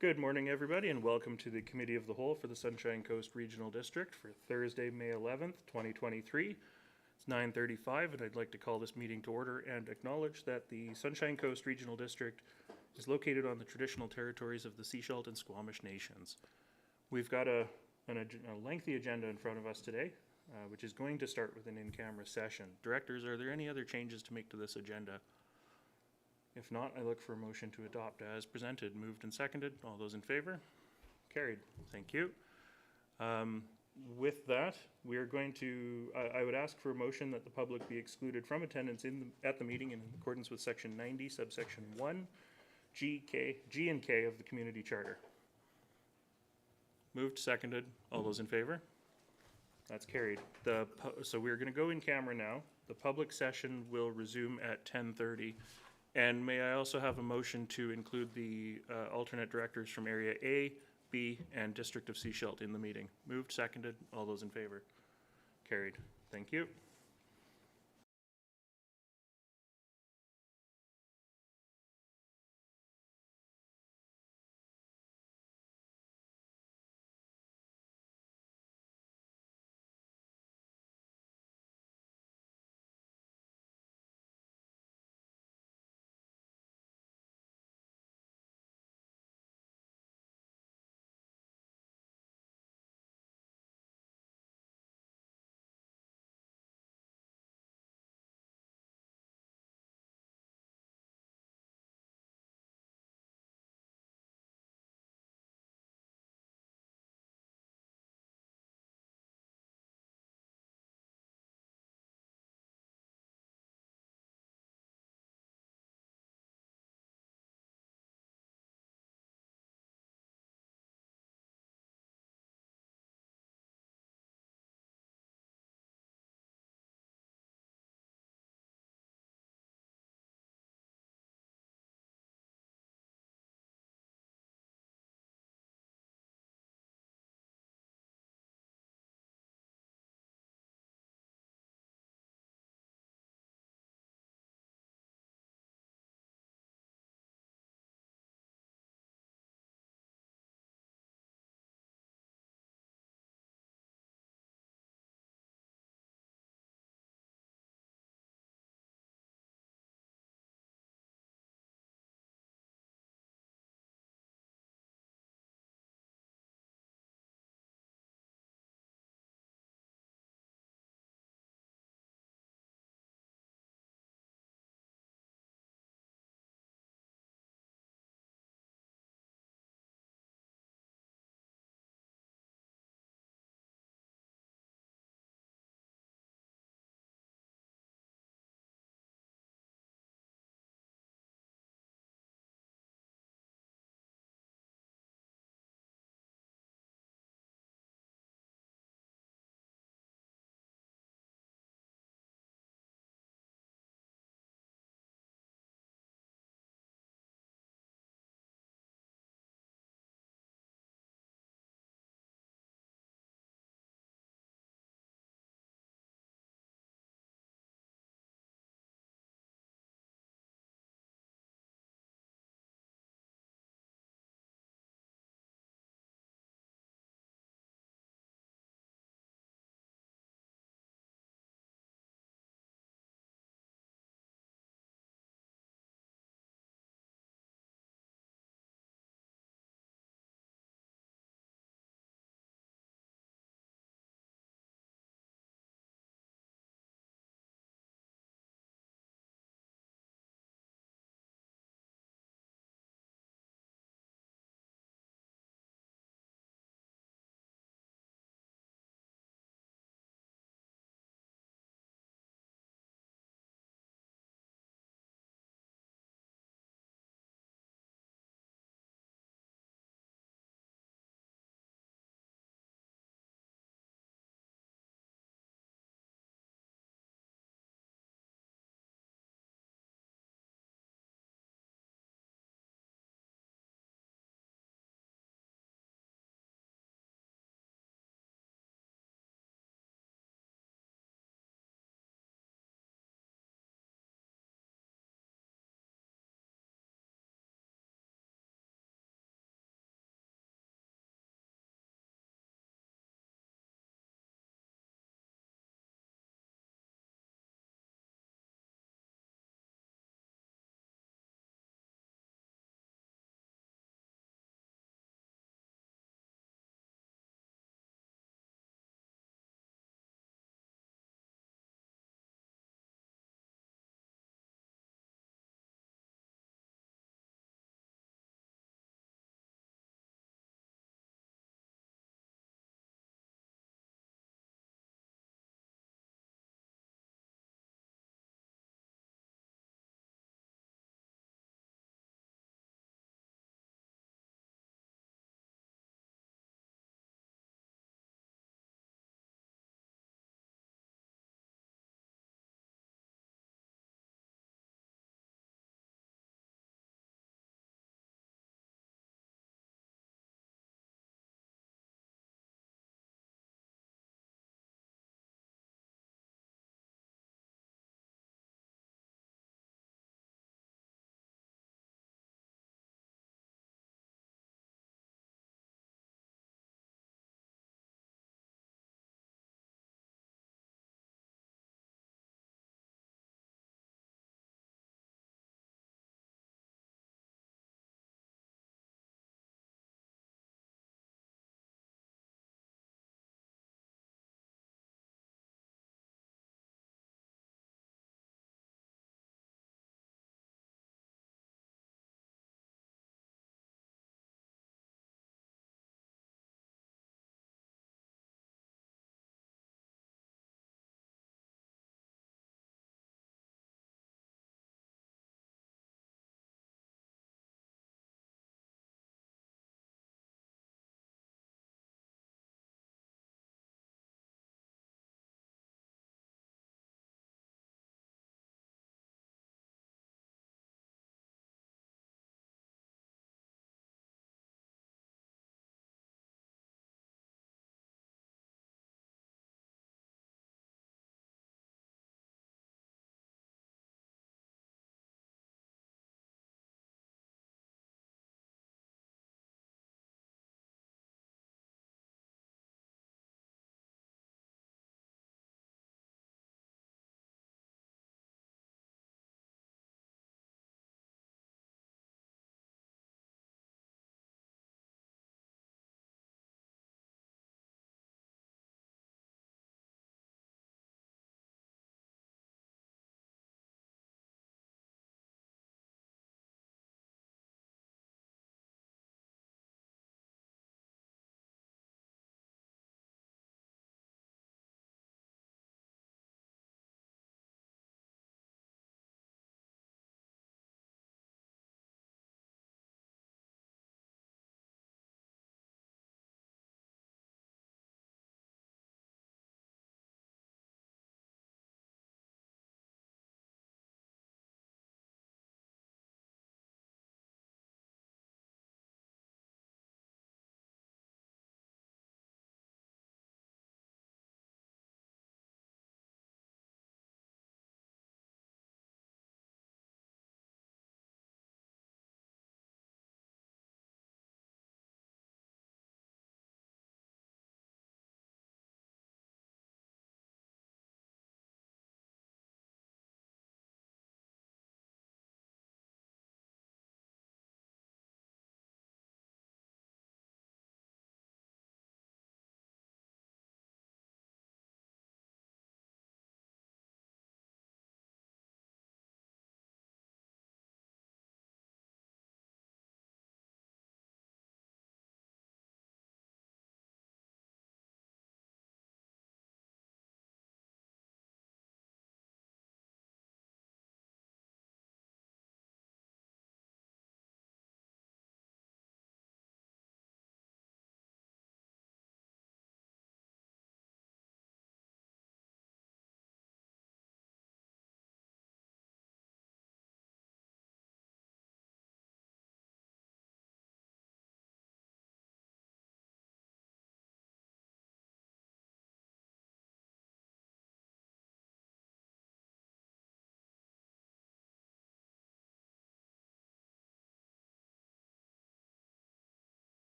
Good morning, everybody, and welcome to the Committee of the Whole for the Sunshine Coast Regional District for Thursday, May 11th, 2023. It's 9:35, and I'd like to call this meeting to order and acknowledge that the Sunshine Coast Regional District is located on the traditional territories of the Sechelt and Squamish Nations. We've got a lengthy agenda in front of us today, which is going to start with an in-camera session. Directors, are there any other changes to make to this agenda? If not, I look for a motion to adopt as presented. Moved and seconded. All those in favor? Carried. Thank you. With that, we are going to, I would ask for a motion that the public be excluded from attendance at the meeting in accordance with Section 90, subsection 1, G and K of the Community Charter. Moved, seconded. All those in favor? That's carried. So we're going to go in camera now. The public session will resume at 10:30. And may I also have a motion to include the alternate directors from Area A, B, and District of Sechelt in the meeting? Moved, seconded. All those in favor? Carried. Thank you.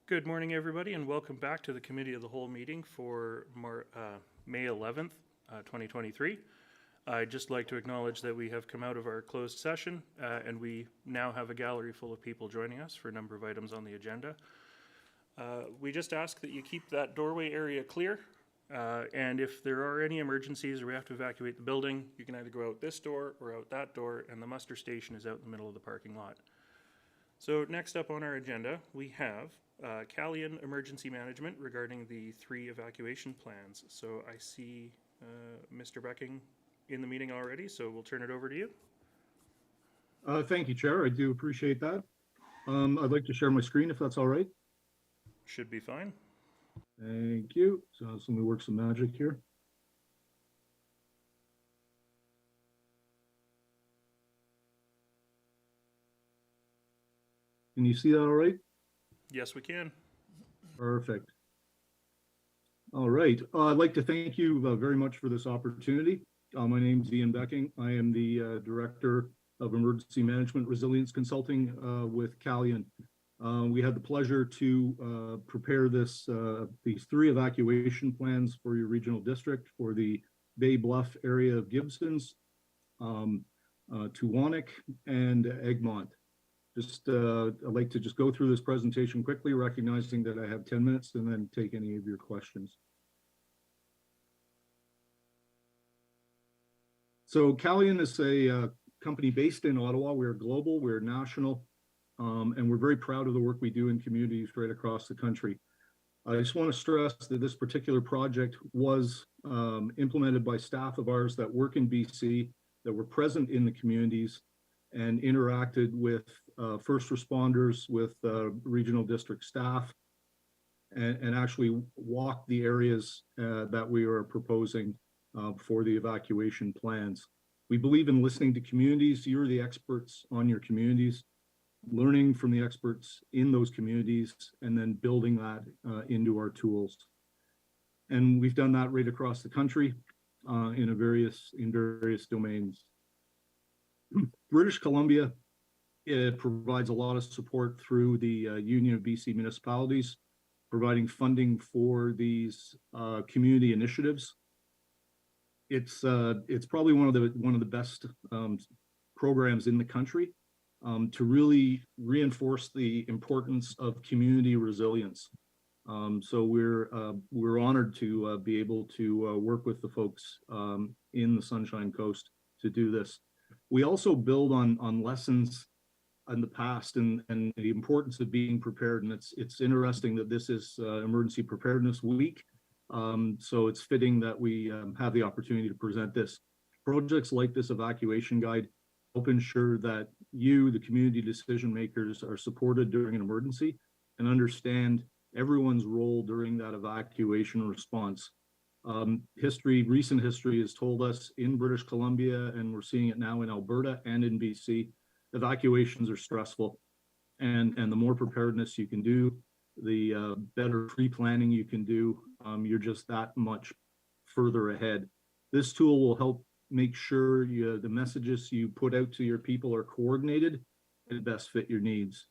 Good morning, everybody, and welcome back to the Committee of the Whole meeting for May 11th, 2023. I'd just like to acknowledge that we have come out of our closed session and we now have a gallery full of people joining us for a number of items on the agenda. We just ask that you keep that doorway area clear, and if there are any emergencies or we have to evacuate the building, you can either go out this door or out that door, and the muster station is out in the middle of the parking lot. So next up on our agenda, we have Calian Emergency Management regarding the 3 evacuation plans. So I see Mr. Becking in the meeting already, so we'll turn it over to you. Thank you, Chair. I do appreciate that. I'd like to share my screen if that's all right. Should be fine. Thank you. So let me work some magic here. Can you see that all right? Yes, we can. Perfect. All right. I'd like to thank you very much for this opportunity. My name is Ian Becking. I am the Director of Emergency Management Resilience Consulting with Calian. We had the pleasure to prepare these 3 evacuation plans for your regional district for the Bay Bluff area of Gibsons, Tuwanik, and Egmont. I'd like to just go through this presentation quickly, recognizing that I have 10 minutes, and then take any of your questions. So Calian is a company based in Ottawa. We're global, we're national, and we're very proud of the work we do in communities right across the country. I just want to stress that this particular project was implemented by staff of ours that work in BC, that were present in the communities, and interacted with first responders, with regional district staff, and actually walked the areas that we are proposing for the evacuation plans. We believe in listening to communities. You're the experts on your communities, learning from the experts in those communities, and then building that into our tools. And we've done that right across the country in various domains. British Columbia, it provides a lot of support through the Union of BC Municipalities, providing funding for these community initiatives. It's probably one of the best programs in the country to really reinforce the importance of community resilience. So we're honored to be able to work with the folks in the Sunshine Coast to do this. We also build on lessons in the past and the importance of being prepared. And it's interesting that this is Emergency Preparedness Week. So it's fitting that we have the opportunity to present this. Projects like this evacuation guide help ensure that you, the community decision makers, are supported during an emergency and understand everyone's role during that evacuation response. Recent history has told us in British Columbia, and we're seeing it now in Alberta and in BC, evacuations are stressful. And the more preparedness you can do, the better pre-planning you can do, you're just that much further ahead. This tool will help make sure the messages you put out to your people are coordinated and best fit your needs.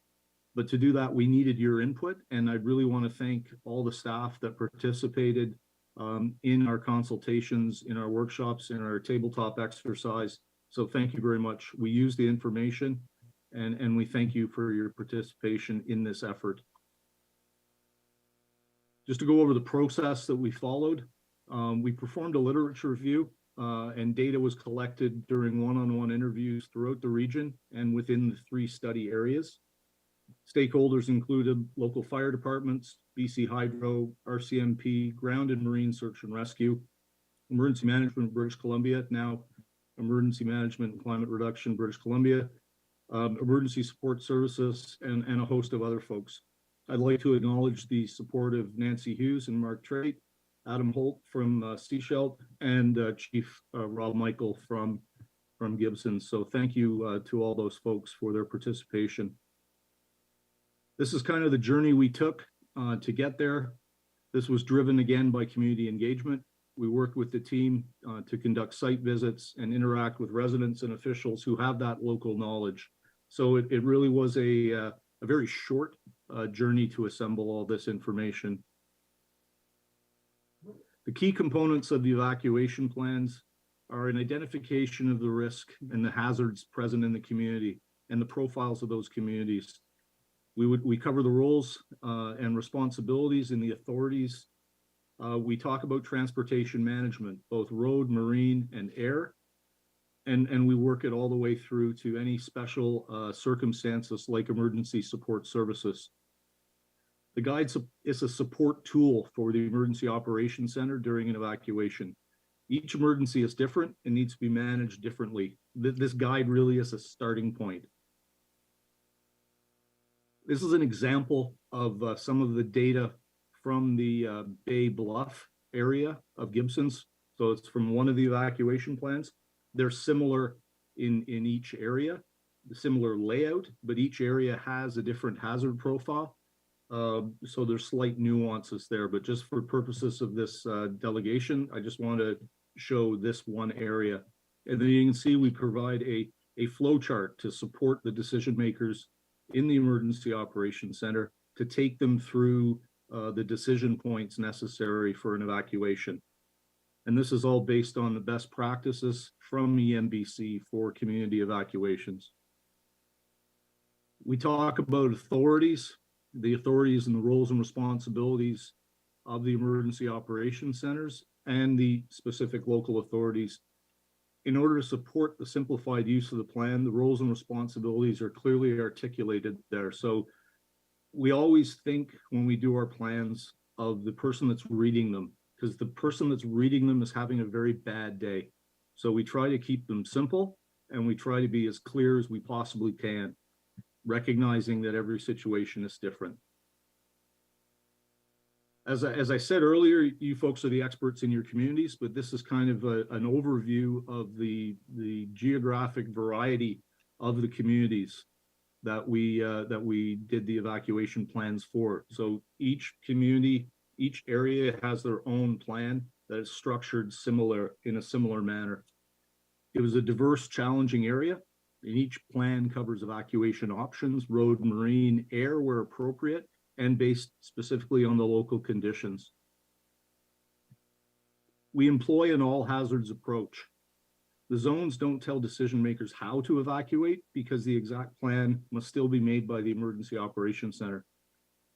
But to do that, we needed your input, and I really want to thank all the staff that participated in our consultations, in our workshops, in our tabletop exercise. So thank you very much. We use the information, and we thank you for your participation in this effort. Just to go over the process that we followed, we performed a literature review, and data was collected during one-on-one interviews throughout the region and within the 3 study areas. Stakeholders included local fire departments, BC Hydro, RCMP, Ground and Marine Search and Rescue, Emergency Management British Columbia, now Emergency Management and Climate Reduction British Columbia, Emergency Support Services, and a host of other folks. I'd like to acknowledge the support of Nancy Hughes and Mark Trait, Adam Holt from Seashell, and Chief Rob Michael from Gibson. So thank you to all those folks for their participation. This is kind of the journey we took to get there. This was driven again by community engagement. We worked with the team to conduct site visits and interact with residents and officials who have that local knowledge. So it really was a very short journey to assemble all this information. The key components of the evacuation plans are an identification of the risk and the hazards present in the community and the profiles of those communities. We cover the roles and responsibilities in the authorities. We talk about transportation management, both road, marine, and air. And we work it all the way through to any special circumstances like emergency support services. The guide is a support tool for the Emergency Operations Center during an evacuation. Each emergency is different and needs to be managed differently. This guide really is a starting point. This is an example of some of the data from the Bay Bluff area of Gibson's. So it's from one of the evacuation plans. They're similar in each area, similar layout, but each area has a different hazard profile. So there's slight nuances there, but just for purposes of this delegation, I just want to show this one area. And then you can see we provide a flow chart to support the decision makers in the Emergency Operations Center to take them through the decision points necessary for an evacuation. And this is all based on the best practices from EMBC for community evacuations. We talk about authorities, the authorities and the roles and responsibilities of the emergency operations centers and the specific local authorities. In order to support the simplified use of the plan, the roles and responsibilities are clearly articulated there. So we always think when we do our plans of the person that's reading them, because the person that's reading them is having a very bad day. So we try to keep them simple and we try to be as clear as we possibly can, recognizing that every situation is different. As I said earlier, you folks are the experts in your communities, but this is kind of an overview of the geographic variety of the communities that we did the evacuation plans for. So each community, each area has their own plan that is structured in a similar manner. It was a diverse, challenging area. And each plan covers evacuation options, road, marine, air where appropriate, and based specifically on the local conditions. We employ an all hazards approach. The zones don't tell decision makers how to evacuate because the exact plan must still be made by the Emergency Operations Center.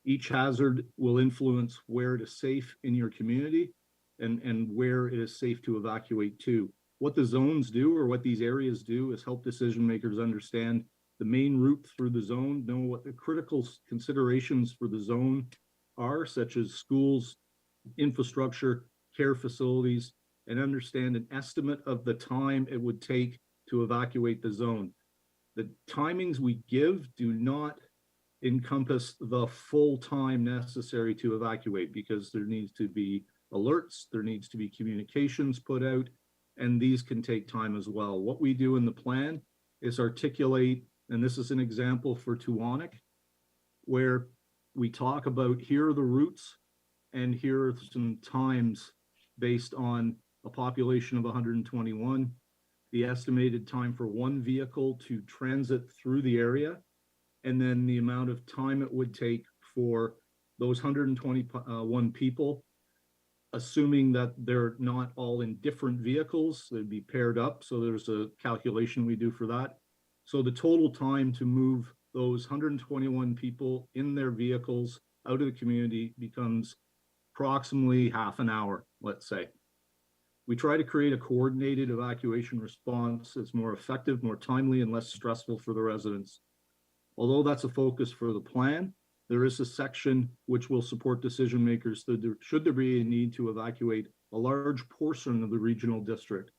Each hazard will influence where it is safe in your community and where it is safe to evacuate to. What the zones do or what these areas do is help decision makers understand the main route through the zone, know what the critical considerations for the zone are, such as schools, infrastructure, care facilities, and understand an estimate of the time it would take to evacuate the zone. The timings we give do not encompass the full time necessary to evacuate because there needs to be alerts, there needs to be communications put out, and these can take time as well. What we do in the plan is articulate, and this is an example for Tuwanik, where we talk about here are the routes and here are some times based on a population of 121, the estimated time for one vehicle to transit through the area, and then the amount of time it would take for those 121 people, assuming that they're not all in different vehicles, they'd be paired up. So there's a calculation we do for that. So the total time to move those 121 people in their vehicles out of the community becomes approximately half an hour, let's say. We try to create a coordinated evacuation response that's more effective, more timely, and less stressful for the residents. Although that's a focus for the plan, there is a section which will support decision makers should there be a need to evacuate a large portion of the regional district.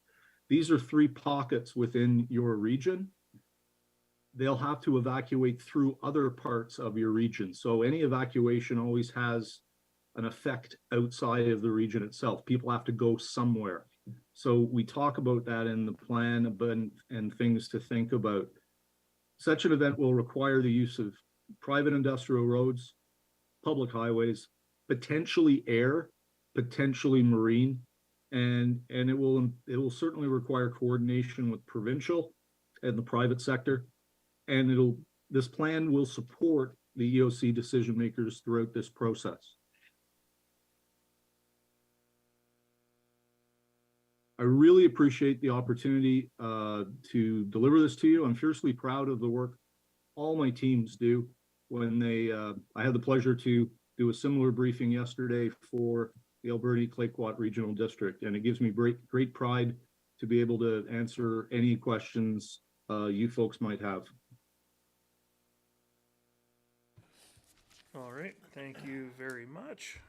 These are 3 pockets within your region. They'll have to evacuate through other parts of your region. So any evacuation always has an effect outside of the region itself. People have to go somewhere. So we talk about that in the plan and things to think about. Such an event will require the use of private industrial roads, public highways, potentially air, potentially marine, and it will certainly require coordination with provincial and the private sector. And this plan will support the EOC decision makers throughout this process. I really appreciate the opportunity to deliver this to you. I'm fiercely proud of the work all my teams do. When I had the pleasure to do a similar briefing yesterday for the Alberni-Clayoquot Regional District, and it gives me great pride to be able to answer any questions you folks might have. All right, thank you very much.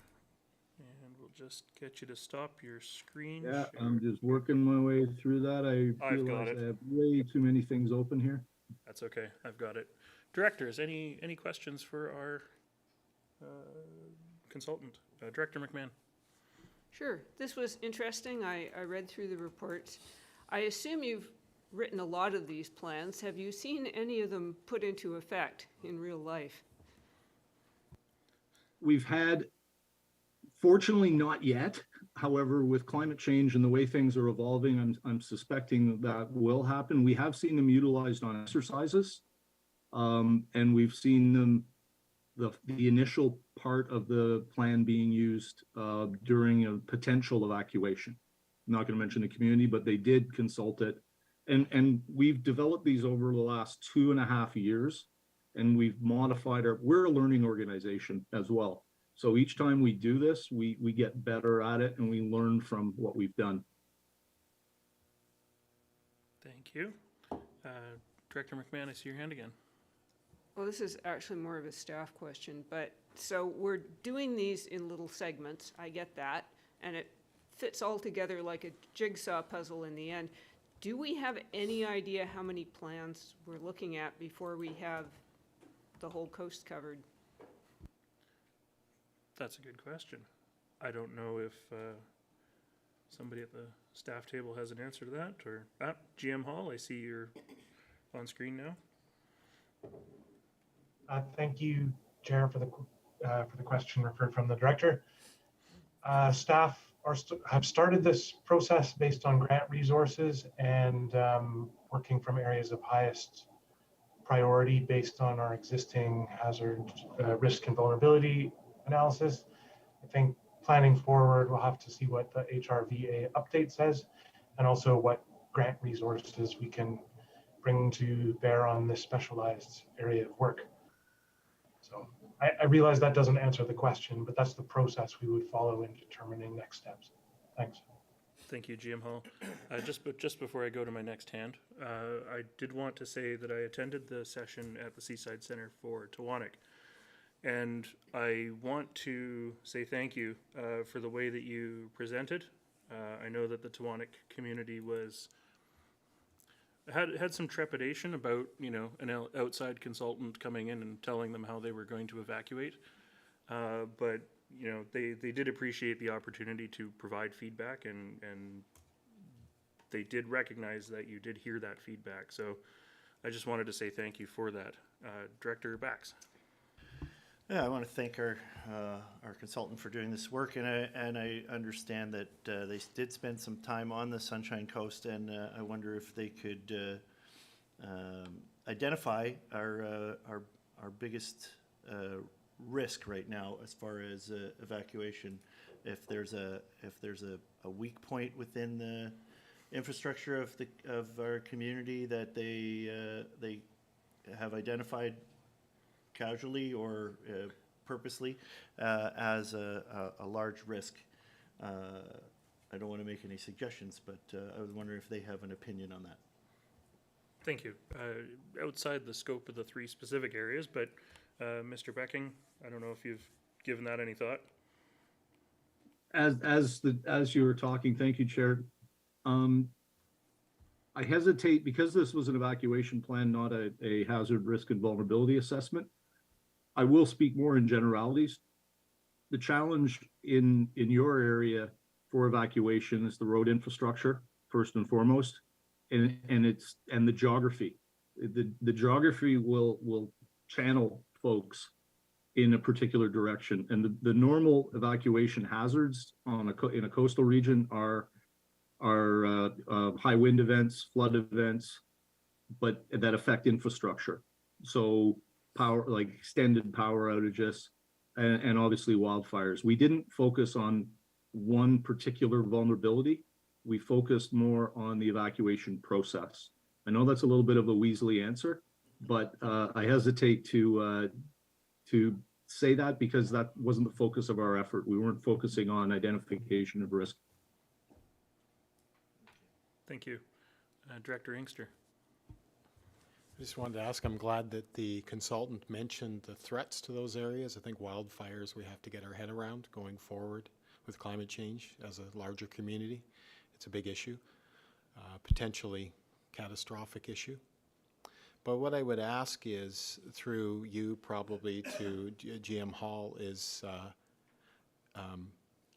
And we'll just get you to stop your screen Yeah, share. I'm just working my way through that. I I've got realize it. I have way too many things open here. That's okay, I've got it. Directors, any questions for our consultant? Director McMahon. Sure. This was interesting. I read through the reports. I assume you've written a lot of these plans. Have you seen any of them put into effect in real life? We've had, fortunately not yet. However, with climate change and the way things are evolving, I'm suspecting that will happen. We have seen them utilized on exercises. And we've seen them, the initial part of the plan being used during a potential evacuation. I'm not going to mention the community, but they did consult it. And we've developed these over the last 2.5 years, and we've modified we're a learning organization as well. So each time we do this, we get better at it and we learn from what we've done. Thank you. Director McMahon, I see your hand again. Well, this is actually more of a staff question, but so we're doing these in little segments. I get that. And it fits all together like a jigsaw puzzle in the end. Do we have any idea how many plans we're looking at before we have the whole coast covered? That's a good question. I don't know if somebody at the staff table has an answer to that, or GM Hall, I see you're on screen now. Thank you, Chair, for the question referred from the director. Staff have started this process based on grant resources and working from areas of highest priority based on our existing hazard risk and vulnerability analysis. I think planning forward, we'll have to see what the HRVA update says, and also what grant resources we can bring to bear on this specialized area of work. So I realize that doesn't answer the question, but that's the process we would follow in determining next steps. Thanks. Thank you, GM Hall. Just before I go to my next hand, I did want to say that I attended the session at the Seaside Center for Tawanik. And I want to say thank you for the way that you presented. I know that the Tawanik community had some trepidation about, an outside consultant coming in and telling them how they were going to evacuate. But they did appreciate the opportunity to provide feedback, and they did recognize that you did hear that feedback. So I just wanted to say thank you for that. Director Bax. Yeah, I want to thank our consultant for doing this work, and I understand that they did spend some time on the Sunshine Coast, and I wonder if they could identify our biggest risk right now as far as evacuation. If there's a weak point within the infrastructure of our community that they have identified casually or purposely as a large risk. I don't want to make any suggestions, but I was wondering if they have an opinion on that. Thank you. Outside the scope of the 3 specific areas, but Mr. Becking, I don't know if you've given that any thought. As you were talking, thank you, Chair. I hesitate because this was an evacuation plan, not a hazard, risk, and vulnerability assessment. I will speak more in generalities. The challenge in your area for evacuation is the road infrastructure, first and foremost, and the geography. The geography will channel folks in a particular direction, and the normal evacuation hazards in a coastal region are high wind events, flood events, but that affect infrastructure. So power, like extended power outages, and obviously wildfires. We didn't focus on one particular vulnerability. We focused more on the evacuation process. I know that's a little bit of a Weasley answer, but I hesitate to say that because that wasn't the focus of our effort. We weren't focusing on identification of risk. Thank you. Director Inkster. I just wanted to ask, I'm glad that the consultant mentioned the threats to those areas. I think wildfires we have to get our head around going forward with climate change as a larger community. It's a big issue, potentially catastrophic issue. But what I would ask is, through you probably to GM Hall, is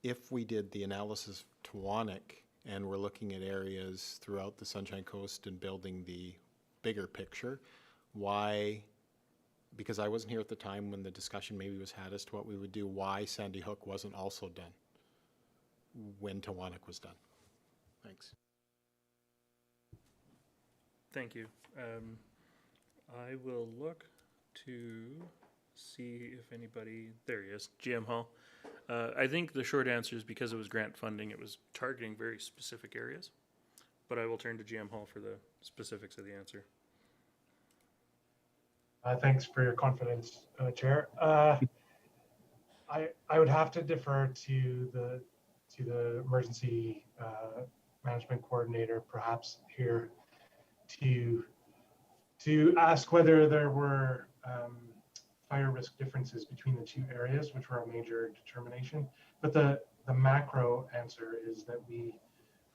if we did the analysis of Tawanek and we're looking at areas throughout the Sunshine Coast and building the bigger picture, why, because I wasn't here at the time when the discussion maybe was had as to what we would do, why Sandy Hook wasn't also done when Tawanek was done. Thanks. Thank you. I will look to see if anybody, there he is, GM Hall. I think the short answer is because it was grant funding, it was targeting very specific areas. But I will turn to GM Hall for the specifics of the answer. Thanks for your confidence, Chair. I would have to defer to the emergency management coordinator, perhaps here, to ask whether there were fire risk differences between the two areas, which were a major determination. But the macro answer is that we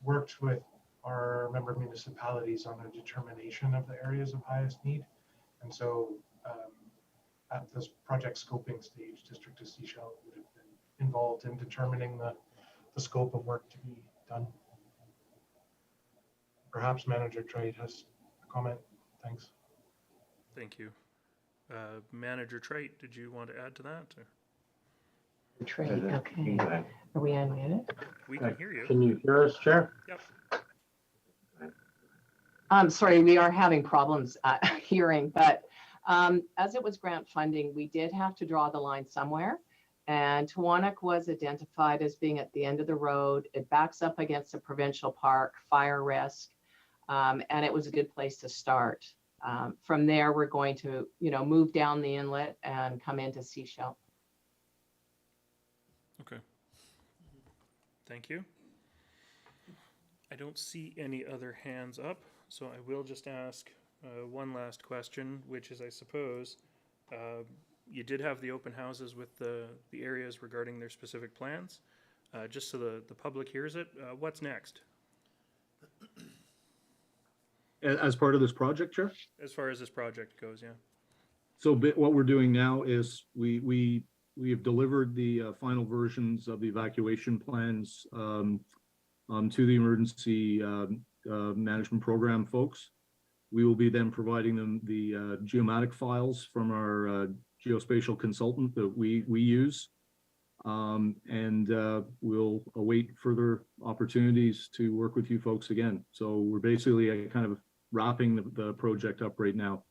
worked with our member municipalities on a determination of the areas of highest need. And so at this project scoping stage, District of Sechelt would have been involved in determining the scope of work to be done. Perhaps Manager Trade has a comment. Thanks. Thank you. Manager Trate, did you want to add to that? Or? Trade, okay. Are we unmuted? We can hear you. Can you hear us, Chair? Yep. I'm sorry, we are having problems hearing, but as it was grant funding, we did have to draw the line somewhere. And Tawanek was identified as being at the end of the road. It backs up against a provincial park, fire risk, and it was a good place to start. From there, we're going to, move down the inlet and come into Sechelt. Okay. Thank you. I don't see any other hands up, so I will just ask one last question, which is, I suppose, you did have the open houses with the areas regarding their specific plans. Just so the public hears it, what's next? As part of this project, Chair? As far as this project goes, yeah. So what we're doing now is we have delivered the final versions of the evacuation plans to the emergency management program folks. We will be then providing them the geomatic files from our geospatial consultant that we use. And we'll await further opportunities to work with you folks again. So we're basically kind of wrapping the project up right now.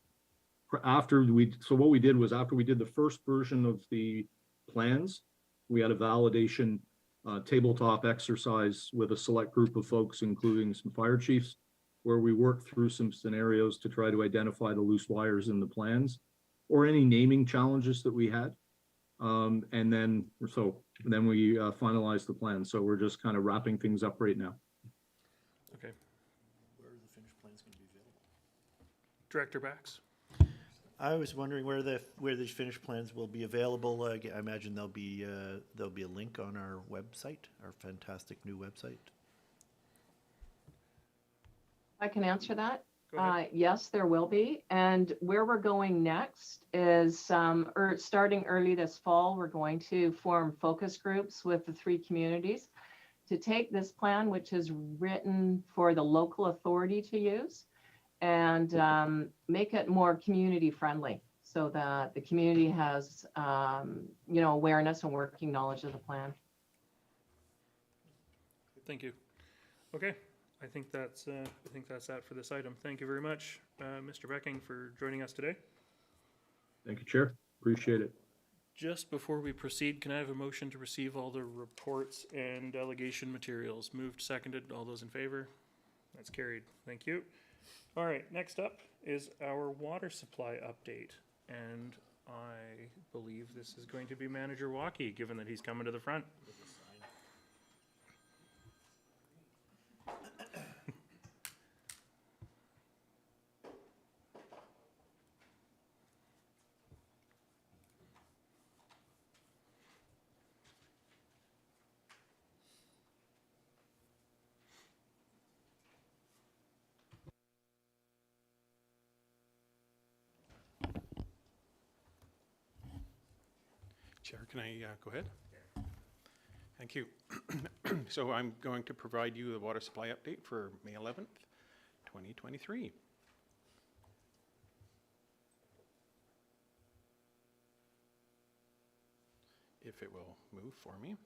So what we did was after we did the first version of the plans, we had a validation tabletop exercise with a select group of folks, including some fire chiefs, where we worked through some scenarios to try to identify the loose wires in the plans or any naming challenges that we had. And then we finalized the plan. So we're just kind of wrapping things up right now. Okay. Where are the finished plans going to be available? Director Bax. I was wondering where these finished plans will be available. I imagine there'll be a link on our website, our fantastic new website. I can answer that. Go ahead. Yes, there will be. And where we're going next is starting early this fall, we're going to form focus groups with the 3 communities to take this plan, which is written for the local authority to use, and make it more community friendly so that the community has, awareness and working knowledge of the plan. Thank you. Okay. I think that's that for this item. Thank you very much, Mr. Becking, for joining us today. Thank you, Chair. Appreciate it. Just before we proceed, can I have a motion to receive all the reports and delegation materials? Moved, seconded, all those in favor? That's carried. Thank you. All right, next up is our water supply update. And I believe this is going to be Manager Walkie, given that he's coming to the front. Chair, can I go ahead? Thank you. So I'm going to provide you the water supply update for May 11th, 2023. If it will move for me.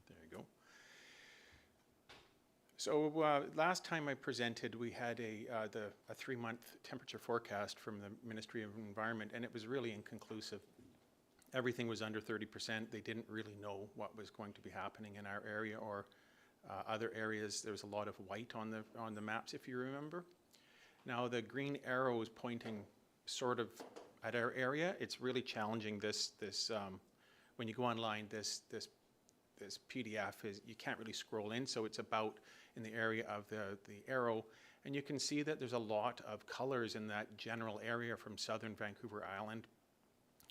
There you go. So last time I presented, we had a 3-month temperature forecast from the Ministry of Environment, and it was really inconclusive. Everything was under 30%. They didn't really know what was going to be happening in our area or other areas. There was a lot of white on the maps, if you remember. Now the green arrow is pointing sort of at our area. It's really challenging. When you go online, this PDF is, you can't really scroll in, so it's about in the area of the arrow, and you can see that there's a lot of colors in that general area from southern Vancouver Island,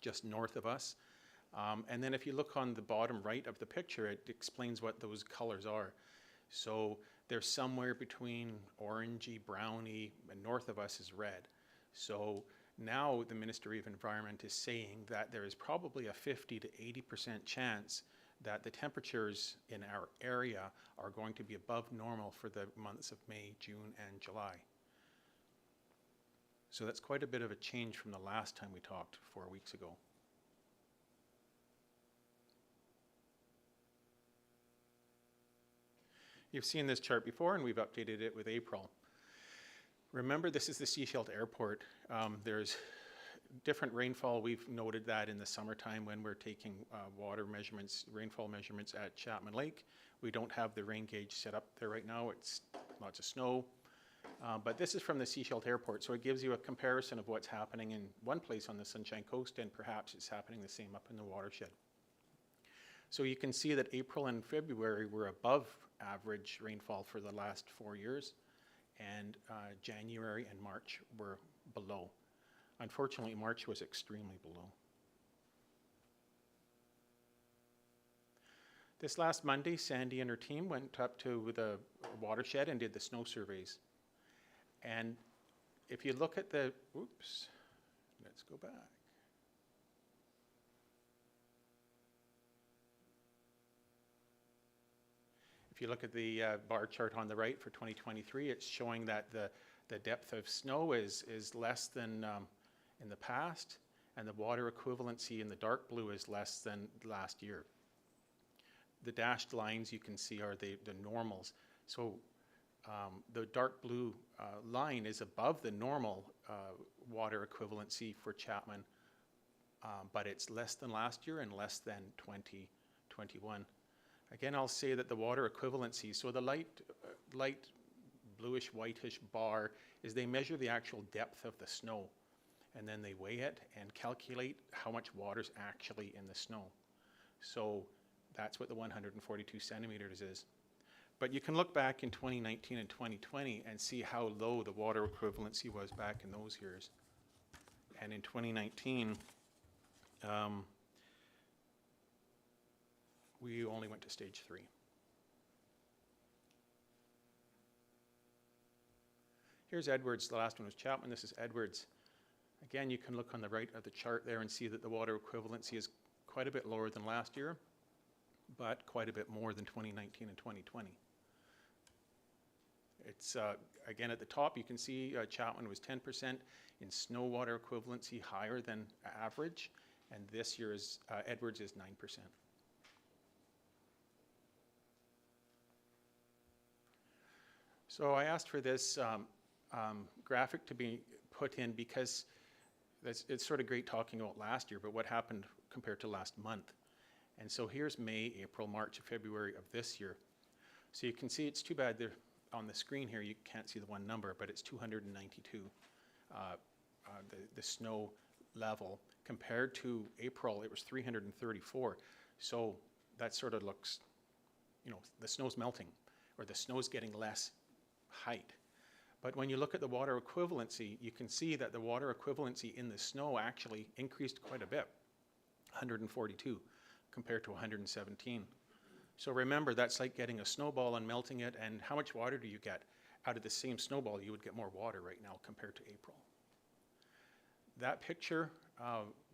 just north of us. And then if you look on the bottom right of the picture, it explains what those colors are. So they're somewhere between orangey, browny, and north of us is red. So now the Ministry of Environment is saying that there is probably a 50 to 80% chance that the temperatures in our area are going to be above normal for the months of May, June, and July. So that's quite a bit of a change from the last time we talked 4 weeks ago. You've seen this chart before, and we've updated it with April. Remember, this is the Seashell Airport. There's different rainfall. We've noted that in the summertime when we're taking water measurements, rainfall measurements at Chapman Lake. We don't have the rain gauge set up there right now. It's lots of snow. But this is from the Seashell Airport, so it gives you a comparison of what's happening in one place on the Sunshine Coast, and perhaps it's happening the same up in the watershed. So you can see that April and February were above average rainfall for the last 4 years, and January and March were below. Unfortunately, March was extremely below. This last Monday, Sandy and her team went up to the watershed and did the snow surveys. And if you look at the, oops, let's go back. If you look at the bar chart on the right for 2023, it's showing that the depth of snow is less than in the past, and the water equivalency in the dark blue is less than last year. The dashed lines you can see are the normals. So the dark blue line is above the normal water equivalency for Chapman, but it's less than last year and less than 2021. Again, I'll say that the water equivalency, so the light bluish whitish bar is they measure the actual depth of the snow, and then they weigh it and calculate how much water's actually in the snow. So that's what the 142 centimeters is. But you can look back in 2019 and 2020 and see how low the water equivalency was back in those years. And in 2019, we only went to stage 3. Here's Edwards. The last one was Chapman. This is Edwards. Again, you can look on the right of the chart there and see that the water equivalency is quite a bit lower than last year, but quite a bit more than 2019 and 2020. It's, again, at the top, you can see Chapman was 10% in snow water equivalency, higher than average, and this year's Edwards is 9%. So I asked for this graphic to be put in because it's sort of great talking about last year, but what happened compared to last month. And so here's May, April, March, and February of this year. So you can see it's too bad there on the screen here you can't see the one number, but it's 292, the snow level. Compared to April, it was 334. So that sort of looks, you know, the snow's melting, or the snow's getting less height. But when you look at the water equivalency, you can see that the water equivalency in the snow actually increased quite a bit, 142 compared to 117. So remember, that's like getting a snowball and melting it, and how much water do you get? Out of the same snowball, you would get more water right now compared to April. That picture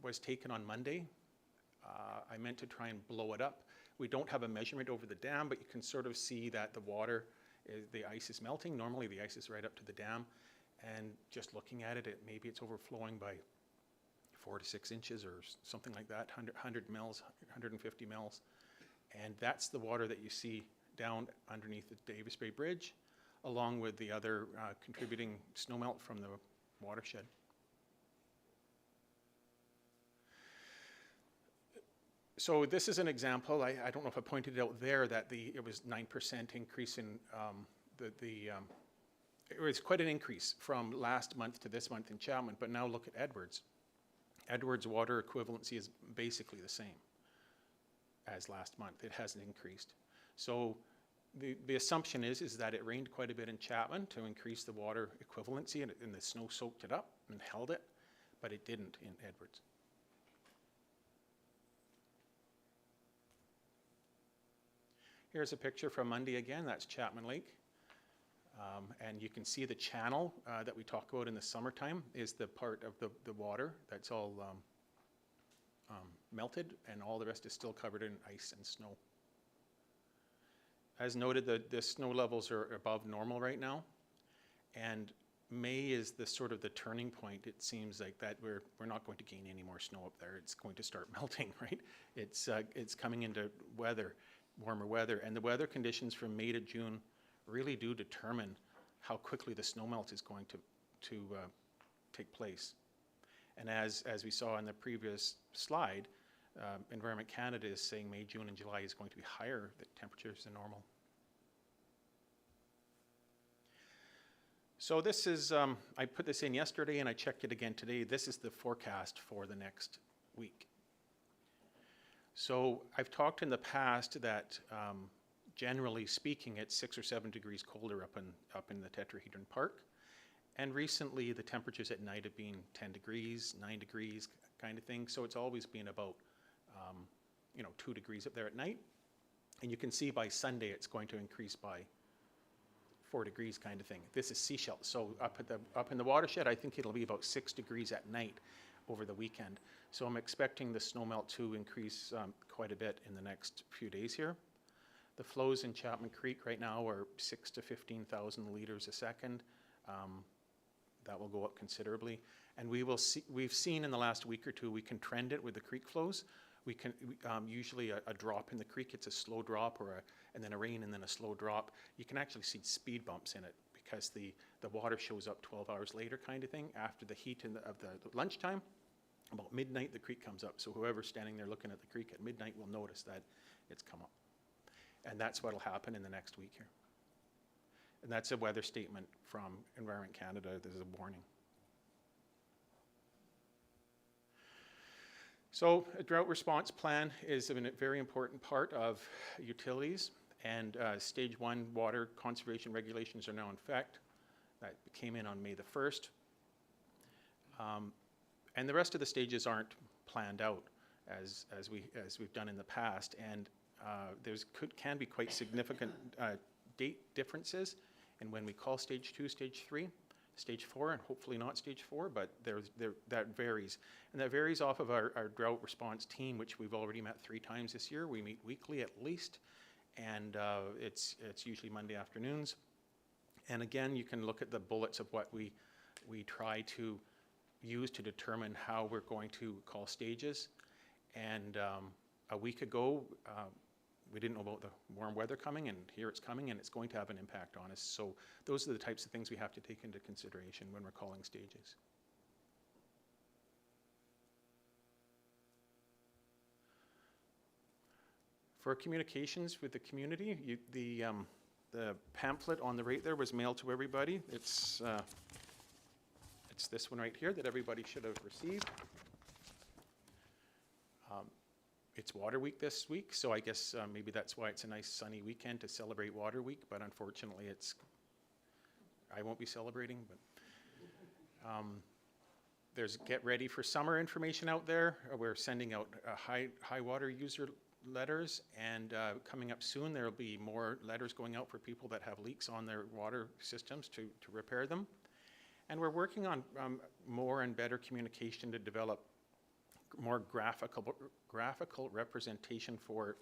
was taken on Monday. I meant to try and blow it up. We don't have a measurement over the dam, but you can sort of see that the water, the ice is melting. Normally the ice is right up to the dam, and just looking at it, maybe it's overflowing by 4 to 6 inches or something like that, 100 mils, 150 mils. And that's the water that you see down underneath the Davis Bay Bridge, along with the other contributing snowmelt from the watershed. So this is an example. I don't know if I pointed out there that it was 9% increase in it was quite an increase from last month to this month in Chapman, but now look at Edwards. Edwards' water equivalency is basically the same as last month. It hasn't increased. So the assumption is that it rained quite a bit in Chapman to increase the water equivalency, and the snow soaked it up and held it, but it didn't in Edwards. Here's a picture from Monday again. That's Chapman Lake. And you can see the channel that we talk about in the summertime is the part of the water that's all melted, and all the rest is still covered in ice and snow. As noted, the snow levels are above normal right now, and May is the sort of the turning point. It seems like that we're not going to gain any more snow up there. It's going to start melting, right? It's coming into warmer weather, and the weather conditions from May to June really do determine how quickly the snowmelt is going to take place. And as we saw in the previous slide, Environment Canada is saying May, June, and July is going to be higher the temperatures than normal. So this is, I put this in yesterday and I checked it again today. This is the forecast for the next week. So I've talked in the past that generally speaking, it's 6 or 7 degrees colder up in the tetrahedron park. And recently the temperatures at night have been 10 degrees, 9 degrees kind of thing. So it's always been about 2 degrees up there at night. And you can see by Sunday it's going to increase by 4 degrees kind of thing. This is seashell. So up in the watershed, I think it'll be about 6 degrees at night over the weekend. So I'm expecting the snowmelt to increase quite a bit in the next few days here. The flows in Chapman Creek right now are 6,000 to 15,000 liters a second. That will go up considerably. And we've seen in the last week or two, we can trend it with the creek flows. We can usually a drop in the creek, it's a slow drop, and then a rain and then a slow drop. You can actually see speed bumps in it because the water shows up 12 hours later kind of thing after the heat of the lunchtime. About midnight, the creek comes up. So whoever's standing there looking at the creek at midnight will notice that it's come up. And that's what will happen in the next week here. And that's a weather statement from Environment Canada. There's a warning. So a drought response plan is a very important part of utilities, and stage 1 water conservation regulations are now in effect. That came in on May the 1st. And the rest of the stages aren't planned out as we've done in the past, and can be quite significant date differences in when we call stage 2, stage 3, stage 4, and hopefully not stage 4, but that varies. And that varies off of our drought response team, which we've already met 3 times this year. We meet weekly at least, and it's usually Monday afternoons. And again, you can look at the bullets of what we try to use to determine how we're going to call stages. And a week ago, we didn't know about the warm weather coming, and here it's coming, and it's going to have an impact on us. So those are the types of things we have to take into consideration when we're calling stages. For communications with the community, the pamphlet on the right there was mailed to everybody. It's this one right here that everybody should have received. It's Water Week this week, so I guess maybe that's why it's a nice sunny weekend to celebrate Water Week, but unfortunately I won't be celebrating, but there's get ready for summer information out there. We're sending out high water user letters, and coming up soon there will be more letters going out for people that have leaks on their water systems to repair them. And we're working on more and better communication to develop more graphical representation for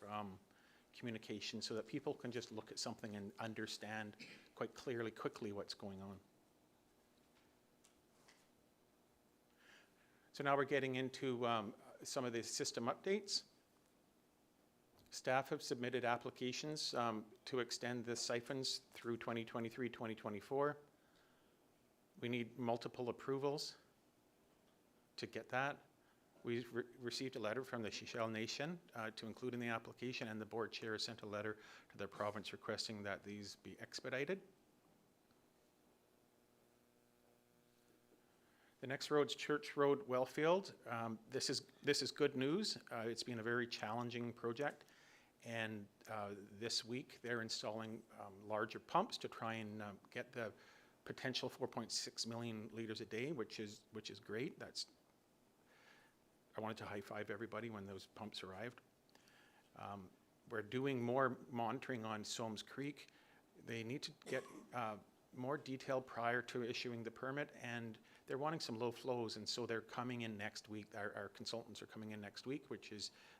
communication, so that people can just look at something and understand quite clearly, quickly what's going on. So now we're getting into some of the system updates. Staff have submitted applications to extend the siphons through 2023-2024. We need multiple approvals to get that. We received a letter from the Seychelles Nation to include in the application, and the board chair sent a letter to the province requesting that these be expedited. The next road's Church Road, Wellfield. This is good news. It's been a very challenging project, and this week they're installing larger pumps to try and get the potential 4.6 million liters a day, which is great. I wanted to high five everybody when those pumps arrived. We're doing more monitoring on Soames Creek. They need to get more detail prior to issuing the permit, and they're wanting some low flows, and so they're coming in next week. Our consultants are coming in next week,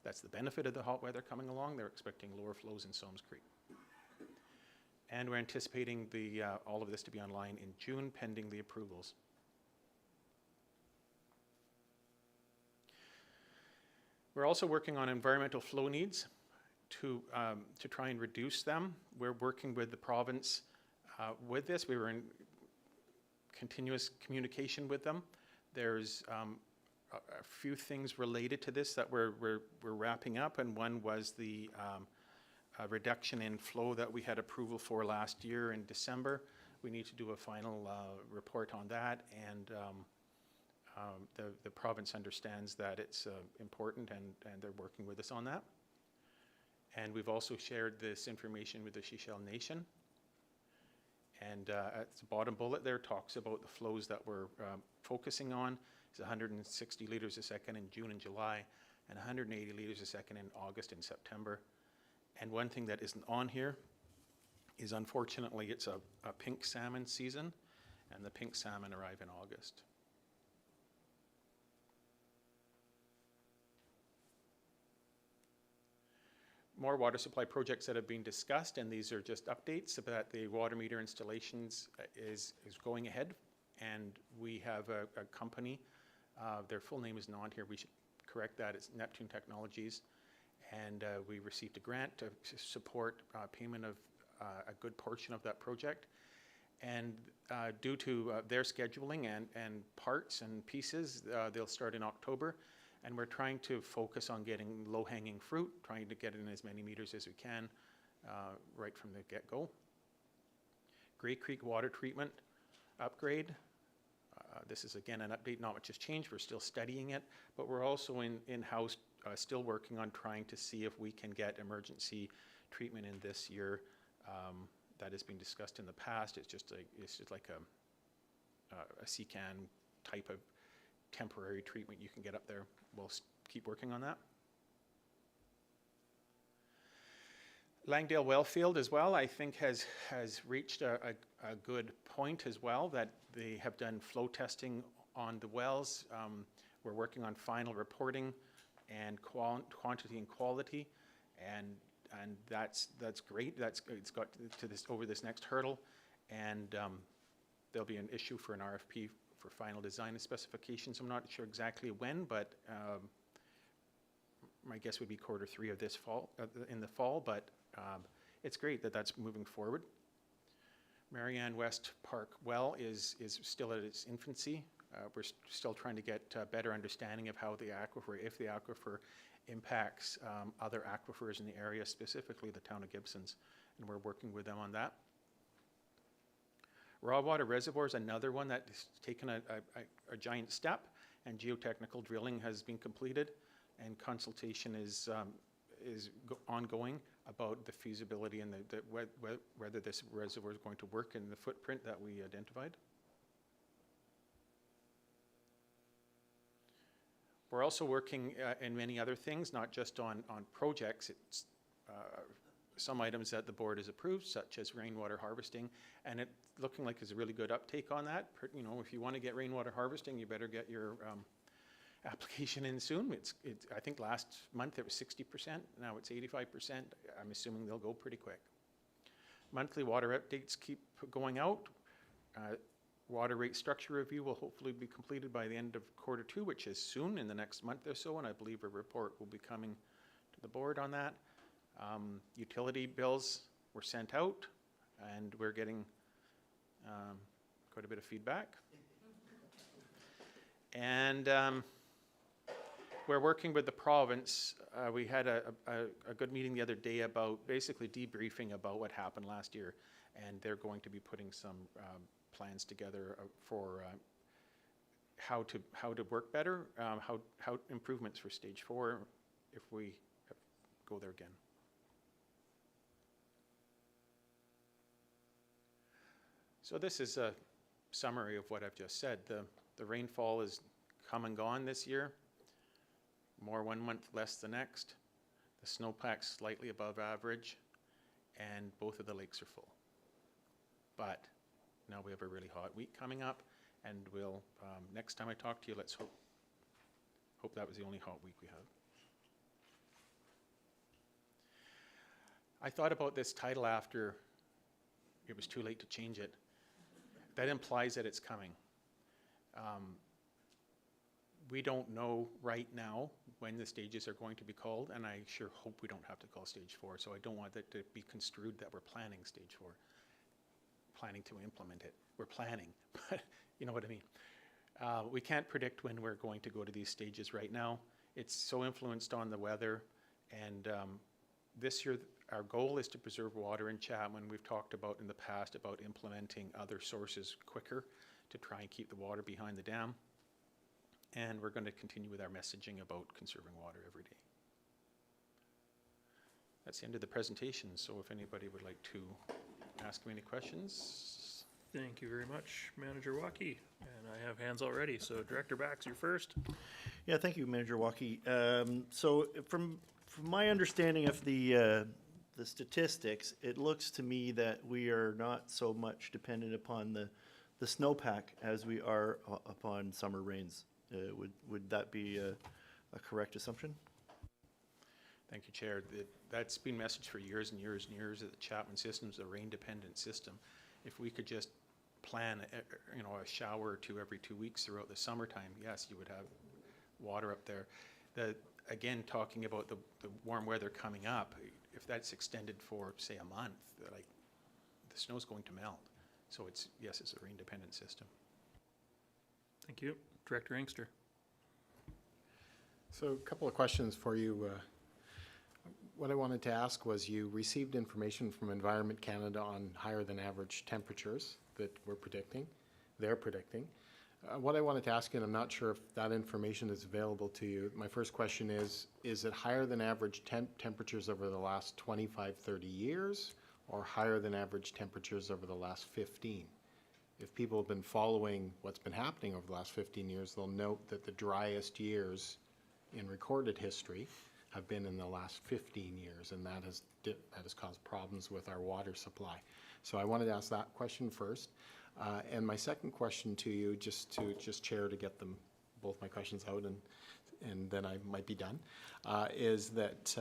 that's the benefit of the hot weather coming along. They're expecting lower flows in Soames Creek. And we're anticipating all of this to be online in June, pending the approvals. We're also working on environmental flow needs to try and reduce them. We're working with the province with this. We were in continuous communication with them. There's a few things related to this that we're wrapping up, and one was the reduction in flow that we had approval for last year in December. We need to do a final report on that, and the province understands that it's important, and they're working with us on that. And we've also shared this information with the Seychelles Nation. And at the bottom bullet there talks about the flows that we're focusing on. It's 160 liters a second in June and July, and 180 liters a second in August and September. And one thing that isn't on here is, unfortunately, it's a pink salmon season, and the pink salmon arrive in August. More water supply projects that have been discussed, and these are just updates, that the water meter installations is going ahead, and we have a company. Their full name is not here. We should correct that. It's Neptune Technologies, and we received a grant to support payment of a good portion of that project. And due to their scheduling and parts and pieces, they'll start in October. And we're trying to focus on getting low-hanging fruit, trying to get in as many meters as we can right from the get-go. Grey Creek water treatment upgrade. This is, again, an update. Not much has changed. We're still studying it, but we're also in-house still working on trying to see if we can get emergency treatment in this year. That has been discussed in the past. It's just like a CCAN type of temporary treatment you can get up there. We'll keep working on that. Langdale Wellfield as well, I think has reached a good point as well, that they have done flow testing on the wells. We're working on final reporting and quantity and quality, and that's great. It's got to this over this next hurdle, and there'll be an issue for an RFP for final design and specifications. I'm not sure exactly when, but my guess would be Q3 of this fall, in the fall, but it's great that that's moving forward. Marianne West Park well is still at its infancy. We're still trying to get a better understanding of how the aquifer, if the aquifer impacts other aquifers in the area, specifically the town of Gibson's, and we're working with them on that. Raw water reservoir is another one that has taken a giant step, and geotechnical drilling has been completed, and consultation is ongoing about the feasibility and whether this reservoir is going to work in the footprint that we identified. We're also working in many other things, not just on projects. It's some items that the board has approved, such as rainwater harvesting, and it's looking like there's a really good uptake on that. You know, if you want to get rainwater harvesting, you better get your application in soon. I think last month it was 60%, now it's 85%. I'm assuming they'll go pretty quick. Monthly water updates keep going out. Water rate structure review will hopefully be completed by the end of Q2, which is soon, in the next month or so, and I believe a report will be coming to the board on that. Utility bills were sent out, and we're getting quite a bit of feedback. And we're working with the province. We had a good meeting the other day about basically debriefing about what happened last year, and they're going to be putting some plans together for how to work better, how improvements for stage 4 if we go there again. So this is a summary of what I've just said. The rainfall is come and gone this year. More one month, less the next. The snowpack's slightly above average, and both of the lakes are full. But now we have a really hot week coming up, and we'll next time I talk to you, let's hope that was the only hot week we have. I thought about this title after it was too late to change it. That implies that it's coming. We don't know right now when the stages are going to be called, and I sure hope we don't have to call stage 4, so I don't want that to be construed that we're planning stage 4, planning to implement it. We're planning, but you know what I mean. We can't predict when we're going to go to these stages right now. It's so influenced on the weather, and this year our goal is to preserve water in Chapman. We've talked about in the past about implementing other sources quicker to try and keep the water behind the dam. And we're going to continue with our messaging about conserving water every day. That's the end of the presentation, so if anybody would like to ask me any questions. Thank you very much, Manager Waukee. And I have hands already, so Director Bax, you're first. Yeah, thank you, Manager Waukee. So from my understanding of the statistics, it looks to me that we are not so much dependent upon the snowpack as we are upon summer rains. Would that be a correct assumption? Thank you, Chair. That's been messaged for years and years and years that the Chapman system is a rain-dependent system. If we could just plan, a shower or two every 2 weeks throughout the summertime, yes, you would have water up there. Again, talking about the warm weather coming up, if that's extended for, say, a month, the snow's going to melt. So it's a rain-dependent system. Thank you. Director Inkster. So a couple of questions for you. What I wanted to ask was, you received information from Environment Canada on higher than average temperatures that they're predicting. What I wanted to ask you, and I'm not sure if that information is available to you, my first question is it higher than average temperatures over the last 25, 30 years, or higher than average temperatures over the last 15? If people have been following what's been happening over the last 15 years, they'll note that the driest years in recorded history have been in the last 15 years, and that has caused problems with our water supply. So I wanted to ask that question first. And my second question to you, just Chair to get both my questions out, and then I might be done, is that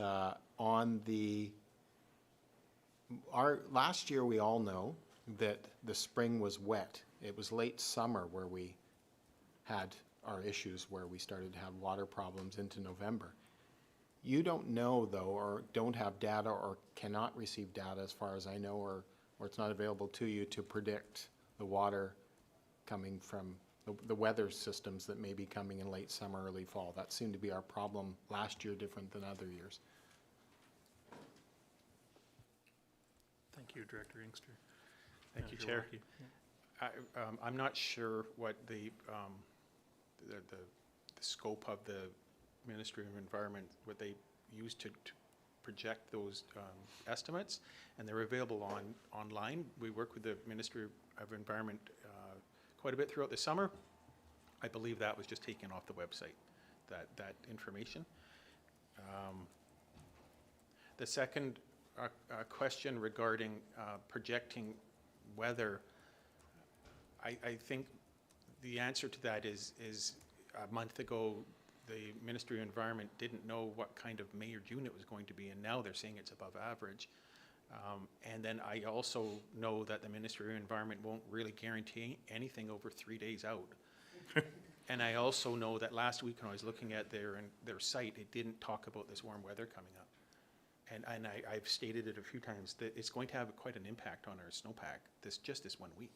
last year we all know that the spring was wet. It was late summer where we had our issues, where we started to have water problems into November. You don't know, though, or don't have data or cannot receive data, as far as I know, or it's not available to you to predict the water coming from the weather systems that may be coming in late summer, early fall. That seemed to be our problem last year, different than other years. Thank you, Director Inkster. Thank you, Manager Chair. Walke. I'm not sure what the scope of the Ministry of Environment, what they use to project those estimates, and they're available online. We work with the Ministry of Environment quite a bit throughout the summer. I believe that was just taken off the website, that information. The second question regarding projecting weather, I think the answer to that is a month ago, the Ministry of Environment didn't know what kind of May or June it was going to be, and now they're saying it's above average. And then I also know that the Ministry of Environment won't really guarantee anything over 3 days out. And I also know that last week when I was looking at their site, it didn't talk about this warm weather coming up. And I've stated it a few times that it's going to have quite an impact on our snowpack just this 1 week.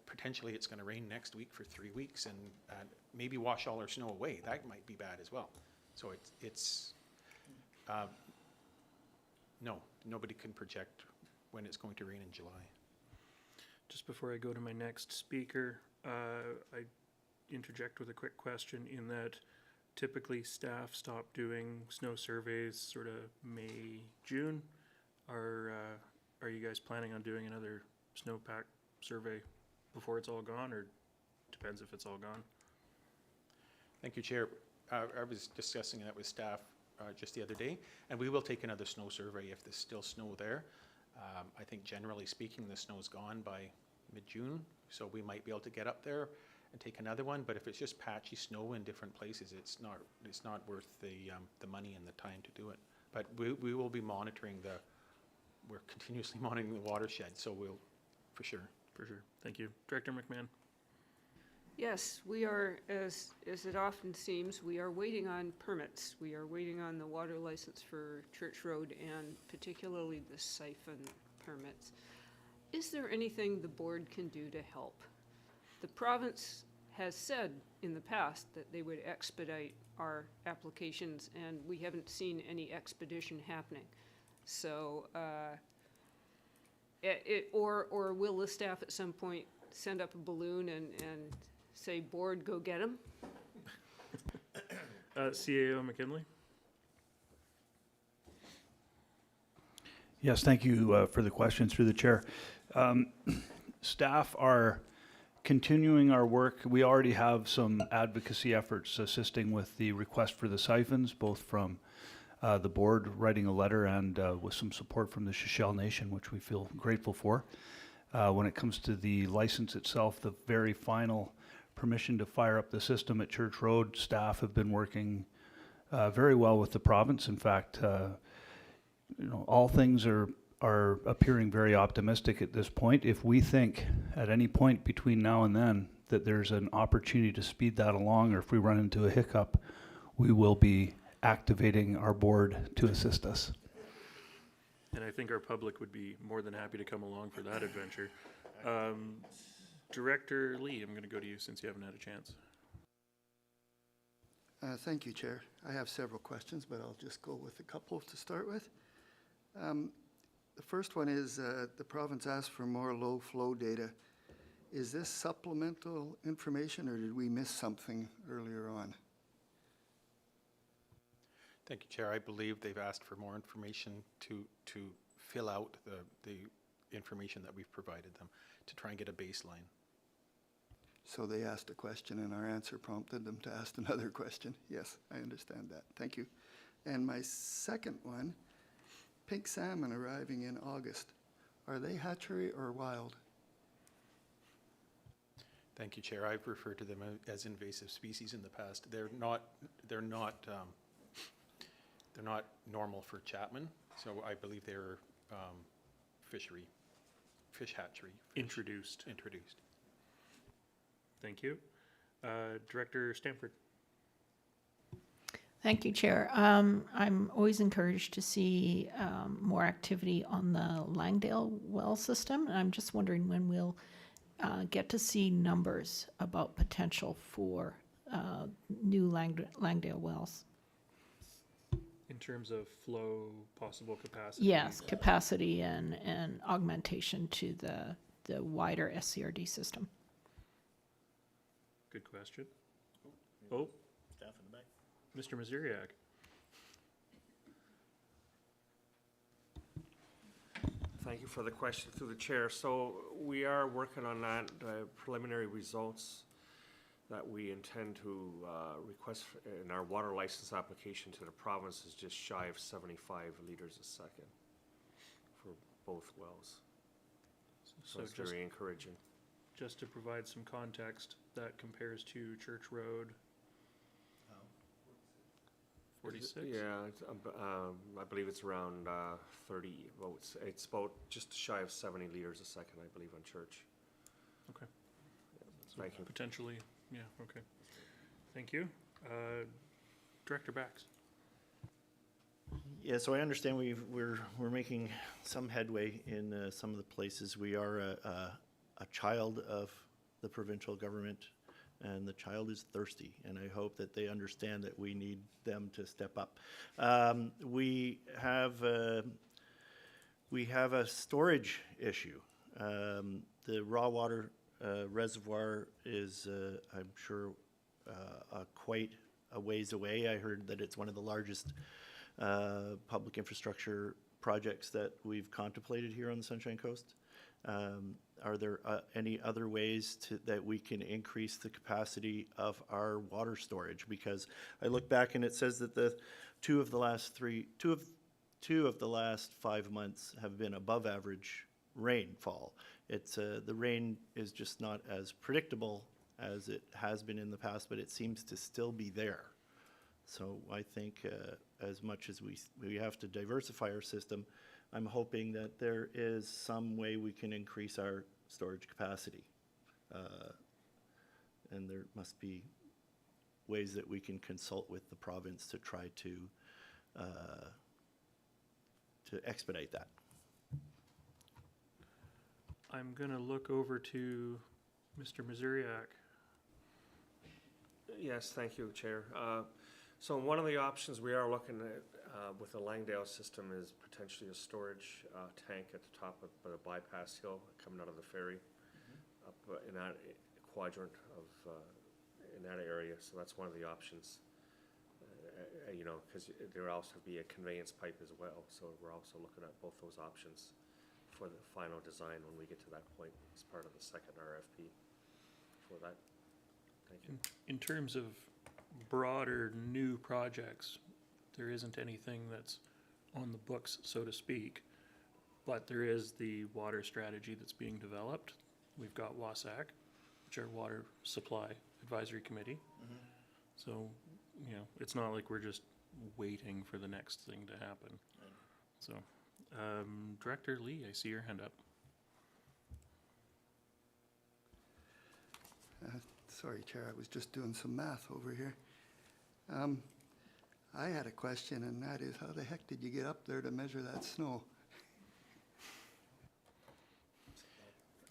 Potentially it's going to rain next week for 3 weeks and maybe wash all our snow away. That might be bad as well. So no, nobody can project when it's going to rain in July. Just before I go to my next speaker, I interject with a quick question in that typically staff stop doing snow surveys sort of May, June. Are you guys planning on doing another snowpack survey before it's all gone, or depends if it's all gone? Thank you, Chair. I was discussing that with staff just the other day, and we will take another snow survey if there's still snow there. I think generally speaking, the snow's gone by mid-June, so we might be able to get up there and take another one. But if it's just patchy snow in different places, it's not worth the money and the time to do it. But we will be monitoring we're continuously monitoring the watershed, so we'll for sure. For sure. Thank you. Director McMahon. Yes, we are, as it often seems, we are waiting on permits. We are waiting on the water license for Church Road and particularly the siphon permits. Is there anything the board can do to help? The province has said in the past that they would expedite our applications, and we haven't seen any expedition happening. So, or will the staff at some point send up a balloon and say, board, go get them? CAO McKinley. Yes, thank you for the question through the chair. Staff are continuing our work. We already have some advocacy efforts assisting with the request for the siphons, both from the board writing a letter and with some support from the Shishel Nation, which we feel grateful for. When it comes to the license itself, the very final permission to fire up the system at Church Road, staff have been working very well with the province. In fact, all things are appearing very optimistic at this point. If we think at any point between now and then that there's an opportunity to speed that along, or if we run into a hiccup, we will be activating our board to assist us. And I think our public would be more than happy to come along for that adventure. Director Lee, I'm going to go to you since you haven't had a chance. Thank you, Chair. I have several questions, but I'll just go with a couple to start with. The first one is the province asked for more low flow data. Is this supplemental information, or did we miss something earlier on? Thank you, Chair. I believe they've asked for more information to fill out the information that we've provided them to try and get a baseline. So they asked a question and our answer prompted them to ask another question. Yes, I understand that. Thank you. And my second one, pink salmon arriving in August. Are they hatchery or wild? Thank you, Chair. I've referred to them as invasive species in the past. They're not normal for Chapman, so I believe they're fish hatchery. Introduced. Introduced. Thank you. Director Stanford. Thank you, Chair. I'm always encouraged to see more activity on the Langdale well system. And I'm just wondering when we'll get to see numbers about potential for new Langdale wells. In terms of flow, possible capacity? Yes, capacity and augmentation to the wider SCRD system. Good question. Oh, Staff in the back. Mr. Mazuriak. Thank you for the question through the chair. So we are working on that preliminary results that we intend to request in our water license application to the province is just shy of 75 liters a second for both wells. So it's very encouraging. Just to provide some context, that compares to Church Road. 46? Yeah, I believe it's around 30, well, it's about just shy of 70 liters a second, I believe, on Church. Okay. So thank you. Potentially, yeah, okay. Thank you. Director Bax. Yeah, so I understand we're making some headway in some of the places. We are a child of the provincial government, and the child is thirsty, and I hope that they understand that we need them to step up. We have a storage issue. The raw water reservoir is, I'm sure, quite a ways away. I heard that it's one of the largest public infrastructure projects that we've contemplated here on the Sunshine Coast. Are there any other ways that we can increase the capacity of our water storage? Because I look back and it says that two of the last 5 months have been above average rainfall. It's the rain is just not as predictable as it has been in the past, but it seems to still be there. So I think as much as we have to diversify our system, I'm hoping that there is some way we can increase our storage capacity. And there must be ways that we can consult with the province to try to expedite that. I'm going to look over to Mr. Mazuriak. Yes, thank you, Chair. So one of the options we are looking at with the Langdale system is potentially a storage tank at the top of the bypass hill coming out of the ferry up in that quadrant of in that area. So that's one of the options. You know, because there will also be a conveyance pipe as well. So we're also looking at both those options for the final design when we get to that point as part of the second RFP for that. Thank you. In terms of broader new projects, there isn't anything that's on the books, so to speak, but there is the water strategy that's being developed. We've got WASAC, which are Water Supply Advisory Committee. So, you know, it's not like we're just waiting for the next thing to happen. So, Director Lee, I see your hand up. Sorry, Chair, I was just doing some math over here. I had a question, and that is, how the heck did you get up there to measure that snow?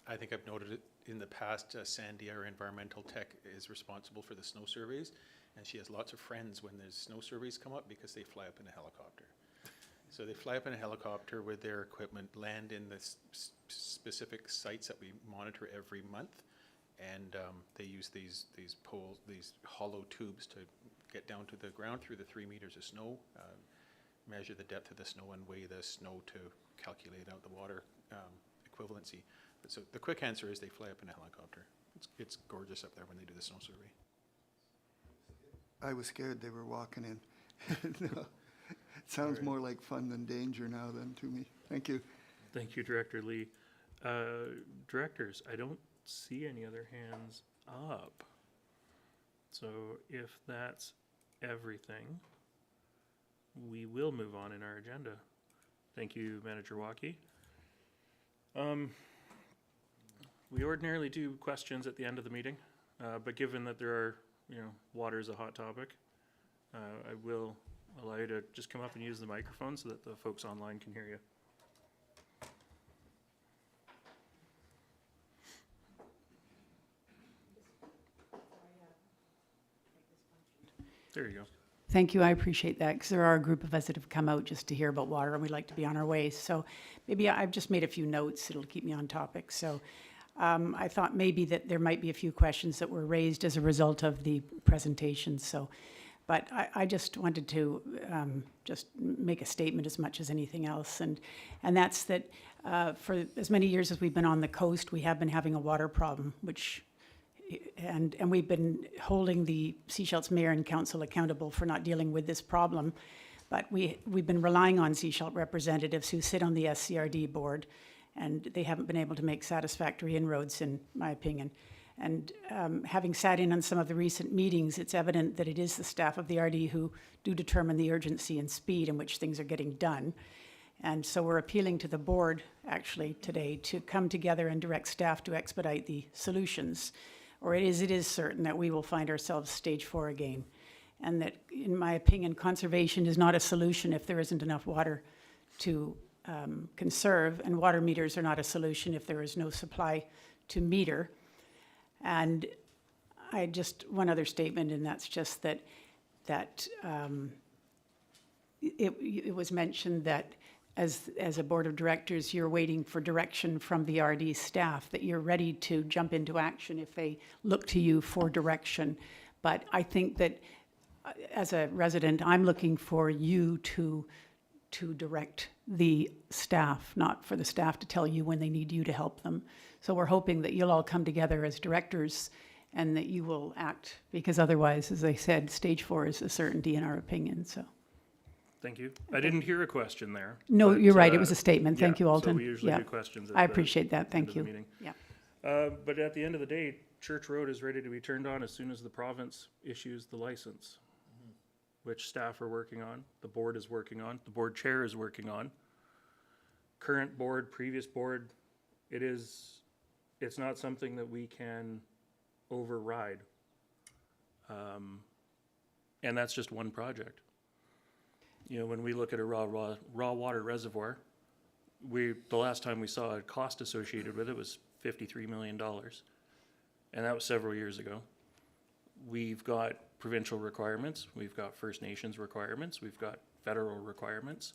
I think I've noted it in the past. Sandy, our environmental tech, is responsible for the snow surveys, and she has lots of friends when there's snow surveys come up because they fly up in a helicopter. So they fly up in a helicopter with their equipment, land in the specific sites that we monitor every month, and they use these poles, these hollow tubes to get down to the ground through the 3 meters of snow, measure the depth of the snow and weigh the snow to calculate out the water equivalency. But so the quick answer is they fly up in a helicopter. It's gorgeous up there when they do the snow survey. I was scared they were walking in. No, it sounds more like fun than danger now then to me. Thank you. Thank you, Director Lee. Directors, I don't see any other hands up. So if that's everything, we will move on in our agenda. Thank you, Manager Waukee. We ordinarily do questions at the end of the meeting, but given that there are, you know, water is a hot topic, I will allow you to just come up and use the microphone so that the folks online can hear you. There you go. Thank you, I appreciate that, because there are a group of us that have come out just to hear about water, and we'd like to be on our way. So maybe I've just made a few notes, it'll keep me on topic. So I thought maybe that there might be a few questions that were raised as a result of the presentation, so. But I just wanted to just make a statement as much as anything else, and that's that for as many years as we've been on the coast, we have been having a water problem, which and we've been holding the Sechelt Mayor and Council accountable for not dealing with this problem. But we've been relying on Sechelt representatives who sit on the SCRD board, and they haven't been able to make satisfactory inroads, in my opinion. And having sat in on some of the recent meetings, it's evident that it is the staff of the RD who do determine the urgency and speed in which things are getting done. And so we're appealing to the board, actually, today to come together and direct staff to expedite the solutions. Or it is certain that we will find ourselves stage 4 again. And that, in my opinion, conservation is not a solution if there isn't enough water to conserve, and water meters are not a solution if there is no supply to meter. And I just, one other statement, and that's just that it was mentioned that as a board of directors, you're waiting for direction from the RD staff, that you're ready to jump into action if they look to you for direction. But I think that as a resident, I'm looking for you to direct the staff, not for the staff to tell you when they need you to help them. So we're hoping that you'll all come together as directors and that you will act, because otherwise, as I said, stage 4 is a certainty in our opinion, so. Thank you. I didn't hear a question there. No, but, you're right, it was a statement. Thank yeah, you, Alton. So we usually Yeah. do questions at I the appreciate that, end thank of the you. meeting. Yeah. But at the end of the day, Church Road is ready to be turned on as soon as the province issues the license, which staff are working on, the board is working on, the board chair is working on. Current board, previous board, it's not something that we can override. And that's just one project. You know, when we look at a raw water reservoir, the last time we saw a cost associated with it was $53 million. And that was several years ago. We've got provincial requirements, we've got First Nations requirements, we've got federal requirements.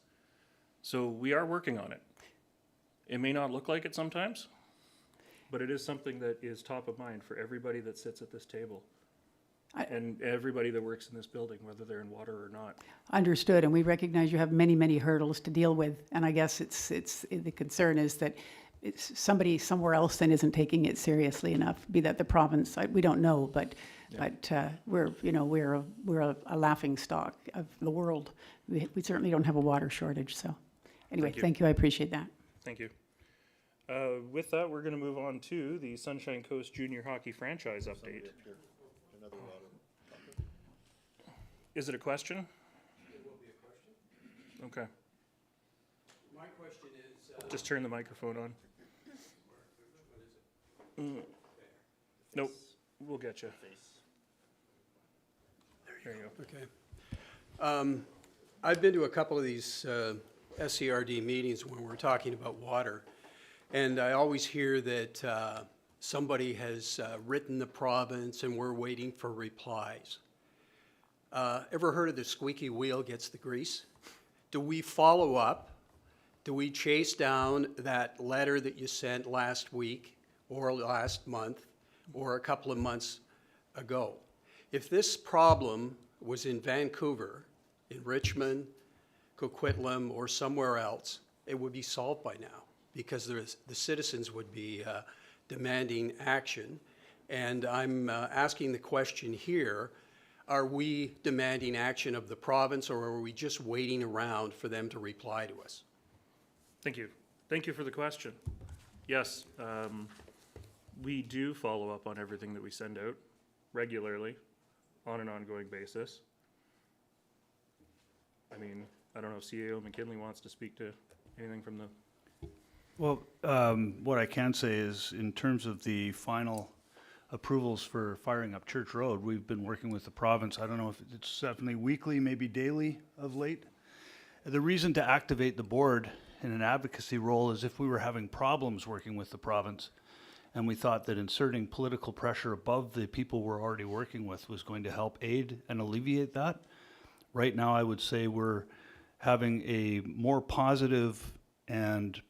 So we are working on it. It may not look like it sometimes, but it is something that is top of mind for everybody that sits at this table. And everybody that works in this building, whether they're in water or not. Understood, and we recognize you have many, many hurdles to deal with, and I guess it's the concern is that it's somebody somewhere else then isn't taking it seriously enough, be that the province, we don't know, but we're a laughing stock of the world. We certainly don't have a water shortage, so anyway, thank you, I appreciate that. Thank you. With that, we're going to move on to the Sunshine Coast Junior Hockey franchise update. Is it a question? It will be a question. Okay. My question is... Just turn the microphone on. Nope, we'll get you. There you go. Okay. I've been to a couple of these SCRD meetings when we're talking about water, and I always hear that somebody has written the province and we're waiting for replies. Ever heard of the squeaky wheel gets the grease? Do we follow up? Do we chase down that letter that you sent last week or last month or a couple of months ago? If this problem was in Vancouver, in Richmond, Coquitlam, or somewhere else, it would be solved by now because the citizens would be demanding action. And I'm asking the question here, are we demanding action of the province, or are we just waiting around for them to reply to us? Thank you. Thank you for the question. Yes, we do follow up on everything that we send out regularly on an ongoing basis. I mean, I don't know if CAO McKinley wants to speak to anything from the... Well, what I can say is in terms of the final approvals for firing up Church Road. We've been working with the province. I don't know if it's definitely weekly, maybe daily of late. The reason to activate the board in an advocacy role is if we were having problems working with the province, and we thought that inserting political pressure above the people we're already working with was going to help aid and alleviate that. Right now, I would say we're having a more positive and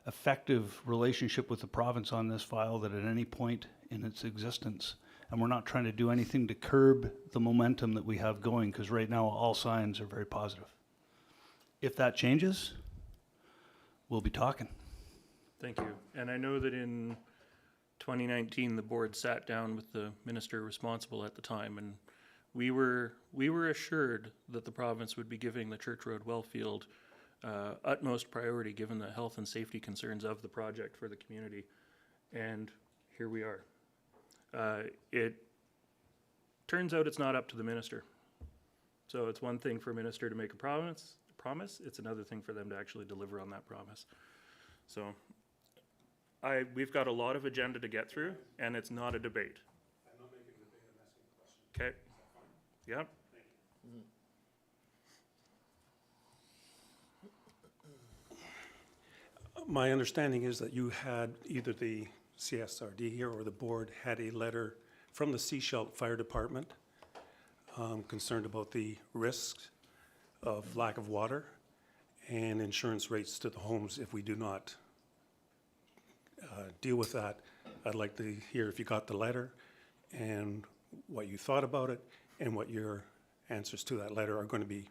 effective relationship with the province on this file than at any point in its existence. And we're not trying to do anything to curb the momentum that we have going, because right now all signs are very positive. If that changes, we'll be talking. Thank you. And I know that in 2019, the board sat down with the minister responsible at the time, and we were assured that the province would be giving the Church Road Wellfield utmost priority given the health and safety concerns of the project for the community. And here we are. It turns out it's not up to the minister. So it's one thing for a minister to make a promise, it's another thing for them to actually deliver on that promise. So we've got a lot of agenda to get through, and it's not a debate. I'm not making a debate, I'm asking a question. Okay. Yep. My understanding is that you had either the CSRD here or the board had a letter from the Seashell Fire Department concerned about the risks of lack of water and insurance rates to the homes if we do not deal with that. I'd like to hear if you got the letter and what you thought about it and what your answers to that letter are going to be.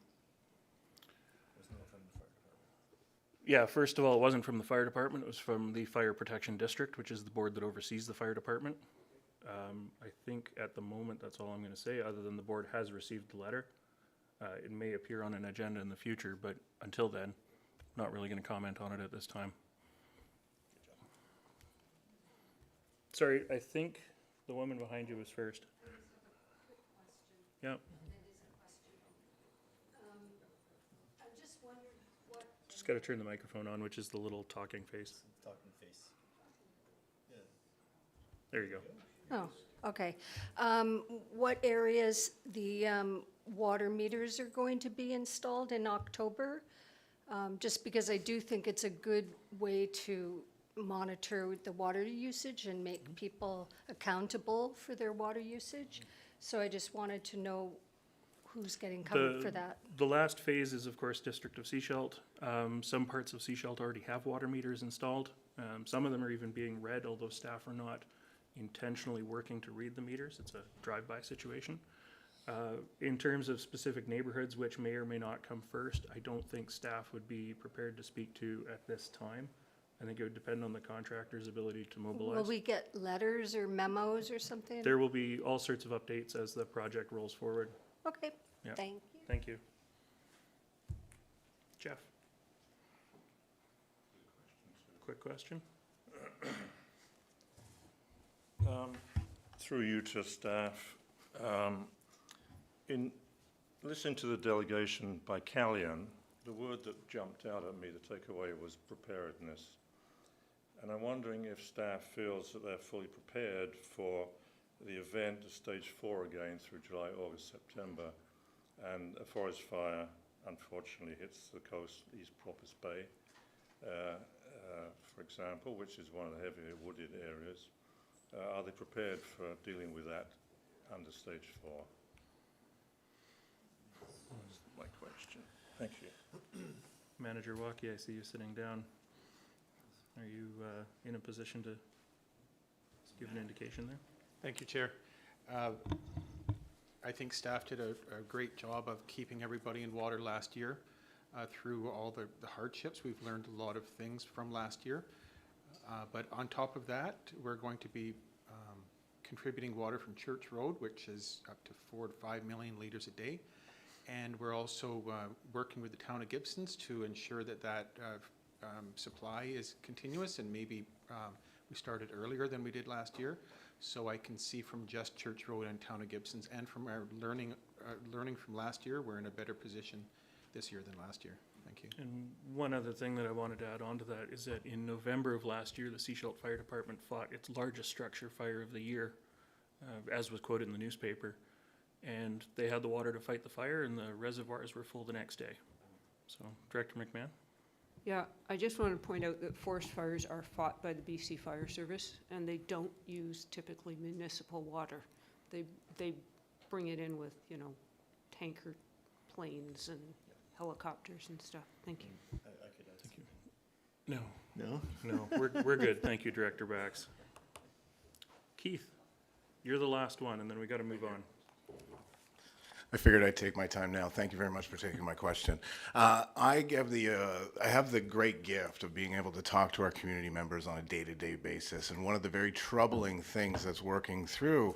Yeah, first of all, it wasn't from the fire department. It was from the Fire Protection District, which is the board that oversees the fire department. I think at the moment, that's all I'm going to say, other than the board has received the letter. It may appear on an agenda in the future, but until then, not really going to comment on it at this time. Sorry, I think the woman behind you was first. Yeah. Just got to turn the microphone on, which is the little talking face. Talking face. Yeah. There you go. Oh, okay. What areas the water meters are going to be installed in October? Just because I do think it's a good way to monitor the water usage and make people accountable for their water usage. So I just wanted to know who's getting covered for that. The last phase is, of course, District of Seashelt. Some parts of Seashelt already have water meters installed. Some of them are even being read, although staff are not intentionally working to read the meters. It's a drive-by situation. In terms of specific neighborhoods which may or may not come first, I don't think staff would be prepared to speak to at this time. I think it would depend on the contractor's ability to mobilize. Will we get letters or memos or something? There will be all sorts of updates as the project rolls forward. Okay, Yeah. thank you. Thank you. Jeff? Quick question? Through you to staff, in listening to the delegation by Callian, the word that jumped out at me, the takeaway, was preparedness. And I'm wondering if staff feels that they're fully prepared for the event, the stage 4 again, through July, August, September, and a forest fire unfortunately hits the coast, East Property Bay, for example, which is one of the heavily wooded areas. Are they prepared for dealing with that under stage 4? That's my question. Thank you. Manager Walkie, I see you sitting down. Are you in a position to give an indication there? Thank you, Chair. I think staff did a great job of keeping everybody in water last year. Through all the hardships, we've learned a lot of things from last year. But on top of that, we're going to be contributing water from Church Road, which is up to 4 to 5 million litres a day. And we're also working with the town of Gibsons to ensure that supply is continuous, and maybe we started earlier than we did last year. So I can see from just Church Road and town of Gibsons and from our learning from last year, we're in a better position this year than last year. Thank you. And one other thing that I wanted to add on to that is that in November of last year, the Seashelt Fire Department fought its largest structure fire of the year as was quoted in the newspaper. And they had the water to fight the fire, and the reservoirs were full the next day. So, Director McMahon? Yeah, I just want to point out that forest fires are fought by the BC Fire Service, and they don't use typically municipal water. They bring it in with, you know, tanker planes and helicopters and stuff. Thank you. I could add. Thank you. No, No? no, we're good. Thank you, Director Bax. Keith, you're the last one, and then we got to move on. I figured I'd take my time now. Thank you very much for taking my question. I have the great gift of being able to talk to our community members on a day-to-day basis. And one of the very troubling things that's working through,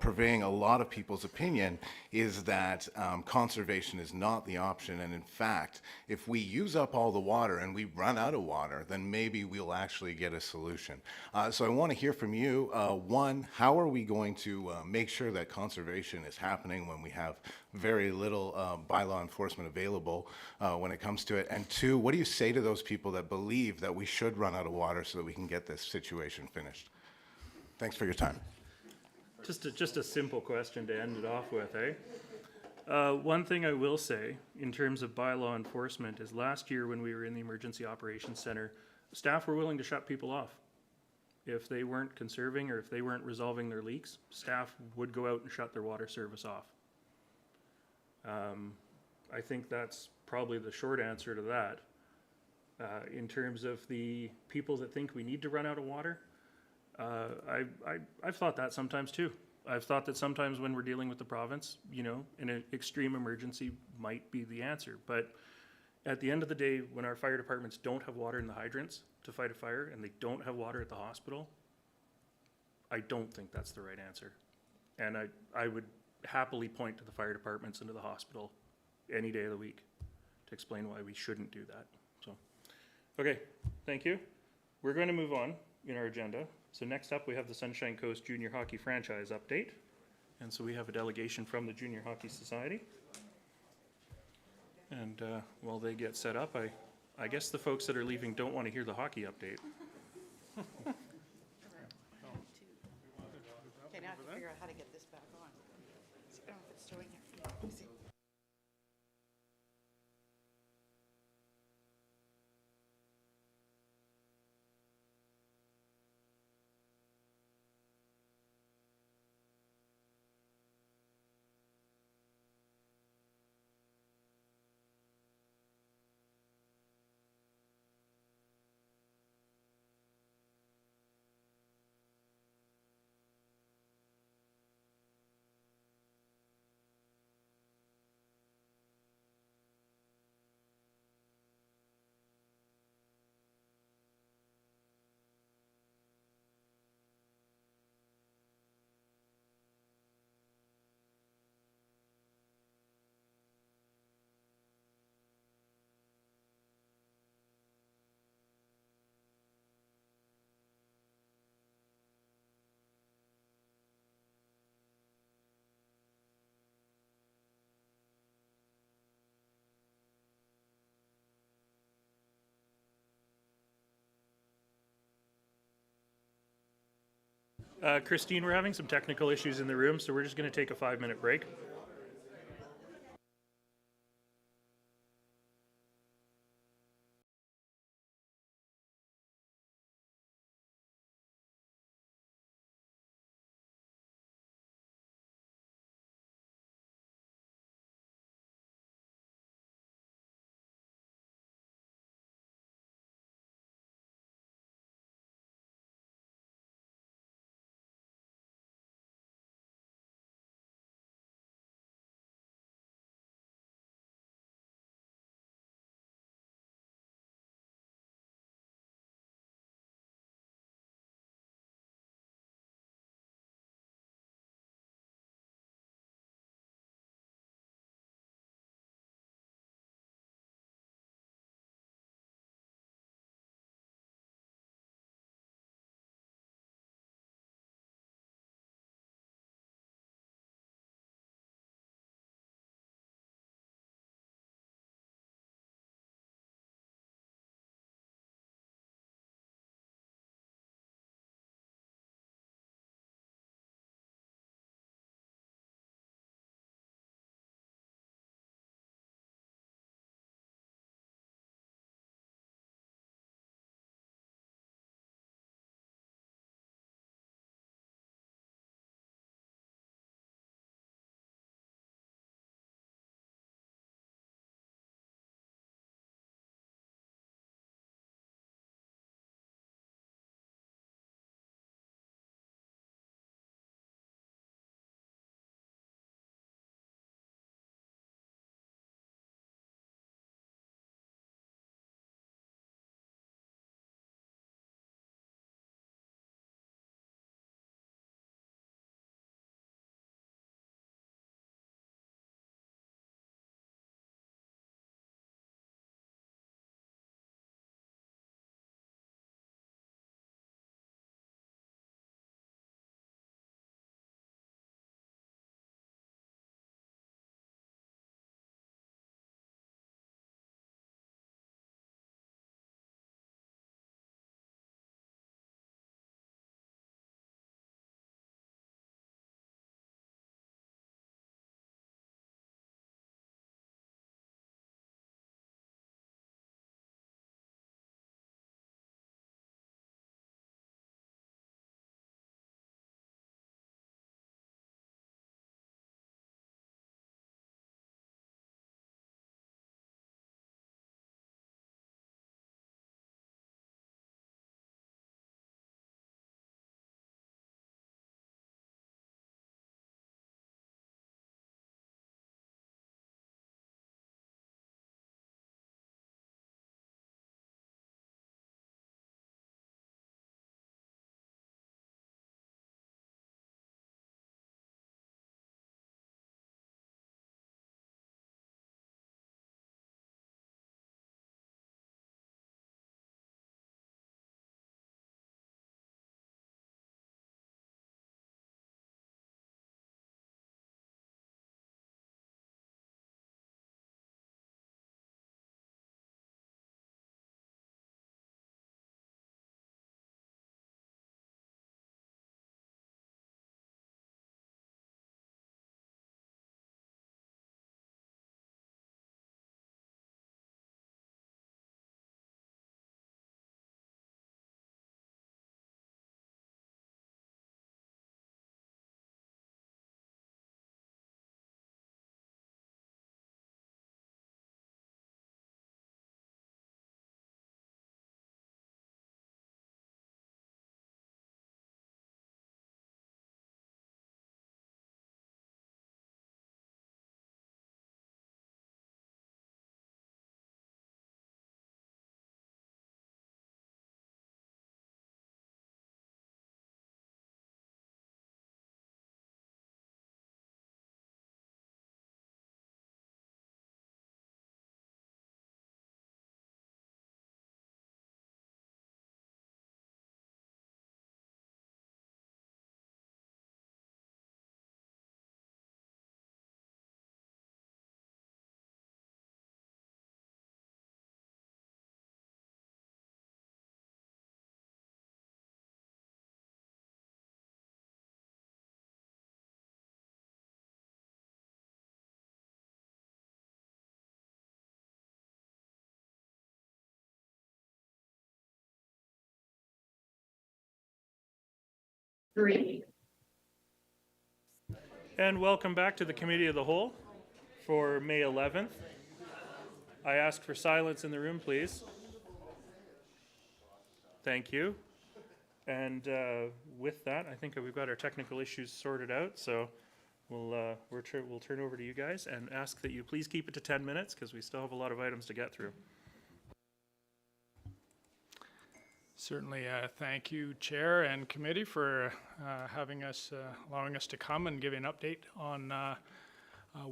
pervading a lot of people's opinion, is that conservation is not the option. And in fact, if we use up all the water and we run out of water, then maybe we'll actually get a solution. So I want to hear from you. One, how are we going to make sure that conservation is happening when we have very little bylaw enforcement available when it comes to it? And two, what do you say to those people that believe that we should run out of water so that we can get this situation finished? Thanks for your time. Just a simple question to end it off with, one thing I will say in terms of bylaw enforcement is last year when we were in the Emergency Operations Center, staff were willing to shut people off. If they weren't conserving or if they weren't resolving their leaks, staff would go out and shut their water service off. I think that's probably the short answer to that. In terms of the people that think we need to run out of water, I've thought that sometimes too. I've thought that sometimes when we're dealing with the province, you know, an extreme emergency might be the answer. But at the end of the day, when our fire departments don't have water in the hydrants to fight a fire and they don't have water at the hospital, I don't think that's the right answer. And I would happily point to the fire departments and to the hospital any day of the week to explain why we shouldn't do that. So, okay, thank you. We're going to move on in our agenda. So next up, we have the Sunshine Coast Junior Hockey Franchise Update. And so we have a delegation from the Junior Hockey Society. And while they get set up, I guess the folks that are leaving don't want to hear the hockey update. Okay, now I have to figure out how to get this back on. I don't know if it's showing here. Let me see. Christine, we're having some technical issues in the room, so we're just going to take a 5-minute break. And welcome back to the Committee of the Whole for May 11th. I ask for silence in the room, please. Thank you. And with that, I think we've got our technical issues sorted out, so we'll turn over to you guys and ask that you please keep it to 10 minutes because we still have a lot of items to get through. Certainly, thank you, Chair and Committee, for allowing us to come and give you an update on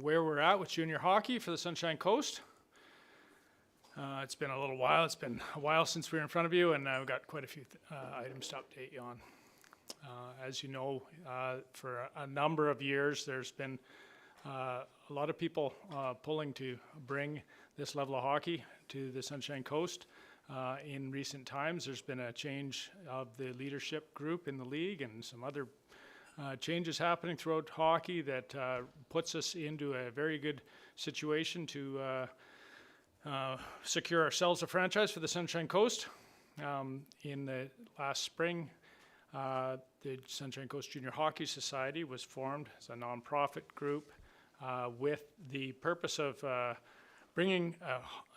where we're at with junior hockey for the Sunshine Coast. It's been a little while. It's been a while since we were in front of you, and I've got quite a few items to update you on. As you know, for a number of years, there's been a lot of people pulling to bring this level of hockey to the Sunshine Coast. In recent times, there's been a change of the leadership group in the league and some other changes happening throughout hockey that puts us into a very good situation to secure ourselves a franchise for the Sunshine Coast. In the last spring, the Sunshine Coast Junior Hockey Society was formed as a nonprofit group with the purpose of bringing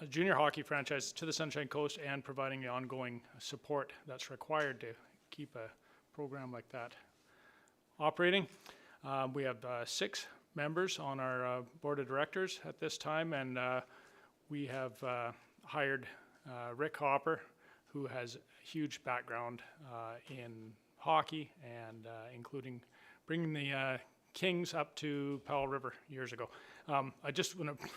a junior hockey franchise to the Sunshine Coast and providing the ongoing support that's required to keep a program like that operating. We have 6 members on our board of directors at this time, and we have hired Rick Hopper, who has a huge background in hockey and including bringing the Kings up to Powell River years ago. I just want to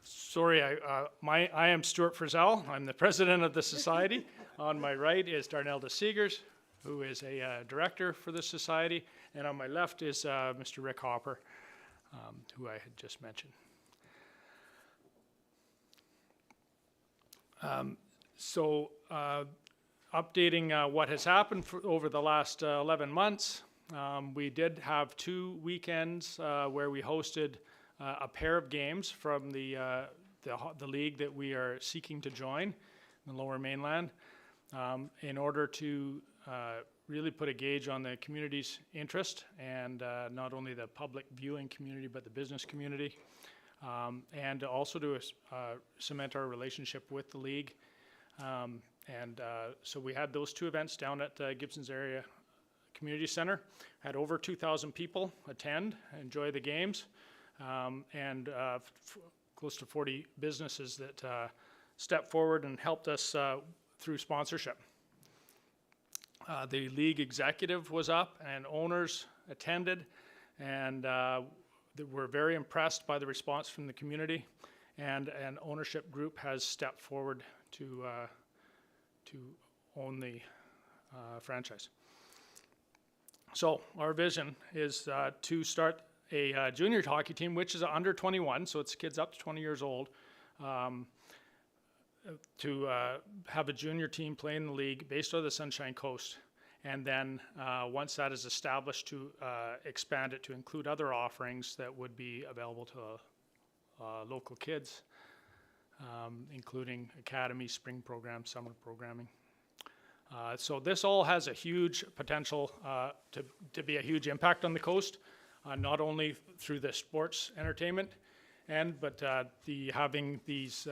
sorry, I am Stuart Frizzell. I'm the president of the society. On my right is Darnell Seegers, who is a director for the society, and on my left is Mr. Rick Hopper, who I had just mentioned. Updating what has happened over the last 11 months, we did have 2 weekends where we hosted a pair of games from the league that we are seeking to join in the Lower Mainland in order to really put a gauge on the community's interest, and not only the public viewing community but the business community, and also to cement our relationship with the league. So we had those 2 events down at Gibson's Area Community Center. Had over 2,000 people attend, enjoy the games. And close to 40 businesses that stepped forward and helped us through sponsorship. The league executive was up and owners attended, and were very impressed by the response from the community, and an ownership group has stepped forward to own the franchise. So our vision is to start a junior hockey team, which is under 21, so it's kids up to 20 years old, to have a junior team play in the league based on the Sunshine Coast. And then once that is established, to expand it to include other offerings that would be available to local kids, including academy, spring programs, summer programming. So this all has a huge potential to be a huge impact on the coast. Not only through the sports entertainment, but having these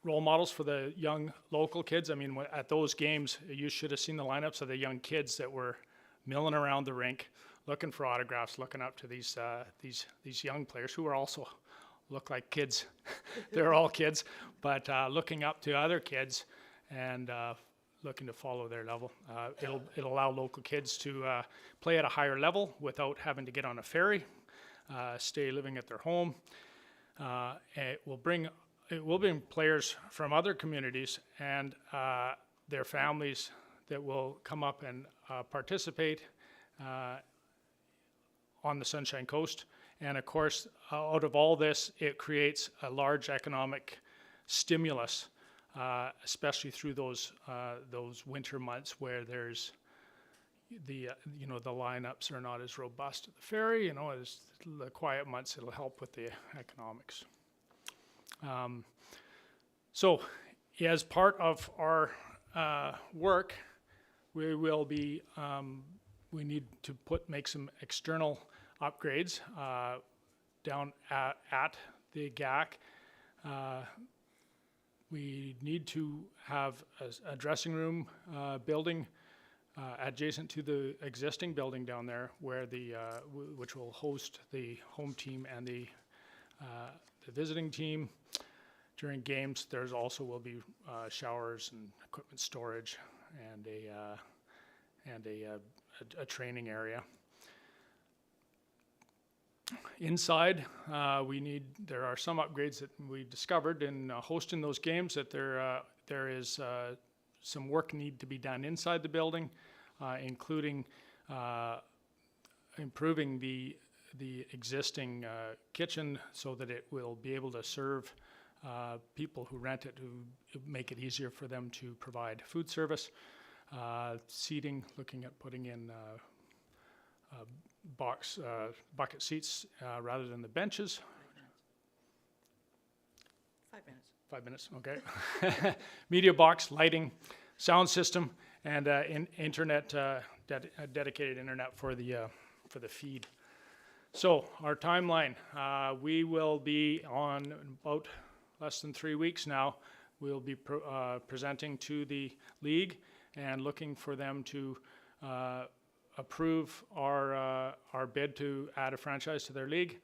role models for the young local kids. I mean, at those games, you should have seen the lineups of the young kids that were milling around the rink, looking for autographs, looking up to these young players who are also look like kids. They're all kids, but looking up to other kids and looking to follow their level. It'll allow local kids to play at a higher level without having to get on a ferry, stay living at their home. It will bring players from other communities and their families that will come up and participate on the Sunshine Coast. And of course, out of all this, it creates a large economic stimulus, especially through those winter months where there's the lineups are not as robust at the ferry. As the quiet months, it'll help with the economics. So, as part of our work, we will be, we need to make some external upgrades down at the GAC. We need to have a dressing room building adjacent to the existing building down there, where which will host the home team and the visiting team. During games, there's also will be showers and equipment storage and a training area. Inside, there are some upgrades that we discovered in hosting those games, that there is some work need to be done inside the building, including improving the existing kitchen so that it will be able to serve people who rent it, who make it easier for them to provide food service. Seating, looking at putting in bucket seats rather than the benches. 5 minutes. 5 minutes, okay. Media box, lighting, sound system, and internet, dedicated internet for the feed. So our timeline, we will be on about less than 3 weeks now. We'll be presenting to the league and looking for them to approve our bid to add a franchise to their league.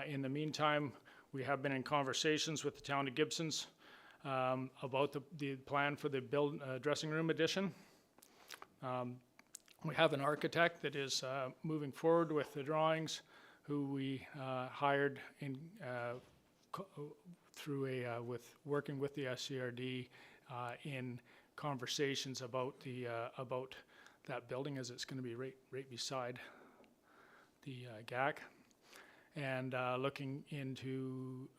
In the meantime, we have been in conversations with the town of Gibsons about the plan for the dressing room addition. We have an architect that is moving forward with the drawings, who we hired in with working with the SCRD in conversations about that building, as it's going to be right beside the GAC, and looking into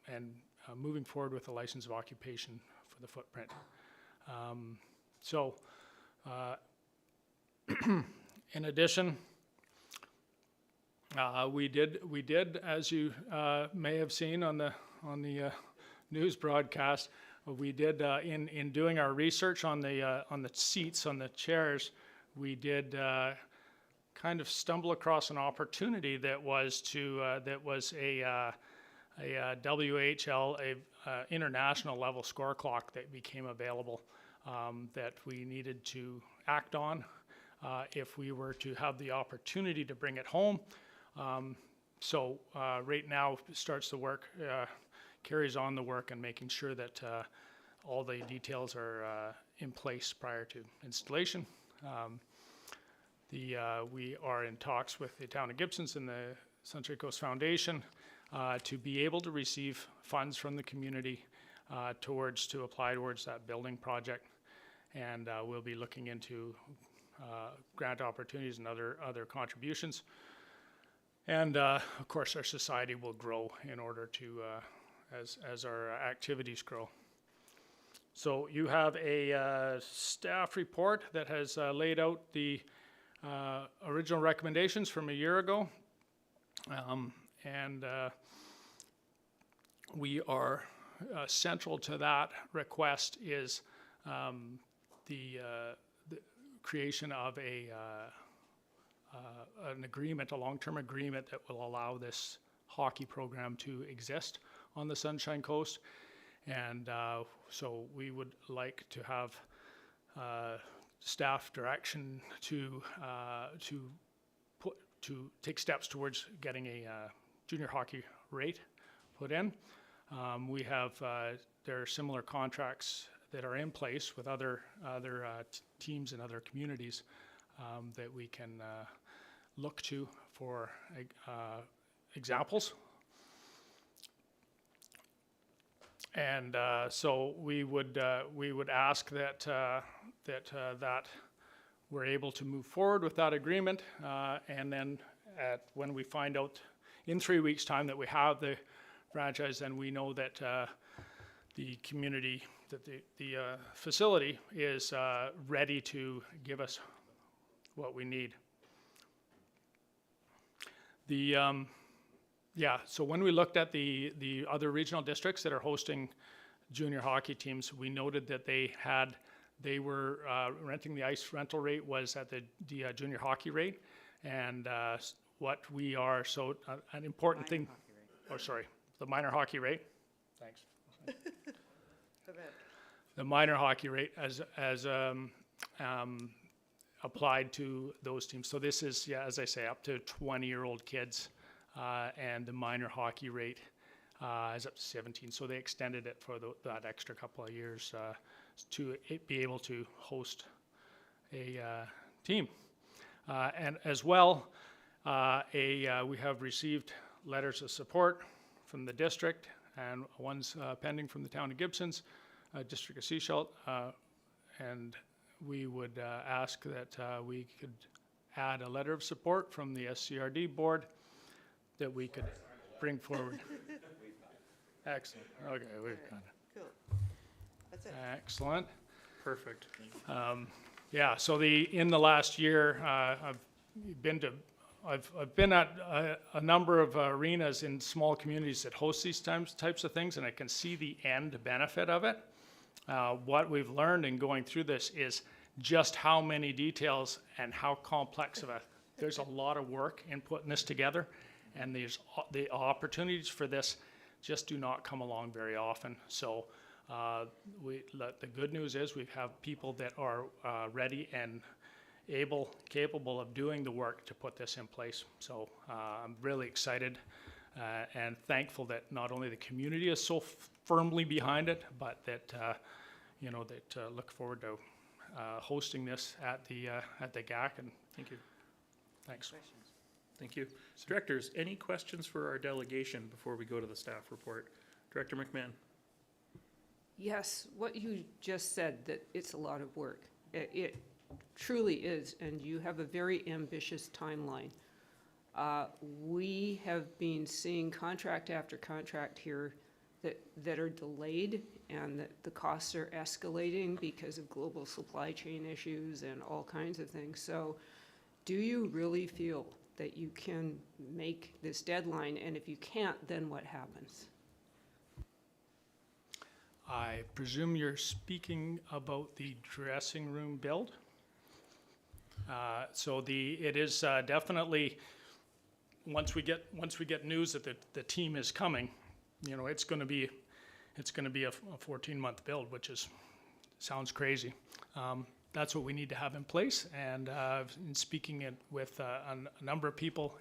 and moving forward with the license of occupation for the footprint. In addition, we did, as you may have seen on the news broadcast, we did in doing our research on the seats, on the chairs, we did kind of stumble across an opportunity that was a WHL, a international level score clock that became available, that we needed to act on if we were to have the opportunity to bring it home. Right now starts the work, carries on the work, and making sure that all the details are in place prior to installation. We are in talks with the town of Gibsons and the Sunshine Coast Foundation to be able to receive funds from the community to apply towards that building project, and we'll be looking into grant opportunities and other contributions. And of course, our society will grow in order to, as our activities grow. So you have a staff report that has laid out the original recommendations from a year ago. We are central to that request is the creation of an agreement, a long-term agreement that will allow this hockey program to exist on the Sunshine Coast. And so we would like to have staff direction to take steps towards getting a junior hockey rate put in. We have there are similar contracts that are in place with other teams and other communities that we can look to for examples. And so we would ask that we're able to move forward with that agreement, and then when we find out in 3 weeks' time that we have the franchise, then we know that the community, that the facility is ready to give us what we need. So when we looked at the other regional districts that are hosting junior hockey teams, we noted that they had they were renting the ice rental rate was at the junior hockey rate, and what we are an important thing. Oh, sorry, the minor hockey rate. Thanks. The minor hockey rate as applied to those teams. So this is, yeah, as I say, up to 20-year-old kids, and the minor hockey rate is up to 17. So they extended it for that extra couple of years to be able to host a team. And as well, we have received letters of support from the district, and one's pending from the town of Gibson's, District of Sechelt, and we would ask that we could add a letter of support from the SCRD board that we could bring forward. Excellent. Okay, we've got it. Cool. That's it. Excellent. Perfect. Yeah. So in the last year, I've been at a number of arenas in small communities that host these types of things, and I can see the end benefit of it. What we've learned in going through this is just how many details and how complex there's a lot of work in putting this together, and the opportunities for this just do not come along very often. So the good news is we have people that are ready and capable of doing the work to put this in place. So I'm really excited and thankful that not only the community is so firmly behind it, but that look forward to hosting this at the GAC. And thank you. Thanks. Thank you. Directors, any questions for our delegation before we go to the staff report? Director McMahon. Yes, what you just said, that it's a lot of work. It truly is, and you have a very ambitious timeline. We have been seeing contract after contract here that are delayed, and that the costs are escalating because of global supply chain issues and all kinds of things. So do you really feel that you can make this deadline? And if you can't, then what happens? I presume you're speaking about the dressing room build. So it is definitely, once we get news that the team is coming, it's going to be a 14-month build, which sounds crazy. That's what we need to have in place. And in speaking with a number of people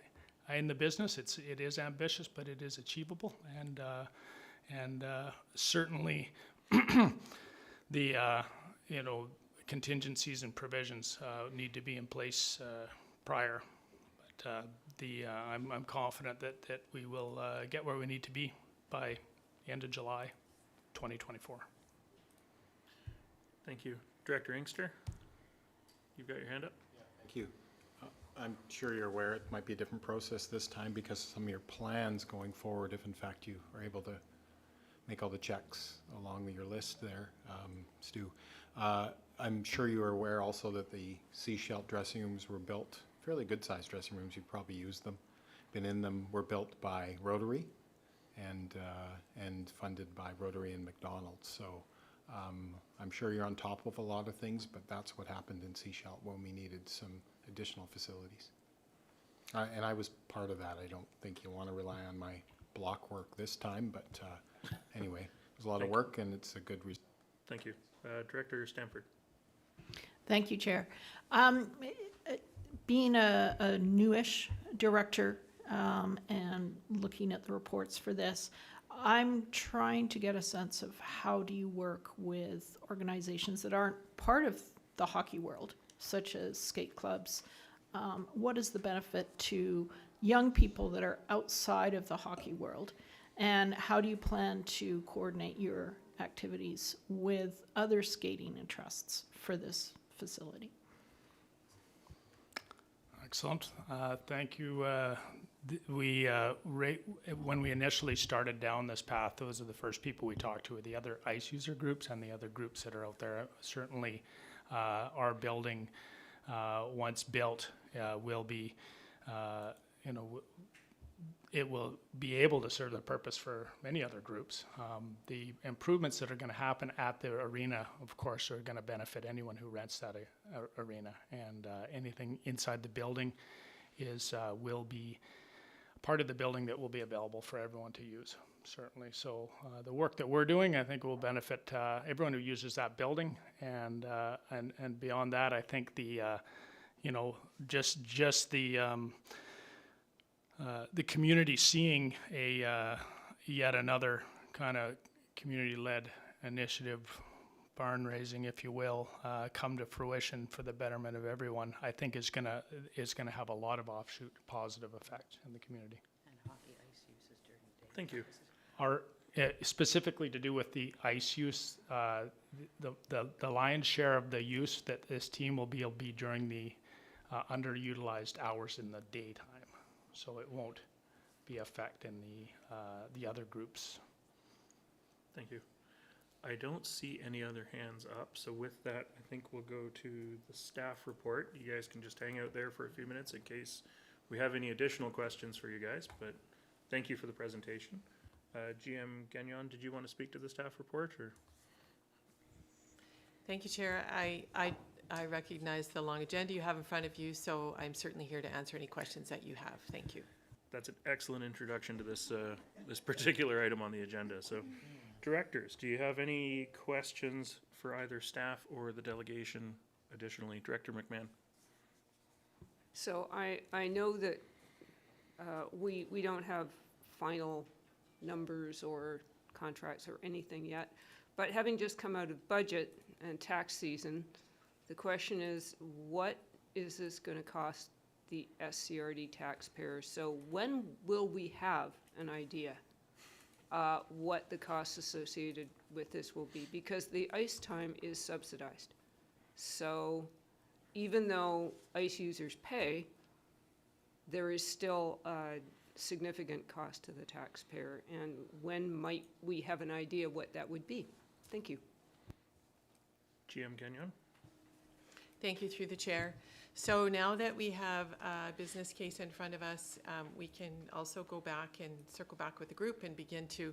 in the business, it is ambitious, but it is achievable. And certainly the contingencies and provisions need to be in place prior. But I'm confident that we will get where we need to be by the end of July 2024. Thank you. Director Inkster, you've got your hand up. Yeah, thank you. I'm sure you're aware it might be a different process this time because of some of your plans going forward, if in fact you are able to make all the checks along your list there, Stu. I'm sure you are aware also that the Sechelt dressing rooms were built, fairly good-sized dressing rooms, you've probably used them, been in them, were built by Rotary and funded by Rotary and McDonald's. So I'm sure you're on top of a lot of things, but that's what happened in Sechelt when we needed some additional facilities. And I was part of that. I don't think you want to rely on my block work this time, but anyway, it was a lot of work and it's a good reason. Thank you. Director Stanford. Thank you, Chair. Being a newish director and looking at the reports for this, I'm trying to get a sense of how do you work with organizations that aren't part of the hockey world, such as skate clubs. What is the benefit to young people that are outside of the hockey world? And how do you plan to coordinate your activities with other skating interests for this facility? Excellent. Thank you. When we initially started down this path, those are the first people we talked to, were the other ice user groups and the other groups that are out there. Certainly, our building, once built, will be, it will be able to serve the purpose for many other groups. The improvements that are going to happen at the arena, of course, are going to benefit anyone who rents that arena, and anything inside the building will be part of the building that will be available for everyone to use, certainly. So the work that we're doing, I think, will benefit everyone who uses that building, and beyond that, I think the the community seeing yet another kind of community-led initiative, barn raising, if you will, come to fruition for the betterment of everyone, I think is gonna have a lot of offshoot positive effect in the community. And hockey ice uses during the day. Thank you. Specifically to do with the ice use, the lion's share of the use that this team will be during the underutilized hours in the daytime. So it won't be affecting the other groups. Thank you. I don't see any other hands up, so with that, I think we'll go to the staff report. You guys can just hang out there for a few minutes in case we have any additional questions for you guys, but thank you for the presentation. GM Gagnon, did you want to speak to the staff report, or? Thank you, Chair. I recognize the long agenda you have in front of you, so I'm certainly here to answer any questions that you have. Thank you. That's an excellent introduction to this this particular item on the agenda. So, directors, do you have any questions for either staff or the delegation additionally? Director McMahon. So I know that we don't have final numbers or contracts or anything yet, but having just come out of budget and tax season, the question is, what is this going to cost the SCRD taxpayers? So when will we have an idea what the costs associated with this will be? Because the ice time is subsidized. So even though ice users pay, there is still a significant cost to the taxpayer. And when might we have an idea what that would be? Thank you. GM Gagnon. Thank you, through the chair. So now that we have a business case in front of us, we can also go back and circle back with the group and begin to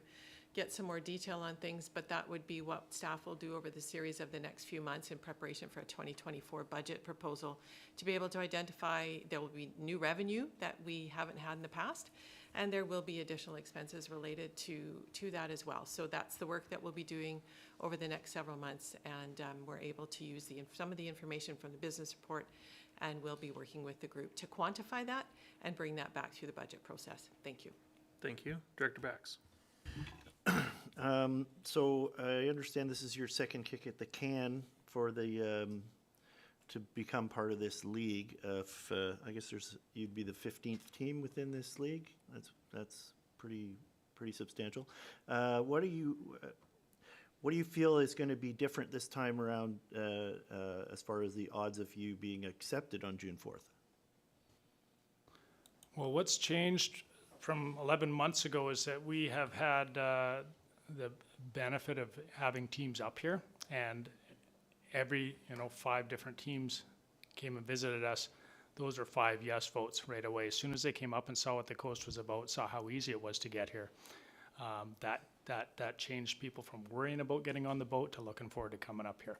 get some more detail on things, but that would be what staff will do over the series of the next few months in preparation for a 2024 budget proposal, to be able to identify there will be new revenue that we haven't had in the past, and there will be additional expenses related to that as well. So that's the work that we'll be doing over the next several months, and we're able to use some of the information from the business report, and we'll be working with the group to quantify that and bring that back through the budget process. Thank you. Thank you. Director Bax. So I understand this is your second kick at the can for the to become part of this league. I guess you'd be the 15th team within this league. That's pretty substantial. What do you feel is going to be different this time around as far as the odds of you being accepted on June 4th? Well, what's changed from 11 months ago is that we have had the benefit of having teams up here, and every 5 different teams came and visited us. Those are 5 yes votes right away. As soon as they came up and saw what the coast was about, saw how easy it was to get here, that changed people from worrying about getting on the boat to looking forward to coming up here.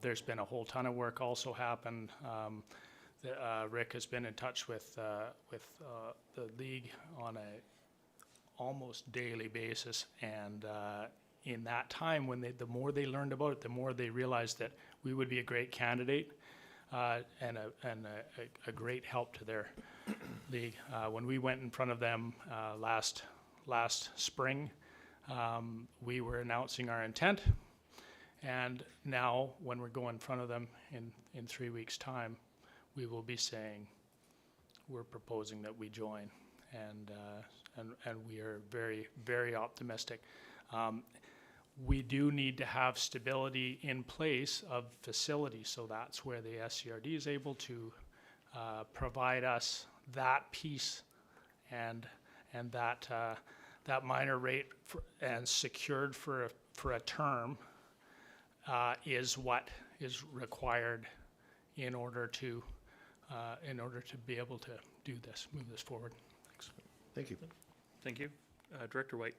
There's been a whole ton of work also happened. Rick has been in touch with the league on a almost daily basis, and in that time, when the more they learned about it, the more they realized that we would be a great candidate and a great help to their league. When we went in front of them last spring, we were announcing our intent, and now when we go in front of them in 3 weeks' time, we will be saying we're proposing that we join, and we are very, very optimistic. We do need to have stability in place of facilities, so that's where the SCRD is able to provide us that piece and that minor rate and secured for a term is what is required in order to be able to do this, move this forward. Thanks. Thank you. Thank you. Director White.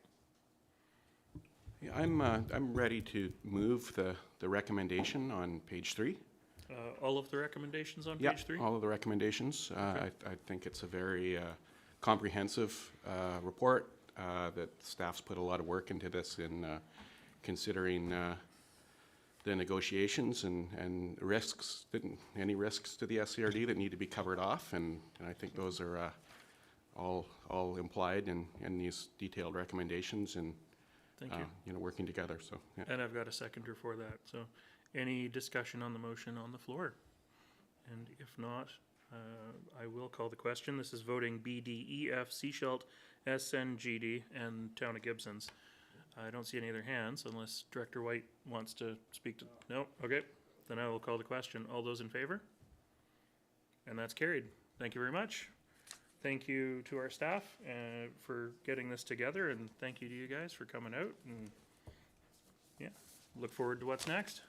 Yeah, I'm ready to move the recommendation on page 3. All of the recommendations on Yeah, page 3? all of the recommendations. I think it's a very comprehensive report that staff's put a lot of work into this in considering the negotiations and risks, any risks to the SCRD that need to be covered off, and I think those are all implied in these detailed recommendations and Thank you. you know, working together. So yeah. And I've got a seconder for that. So any discussion on the motion on the floor? And if not, I will call the question. This is voting B, D, E, F, Seashelt, SN, GD, and Town of Gibson's. I don't see any other hands unless Director White wants to speak to, no? Okay, then I will call the question. All those in favor? And that's carried. Thank you very much. Thank you to our staff for getting this together, and thank you to you guys for coming out, and yeah, look forward to what's next.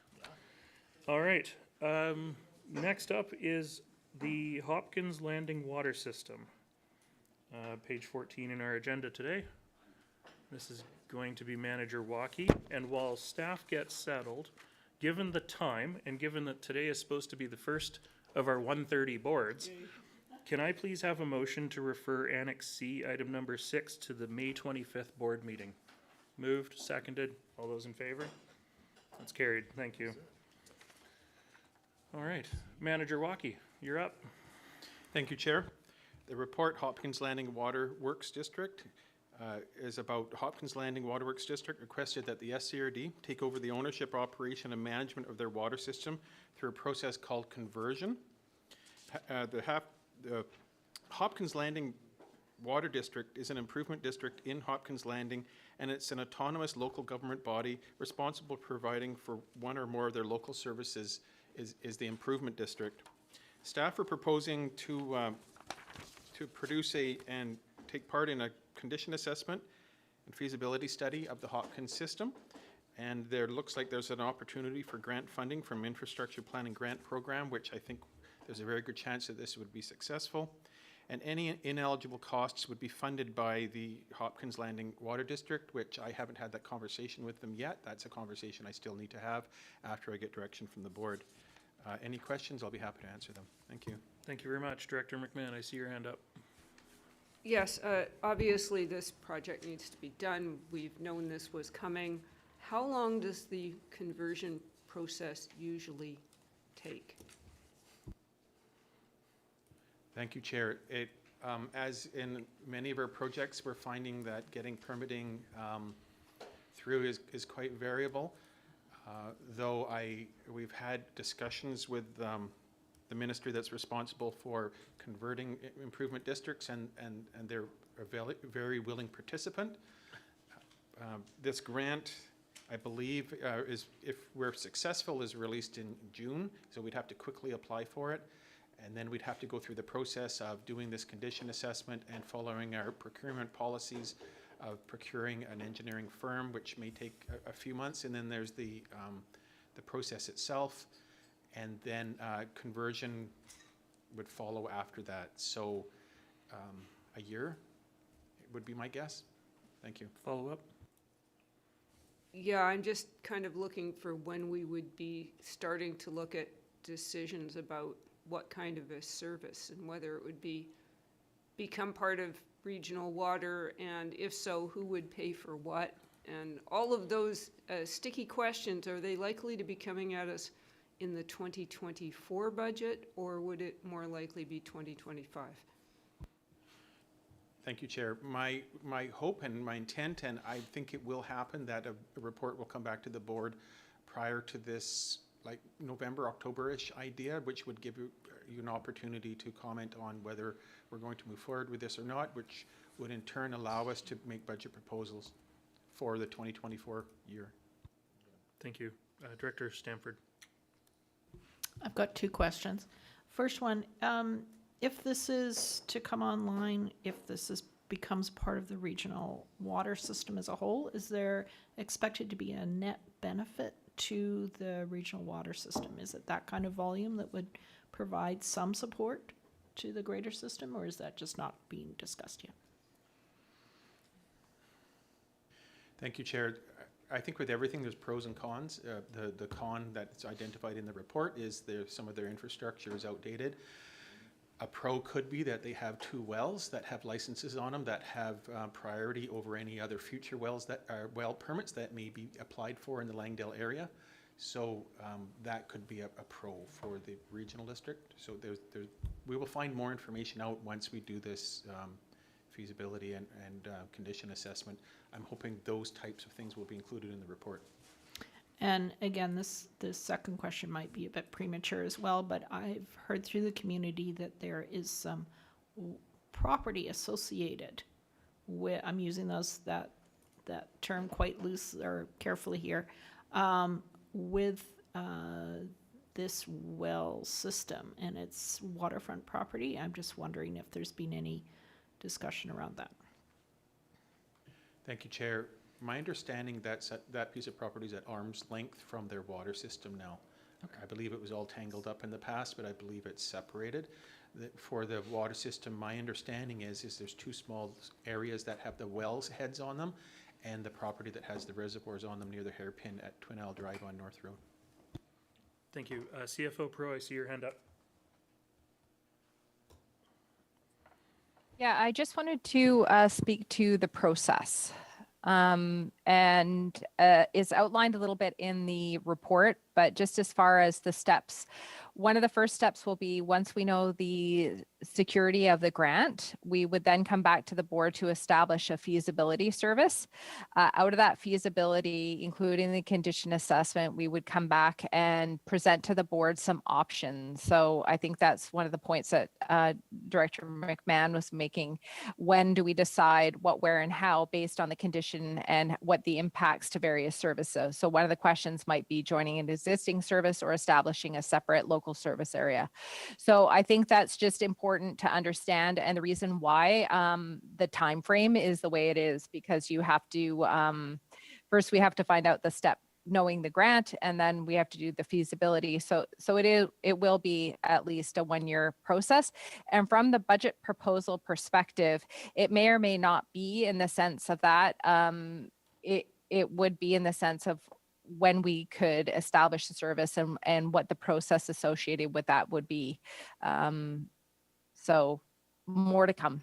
All right, next up is the Hopkins Landing Water System. Page 14 in our agenda today. This is going to be Manager Walkie, and while staff gets settled, given the time, and given that today is supposed to be the first of our 1:30 boards, can I please have a motion to refer Annex C, item number 6, to the May 25th board meeting? Moved, seconded, all those in favor? That's carried, thank you. All right, Manager Walkie, you're up. Thank you, Chair. The report, Hopkins Landing Water Works District, is about Hopkins Landing Water Works District requested that the SCRD take over the ownership, operation, and management of their water system through a process called conversion. The Hopkins Landing Water District is an improvement district in Hopkins Landing, and it's an autonomous local government body responsible for providing for one or more of their local services is the improvement district. Staff are proposing to produce and take part in a condition assessment and feasibility study of the Hopkins system, and there looks like there's an opportunity for grant funding from Infrastructure Planning Grant Program, which I think there's a very good chance that this would be successful. And any ineligible costs would be funded by the Hopkins Landing Water District, which I haven't had that conversation with them yet. That's a conversation I still need to have after I get direction from the board. Any questions? I'll be happy to answer them. Thank you. Thank you very much. Director McMahon, I see your hand up. Yes, obviously this project needs to be done. We've known this was coming. How long does the conversion process usually take? Thank you, Chair. As in many of our projects, we're finding that getting permitting through is quite variable. Though we've had discussions with the ministry that's responsible for converting improvement districts, and they're a very willing participant. This grant, I believe, is, if we're successful, is released in June, so we'd have to quickly apply for it. And then we'd have to go through the process of doing this condition assessment and following our procurement policies of procuring an engineering firm, which may take a few months. And then there's the process itself, and then conversion would follow after that. So a year would be my guess. Thank you. Follow up? Yeah, I'm just kind of looking for when we would be starting to look at decisions about what kind of a service and whether it would become part of regional water, and if so, who would pay for what? And all of those sticky questions, are they likely to be coming at us in the 2024 budget, or would it more likely be 2025? Thank you, Chair. My hope and my intent, and I think it will happen, that a report will come back to the board prior to this, like November, October-ish idea, which would give you an opportunity to comment on whether we're going to move forward with this or not, which would in turn allow us to make budget proposals for the 2024 year. Thank you. Director Stanford. I've got 2 questions. First one, if this is to come online, if this becomes part of the regional water system as a whole, is there expected to be a net benefit to the regional water system? Is it that kind of volume that would provide some support to the greater system, or is that just not being discussed yet? Thank you, Chair. I think with everything, there's pros and cons. The con that's identified in the report is some of their infrastructure is outdated. A pro could be that they have 2 wells that have licenses on them that have priority over any other future wells that are well permits that may be applied for in the Langdale area. So that could be a pro for the regional district. So we will find more information out once we do this feasibility and condition assessment. I'm hoping those types of things will be included in the report. And again, this second question might be a bit premature as well, but I've heard through the community that there is some property associated with, I'm using that term quite loose or carefully here, with this well system and its waterfront property. I'm just wondering if there's been any discussion around that. Thank you, Chair. My understanding that piece of property is at arm's length from their water system now. Okay. I believe it was all tangled up in the past, but I believe it's separated. For the water system, my understanding is there's 2 small areas that have the wells heads on them, and the property that has the reservoirs on them near the hairpin at Twin Isle Drive on North Road. Thank you. CFO Pro, I see your hand up. Yeah, I just wanted to speak to the process. And it's outlined a little bit in the report, but just as far as the steps, one of the first steps will be once we know the security of the grant, we would then come back to the board to establish a feasibility service. Out of that feasibility, including the condition assessment, we would come back and present to the board some options. So I think that's one of the points that Director McMahon was making. When do we decide what, where, and how based on the condition and what the impacts to various services? So one of the questions might be joining an existing service or establishing a separate local service area. So I think that's just important to understand, and the reason why the time frame is the way it is, because you have to first we have to find out the step knowing the grant, and then we have to do the feasibility. So it will be at least a 1-year process. And from the budget proposal perspective, it may or may not be in the sense of that. It would be in the sense of when we could establish the service and what the process associated with that would be. So more to come.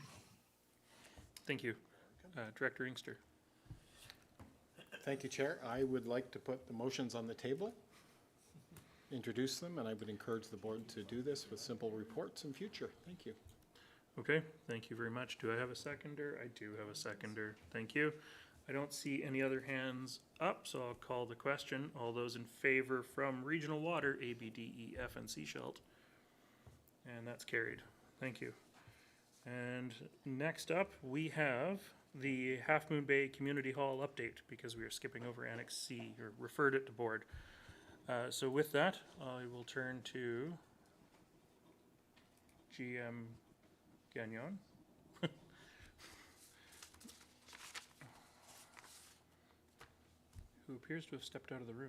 Thank you. Director Inkster. Thank you, Chair. I would like to put the motions on the table, introduce them, and I would encourage the board to do this with simple reports in future. Thank you. Okay, thank you very much. Do I have a seconder? I do have a seconder. Thank you. I don't see any other hands up, so I'll call the question. All those in favor from Regional Water, A, B, D, E, F, and C Shelt. And that's carried. Thank you. And next up, we have the Half Moon Bay Community Hall update, because we are skipping over Annex C, or referred it to board. So with that, I will turn to GM Gagnon. Who appears to have stepped out of the room.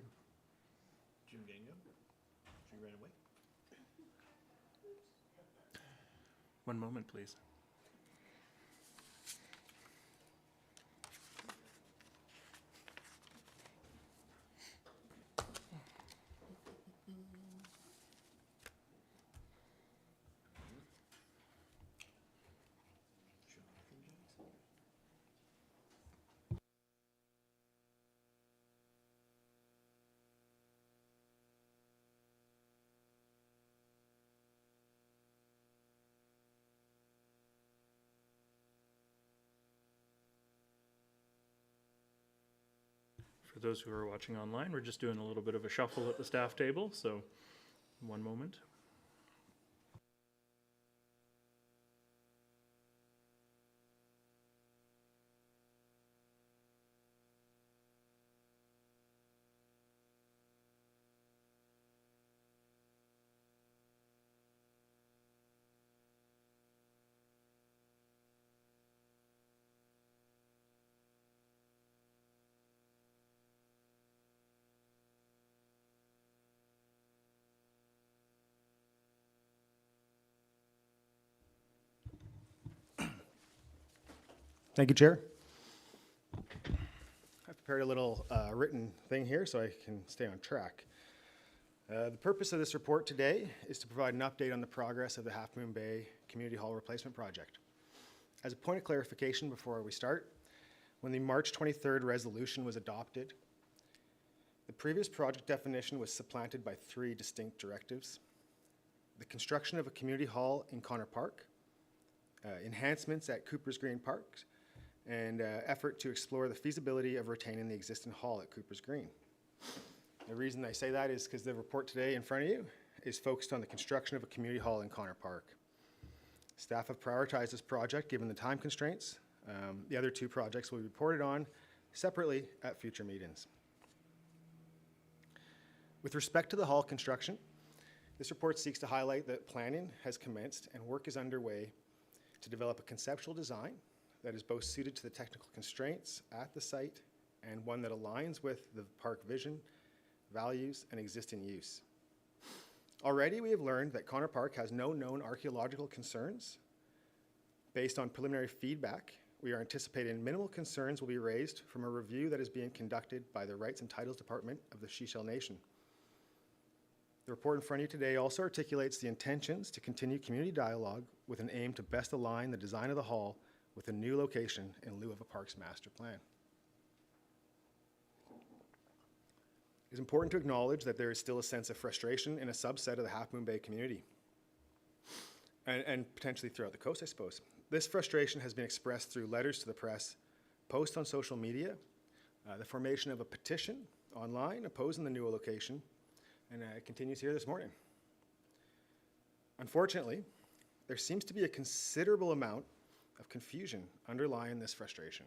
Jim Gagnon? She ran away. One moment, please. For those who are watching online, we're just doing a little bit of a shuffle at the staff table, so one moment. Thank you, Chair. I've prepared a little written thing here so I can stay on track. The purpose of this report today is to provide an update on the progress of the Half Moon Bay Community Hall Replacement Project. As a point of clarification before we start, when the March 23rd resolution was adopted, the previous project definition was supplanted by 3 distinct directives: the construction of a community hall in Connor Park, enhancements at Cooper's Green Park, and effort to explore the feasibility of retaining the existing hall at Cooper's Green. The reason I say that is because the report today in front of you is focused on the construction of a community hall in Connor Park. Staff have prioritized this project given the time constraints. The other 2 projects will be reported on separately at future meetings. With respect to the hall construction, this report seeks to highlight that planning has commenced and work is underway to develop a conceptual design that is both suited to the technical constraints at the site and one that aligns with the park vision, values, and existing use. Already we have learned that Connor Park has no known archaeological concerns. Based on preliminary feedback, we are anticipating minimal concerns will be raised from a review that is being conducted by the Rights and Titles Department of the Sechelt Nation. The report in front of you today also articulates the intentions to continue community dialogue with an aim to best align the design of the hall with a new location in lieu of a parks master plan. It's important to acknowledge that there is still a sense of frustration in a subset of the Half Moon Bay community, and potentially throughout the coast, I suppose. This frustration has been expressed through letters to the press, posts on social media, the formation of a petition online opposing the new location, and it continues here this morning. Unfortunately, there seems to be a considerable amount of confusion underlying this frustration.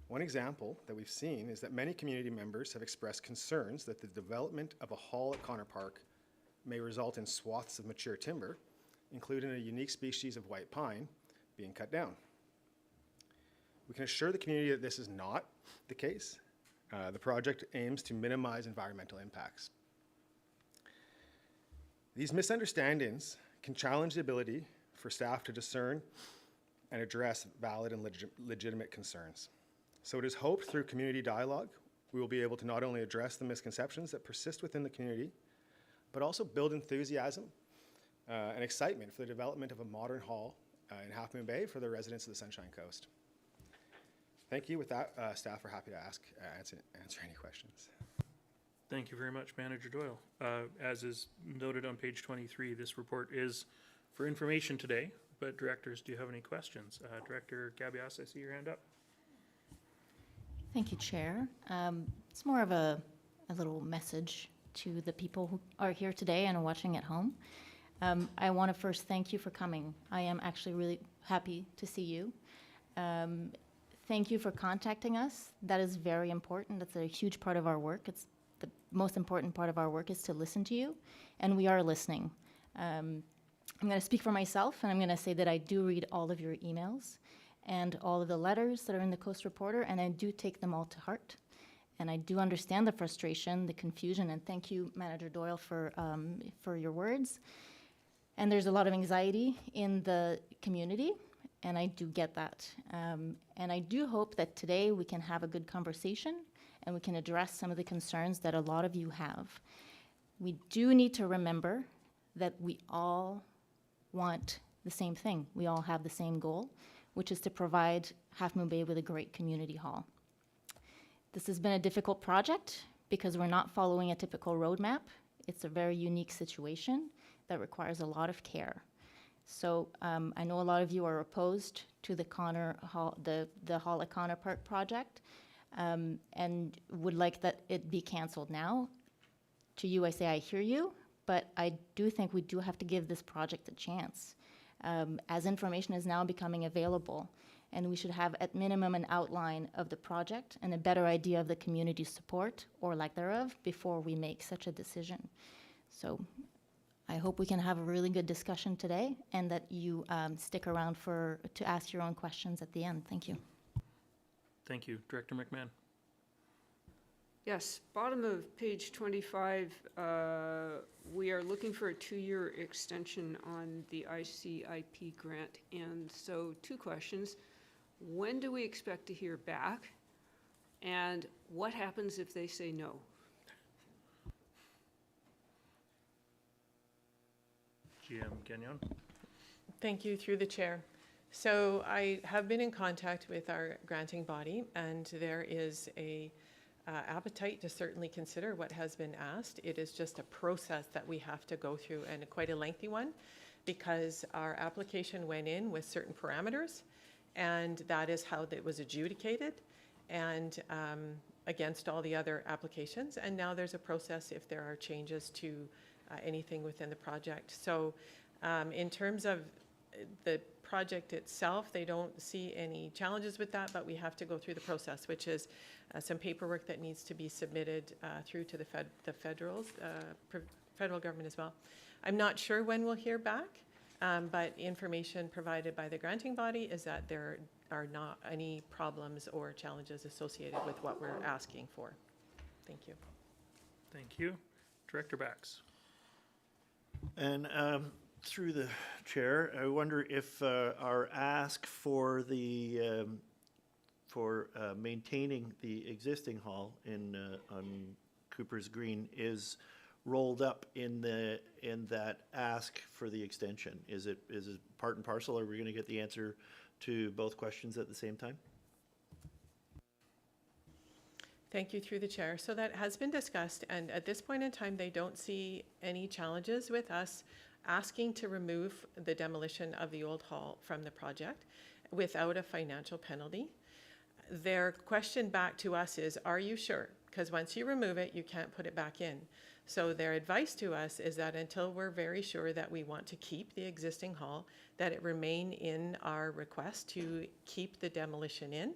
One example that we've seen is that many community members have expressed concerns that the development of a hall at Connor Park may result in swaths of mature timber, including a unique species of white pine, being cut down. We can assure the community that this is not the case. The project aims to minimize environmental impacts. These misunderstandings can challenge the ability for staff to discern and address valid and legitimate concerns. So it is hoped through community dialogue, we will be able to not only address the misconceptions that persist within the community, but also build enthusiasm and excitement for the development of a modern hall in Half Moon Bay for the residents of the Sunshine Coast. Thank you. With that, staff are happy to answer any questions. Thank you very much, Manager Doyle. As is noted on page 23, this report is for information today, but directors, do you have any questions? Director Gabias, I see your hand up. Thank you, Chair. It's more of a little message to the people who are here today and are watching at home. I want to first thank you for coming. I am actually really happy to see you. Thank you for contacting us. That is very important. That's a huge part of our work. It's the most important part of our work is to listen to you, and we are listening. I'm going to speak for myself, and I'm going to say that I do read all of your emails and all of the letters that are in the Coast Reporter, and I do take them all to heart. And I do understand the frustration, the confusion, and thank you, Manager Doyle, for your words. And there's a lot of anxiety in the community, and I do get that. And I do hope that today we can have a good conversation and we can address some of the concerns that a lot of you have. We do need to remember that we all want the same thing. We all have the same goal, which is to provide Half Moon Bay with a great community hall. This has been a difficult project because we're not following a typical roadmap. It's a very unique situation that requires a lot of care. So I know a lot of you are opposed to the Hall at Connor Park project and would like that it be canceled now. To you, I say I hear you, but I do think we do have to give this project a chance. As information is now becoming available, and we should have at minimum an outline of the project and a better idea of the community support or lack thereof before we make such a decision. So I hope we can have a really good discussion today and that you stick around to ask your own questions at the end. Thank you. Thank you. Director McMahon. Yes, bottom of page 25, we are looking for a 2-year extension on the ICIP grant. And so 2 questions. When do we expect to hear back? And what happens if they say no? GM Gagnon. Thank you, through the chair. So I have been in contact with our granting body, and there is a appetite to certainly consider what has been asked. It is just a process that we have to go through, and quite a lengthy one, because our application went in with certain parameters, and that is how it was adjudicated, and against all the other applications. And now there's a process if there are changes to anything within the project. So in terms of the project itself, they don't see any challenges with that, but we have to go through the process, which is some paperwork that needs to be submitted through to the federal government as well. I'm not sure when we'll hear back, but information provided by the granting body is that there are not any problems or challenges associated with what we're asking for. Thank you. Thank you. Director Bax. And through the chair, I wonder if our ask for the maintaining the existing hall on Cooper's Green is rolled up in that ask for the extension. Is it part and parcel? Are we going to get the answer to both questions at the same time? Thank you, through the chair. So that has been discussed, and at this point in time, they don't see any challenges with us asking to remove the demolition of the old hall from the project without a financial penalty. Their question back to us is, are you sure? Because once you remove it, you can't put it back in. So their advice to us is that until we're very sure that we want to keep the existing hall, that it remain in our request to keep the demolition in.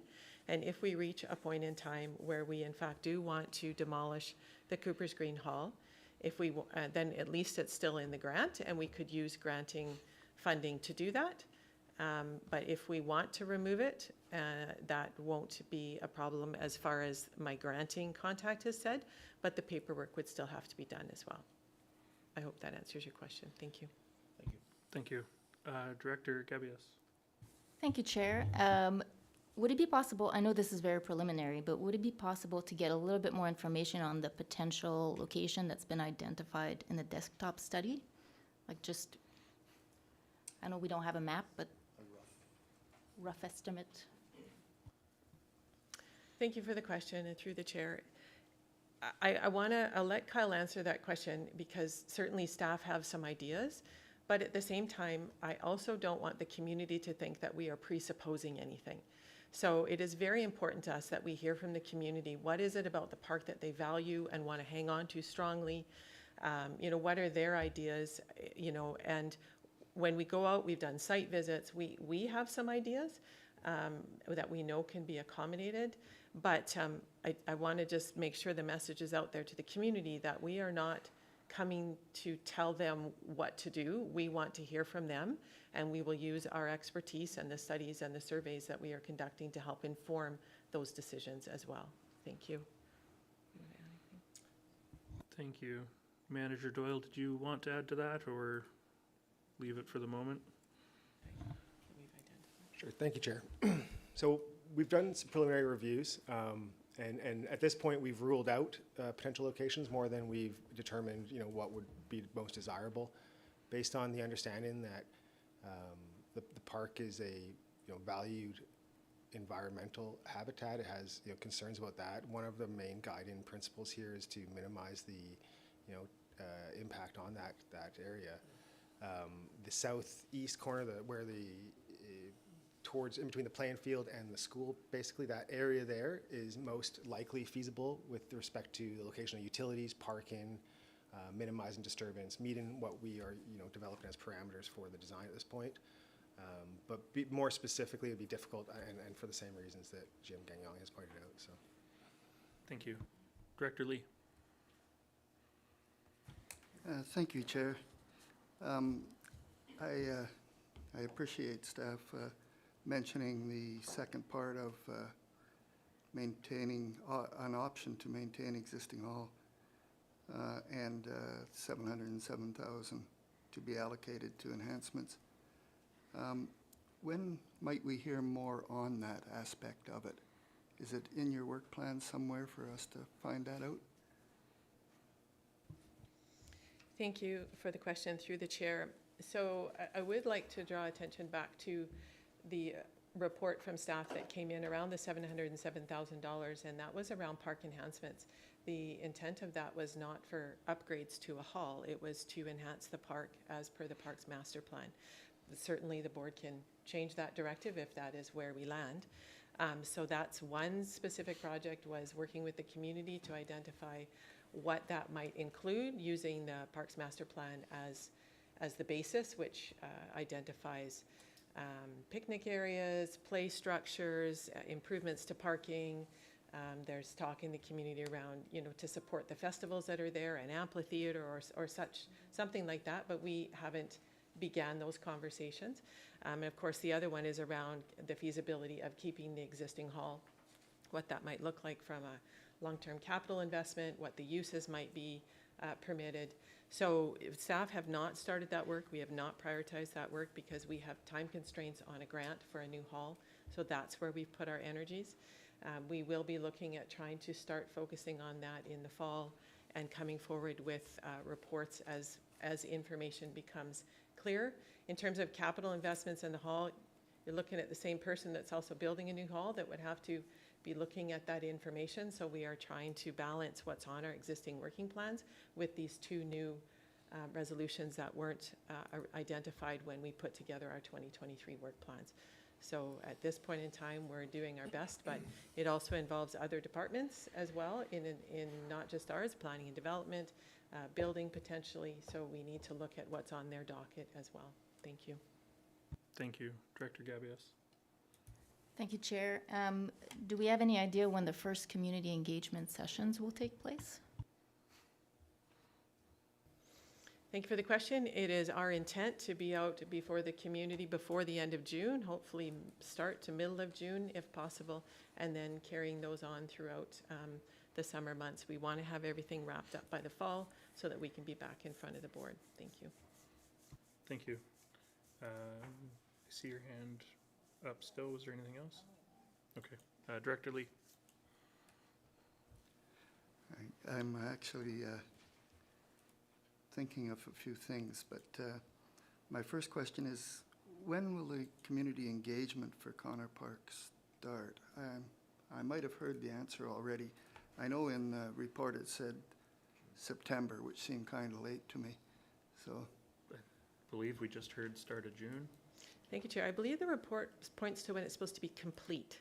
And if we reach a point in time where we in fact do want to demolish the Cooper's Green Hall, if we then at least it's still in the grant, and we could use granting funding to do that. But if we want to remove it, that won't be a problem as far as my granting contact has said, but the paperwork would still have to be done as well. I hope that answers your question. Thank you. Thank you. Director Gabias. Thank you, Chair. Would it be possible, I know this is very preliminary, but would it be possible to get a little bit more information on the potential location that's been identified in the desktop study? Like just, I know we don't have a map, but rough estimate. Thank you for the question, and through the chair. I'll let Kyle answer that question, because certainly staff have some ideas, but at the same time, I also don't want the community to think that we are presupposing anything. So it is very important to us that we hear from the community. What is it about the park that they value and want to hang on to strongly? What are their ideas? And when we go out, we've done site visits. We have some ideas that we know can be accommodated. But I want to just make sure the message is out there to the community that we are not coming to tell them what to do. We want to hear from them, and we will use our expertise and the studies and the surveys that we are conducting to help inform those decisions as well. Thank you. Thank you. Manager Doyle, did you want to add to that, or leave it for the moment? Sure, thank you, Chair. So we've done some preliminary reviews, and at this point we've ruled out potential locations more than we've determined, what would be most desirable, based on the understanding that the park is a valued environmental habitat. It has concerns about that. One of the main guiding principles here is to minimize the impact on that area. The southeast corner, where towards in between the playing field and the school, basically that area there is most likely feasible with respect to the location of utilities, parking, minimizing disturbance, meeting what we are developing as parameters for the design at this point. But more specifically, it'd be difficult, and for the same reasons that Jim Gagnon has pointed out. So, thank you, Director Lee. Thank you, Chair. I appreciate staff mentioning the second part of maintaining an option to maintain existing hall and $707,000 to be allocated to enhancements. When might we hear more on that aspect of it? Is it in your work plan somewhere for us to find that out? Thank you for the question through the chair. So I would like to draw attention back to the report from staff that came in around the $707,000, and that was around park enhancements. The intent of that was not for upgrades to a hall, it was to enhance the park as per the park's master plan. Certainly the board can change that directive if that is where we land. So that's one specific project, was working with the community to identify what that might include using the park's master plan as the basis, which identifies picnic areas, play structures, improvements to parking. There's talk in the community around, to support the festivals that are there, an amphitheater or something like that, but we haven't began those conversations. And of course, the other one is around the feasibility of keeping the existing hall, what that might look like from a long-term capital investment, what the uses might be permitted. So staff have not started that work. We have not prioritized that work because we have time constraints on a grant for a new hall. So that's where we've put our energies. We will be looking at trying to start focusing on that in the fall and coming forward with reports as information becomes clear. In terms of capital investments in the hall, you're looking at the same person that's also building a new hall that would have to be looking at that information. So we are trying to balance what's on our existing working plans with these two new resolutions that weren't identified when we put together our 2023 work plans. So at this point in time, we're doing our best, but it also involves other departments as well, in not just ours, planning and development, building potentially. So we need to look at what's on their docket as well. Thank you. Thank you. Director Gabias. Thank you, Chair. Do we have any idea when the first community engagement sessions will take place? Thank you for the question. It is our intent to be out before the community before the end of June, hopefully start to middle of June if possible, and then carrying those on throughout the summer months. We want to have everything wrapped up by the fall so that we can be back in front of the board. Thank you. Thank you. I see your hand up still. Was there anything else? Okay. Director Lee. I'm actually thinking of a few things, but my first question is, when will the community engagement for Connor Park start? I might have heard the answer already. I know in the report it said September, which seemed kind of late to me. So, I believe we just heard start of June. Thank you, Chair. I believe the report points to when it's supposed to be complete.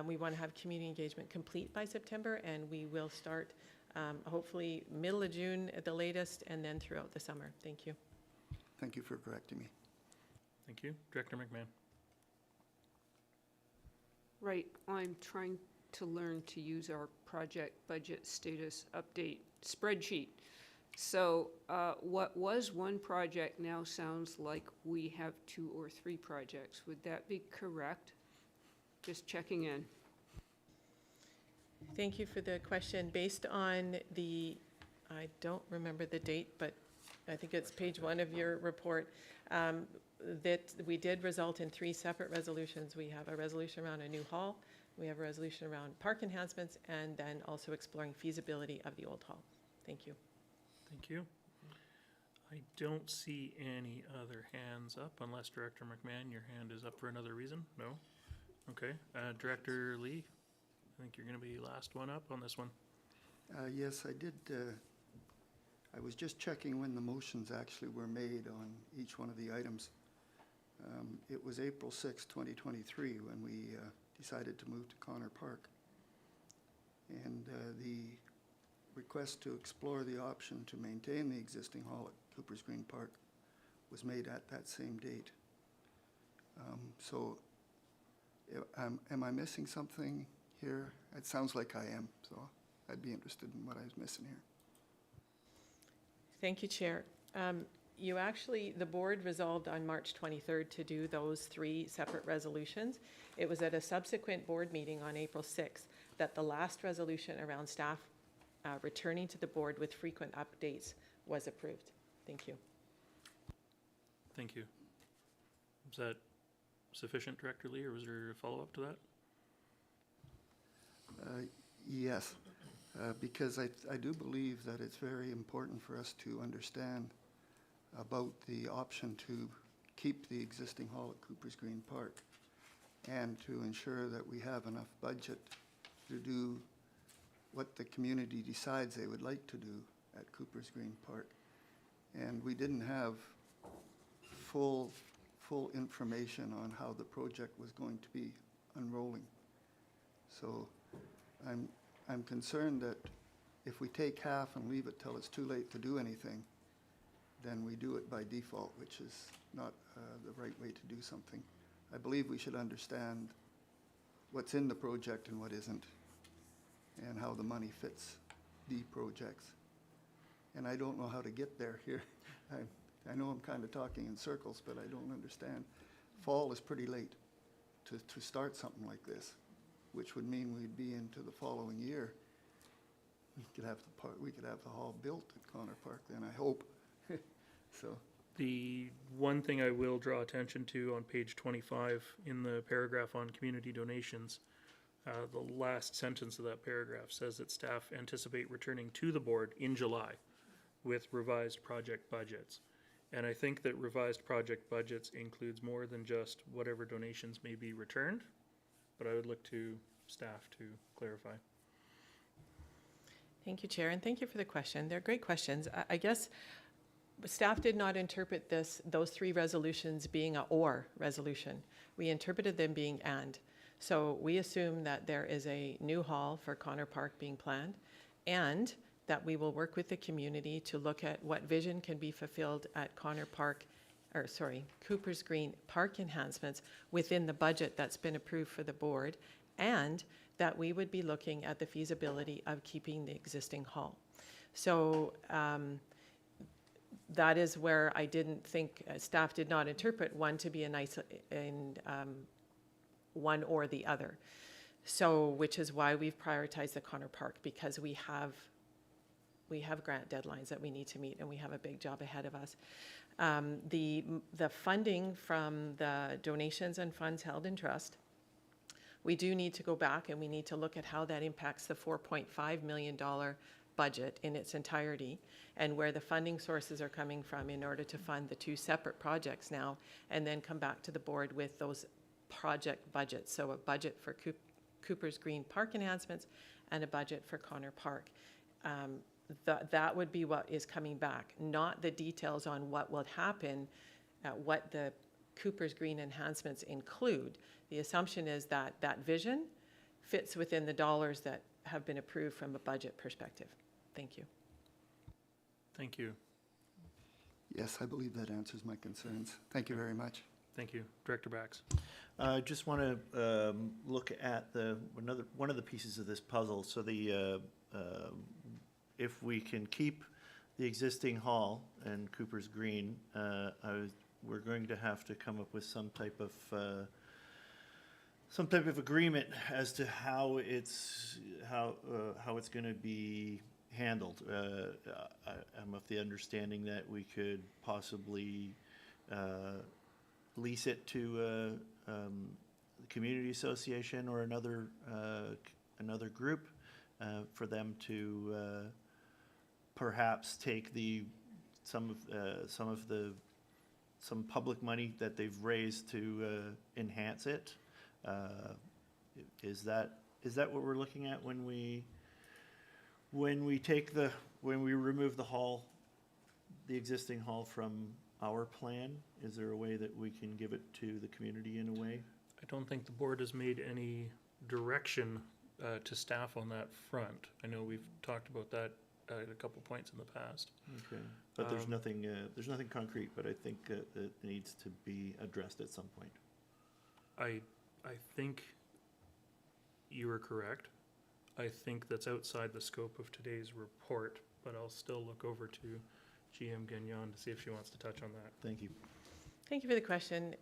We want to have community engagement complete by September, and we will start hopefully middle of June at the latest, and then throughout the summer. Thank you. thank you for correcting me. Thank you. Director McMahon. Right, I'm trying to learn to use our project budget status update spreadsheet. So what was one project now sounds like we have 2 or 3 projects. Would that be correct? Just checking in. Thank you for the question. Based on I don't remember the date, but I think it's page 1 of your report, that we did result in 3 separate resolutions. We have a resolution around a new hall, we have a resolution around park enhancements, and then also exploring feasibility of the old hall. Thank you. Thank you. I don't see any other hands up unless Director McMahon, your hand is up for another reason? No? Okay. Director Lee, I think you're going to be last one up on this one. Yes, I did. I was just checking when the motions actually were made on each one of the items. It was April 6, 2023 when we decided to move to Connor Park. And the request to explore the option to maintain the existing hall at Cooper's Green Park was made at that same date. So am I missing something here? It sounds like I am, so I'd be interested in what I was missing here. Thank you, Chair. The board resolved on March 23rd to do those 3 separate resolutions. It was at a subsequent board meeting on April 6th that the last resolution around staff returning to the board with frequent updates was approved. Thank you. Thank you. Is that sufficient, Director Lee, or was there a follow-up to that? Yes, because I do believe that it's very important for us to understand about the option to keep the existing hall at Cooper's Green Park and to ensure that we have enough budget to do what the community decides they would like to do at Cooper's Green Park. And we didn't have full information on how the project was going to be unrolling. So I'm concerned that if we take half and leave it till it's too late to do anything, then we do it by default, which is not the right way to do something. I believe we should understand what's in the project and what isn't, and how the money fits the projects. And I don't know how to get there here. I know I'm kind of talking in circles, but I don't understand. Fall is pretty late to start something like this, which would mean we'd be into the following year. We could have the hall built at Connor Park then, I hope. So. The one thing I will draw attention to on page 25 in the paragraph on community donations, the last sentence of that paragraph says that staff anticipate returning to the board in July with revised project budgets. And I think that revised project budgets includes more than just whatever donations may be returned, but I would look to staff to clarify. Thank you, Chair, and thank you for the question. They're great questions. I guess staff did not interpret those three resolutions being a or resolution. We interpreted them being and. So we assume that there is a new hall for Connor Park being planned, and that we will work with the community to look at what vision can be fulfilled at Cooper's Green Park enhancements within the budget that's been approved for the board, and that we would be looking at the feasibility of keeping the existing hall. So that is where I didn't think, staff did not interpret one to be one or the other. So, which is why we've prioritized the Connor Park, because we have grant deadlines that we need to meet, and we have a big job ahead of us. The funding from the donations and funds held in trust, we do need to go back and we need to look at how that impacts the $4.5 million budget in its entirety, and where the funding sources are coming from in order to fund the two separate projects now, and then come back to the board with those project budgets. So a budget for Cooper's Green Park enhancements and a budget for Connor Park. That would be what is coming back, not the details on what will happen, what the Cooper's Green enhancements include. The assumption is that that vision fits within the dollars that have been approved from a budget perspective. Thank you. Thank you. Yes, I believe that answers my concerns. Thank you very much. Thank you. Director Bax. I just want to look at one of the pieces of this puzzle. So if we can keep the existing hall and Cooper's Green, we're going to have to come up with some type of agreement as to how it's going to be handled. I'm of the understanding that we could possibly lease it to the community association or another group for them to perhaps take some public money that they've raised to enhance it. Is that what we're looking at when we remove the existing hall from our plan? Is there a way that we can give it to the community in a way? I don't think the board has made any direction to staff on that front. I know we've talked about that at a couple points in the past. Okay, but there's nothing concrete, but I think it needs to be addressed at some point. I think you are correct. I think that's outside the scope of today's report, but I'll still look over to GM Gagnon to see if she wants to touch on that. Thank you. Thank you for the question.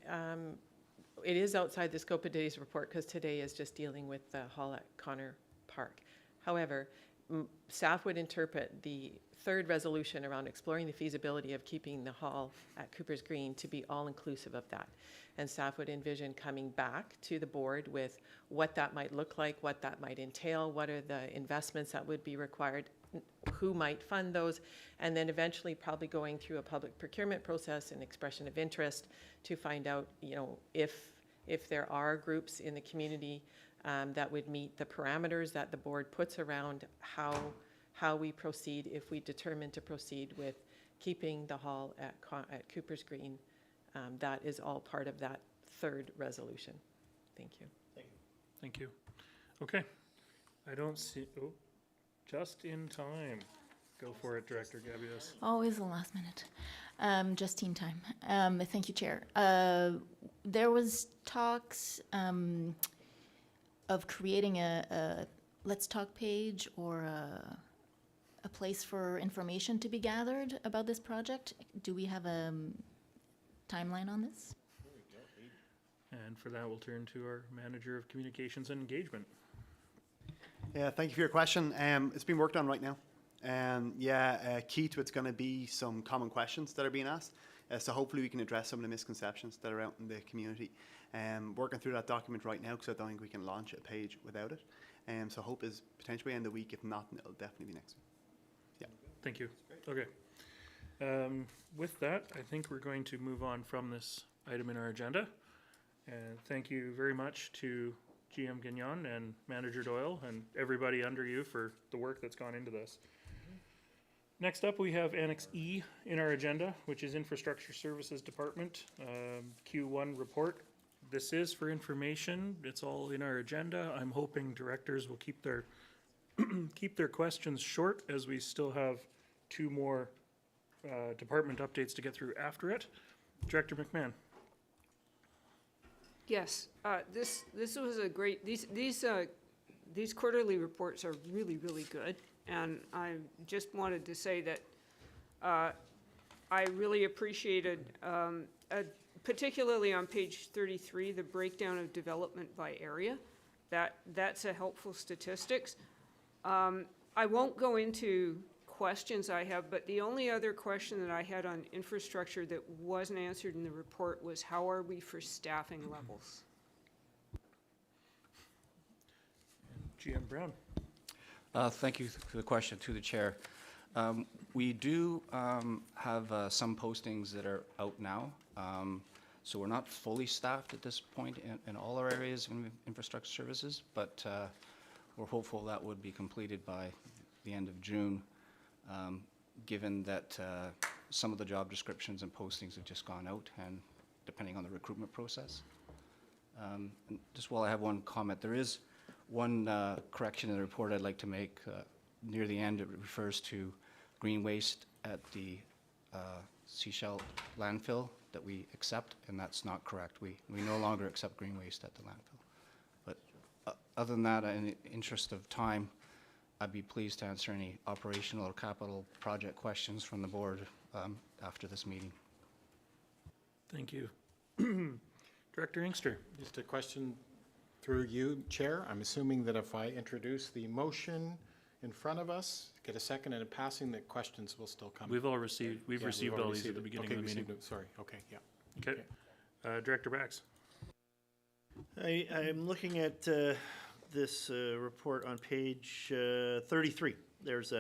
It is outside the scope of today's report because today is just dealing with the hall at Connor Park. However, staff would interpret the third resolution around exploring the feasibility of keeping the hall at Cooper's Green to be all-inclusive of that. And staff would envision coming back to the board with what that might look like, what that might entail, what are the investments that would be required, who might fund those, and then eventually probably going through a public procurement process and expression of interest to find out, you know, if there are groups in the community that would meet the parameters that the board puts around how we proceed if we determine to proceed with keeping the hall at Cooper's Green. That is all part of that third resolution. Thank you. Thank you. Okay. I don't see, oh, just in time. Go for it, Director Gabius. Always the last minute. Just in time. Thank you, Chair. There was talks of creating a Let's Talk page or a place for information to be gathered about this project. Do we have a timeline on this? And for that, we'll turn to our Manager of Communications and Engagement. Yeah, thank you for your question. It's being worked on right now. Key to it's going to be some common questions that are being asked. So hopefully we can address some of the misconceptions that are out in the community. Working through that document right now because I don't think we can launch a page without it. So hope is potentially end of the week. If not, it'll definitely be next week. Yeah. Thank you. Okay. With that, I think we're going to move on from this item in our agenda. And thank you very much to GM Gagnon and Manager Doyle and everybody under you for the work that's gone into this. Next up, we have Annex E in our agenda, which is Infrastructure Services Department, Q1 report. This is for information. It's all in our agenda. I'm hoping directors will keep their keep their questions short as we still have two more department updates to get through after it. Director McMahon. Yes, this was a great, these quarterly reports are really, really good. And I just wanted to say that I really appreciated, particularly on page 33, the breakdown of development by area. That's a helpful statistics. I won't go into questions I have, but the only other question that I had on infrastructure that wasn't answered in the report was how are we for staffing levels? GM Brown. Thank you for the question to the chair. We do have some postings that are out now. So we're not fully staffed at this point in all our areas of infrastructure services, but we're hopeful that would be completed by the end of June, given that some of the job descriptions and postings have just gone out, and depending on the recruitment process. And just while I have one comment, there is one correction in the report I'd like to make. Near the end, it refers to green waste at the Seashell landfill that we accept, and that's not correct. We no longer accept green waste at the landfill. But other than that, in the interest of time, I'd be pleased to answer any operational or capital project questions from the board after this meeting. Thank you. Director Inkster. Just a question through you, Chair. I'm assuming that if I introduce the motion in front of us, get a second, and in passing, the questions will still come. We've all received, we've received all these at the beginning of the meeting. Sorry, okay, yeah. Okay. Director Bax. I'm looking at this report on page 33. There's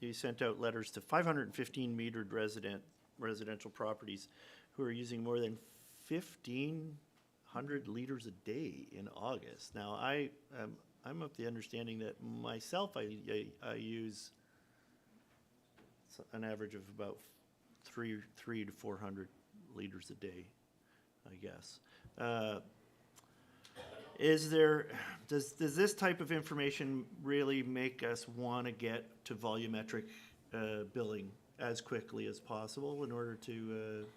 you sent out letters to 515 metered residential properties who are using more than 1,500 liters a day in August. Now, I'm of the understanding that myself, I use an average of about 300 to 400 liters a day, I guess. Does this type of information really make us want to get to volumetric billing as quickly as possible in order to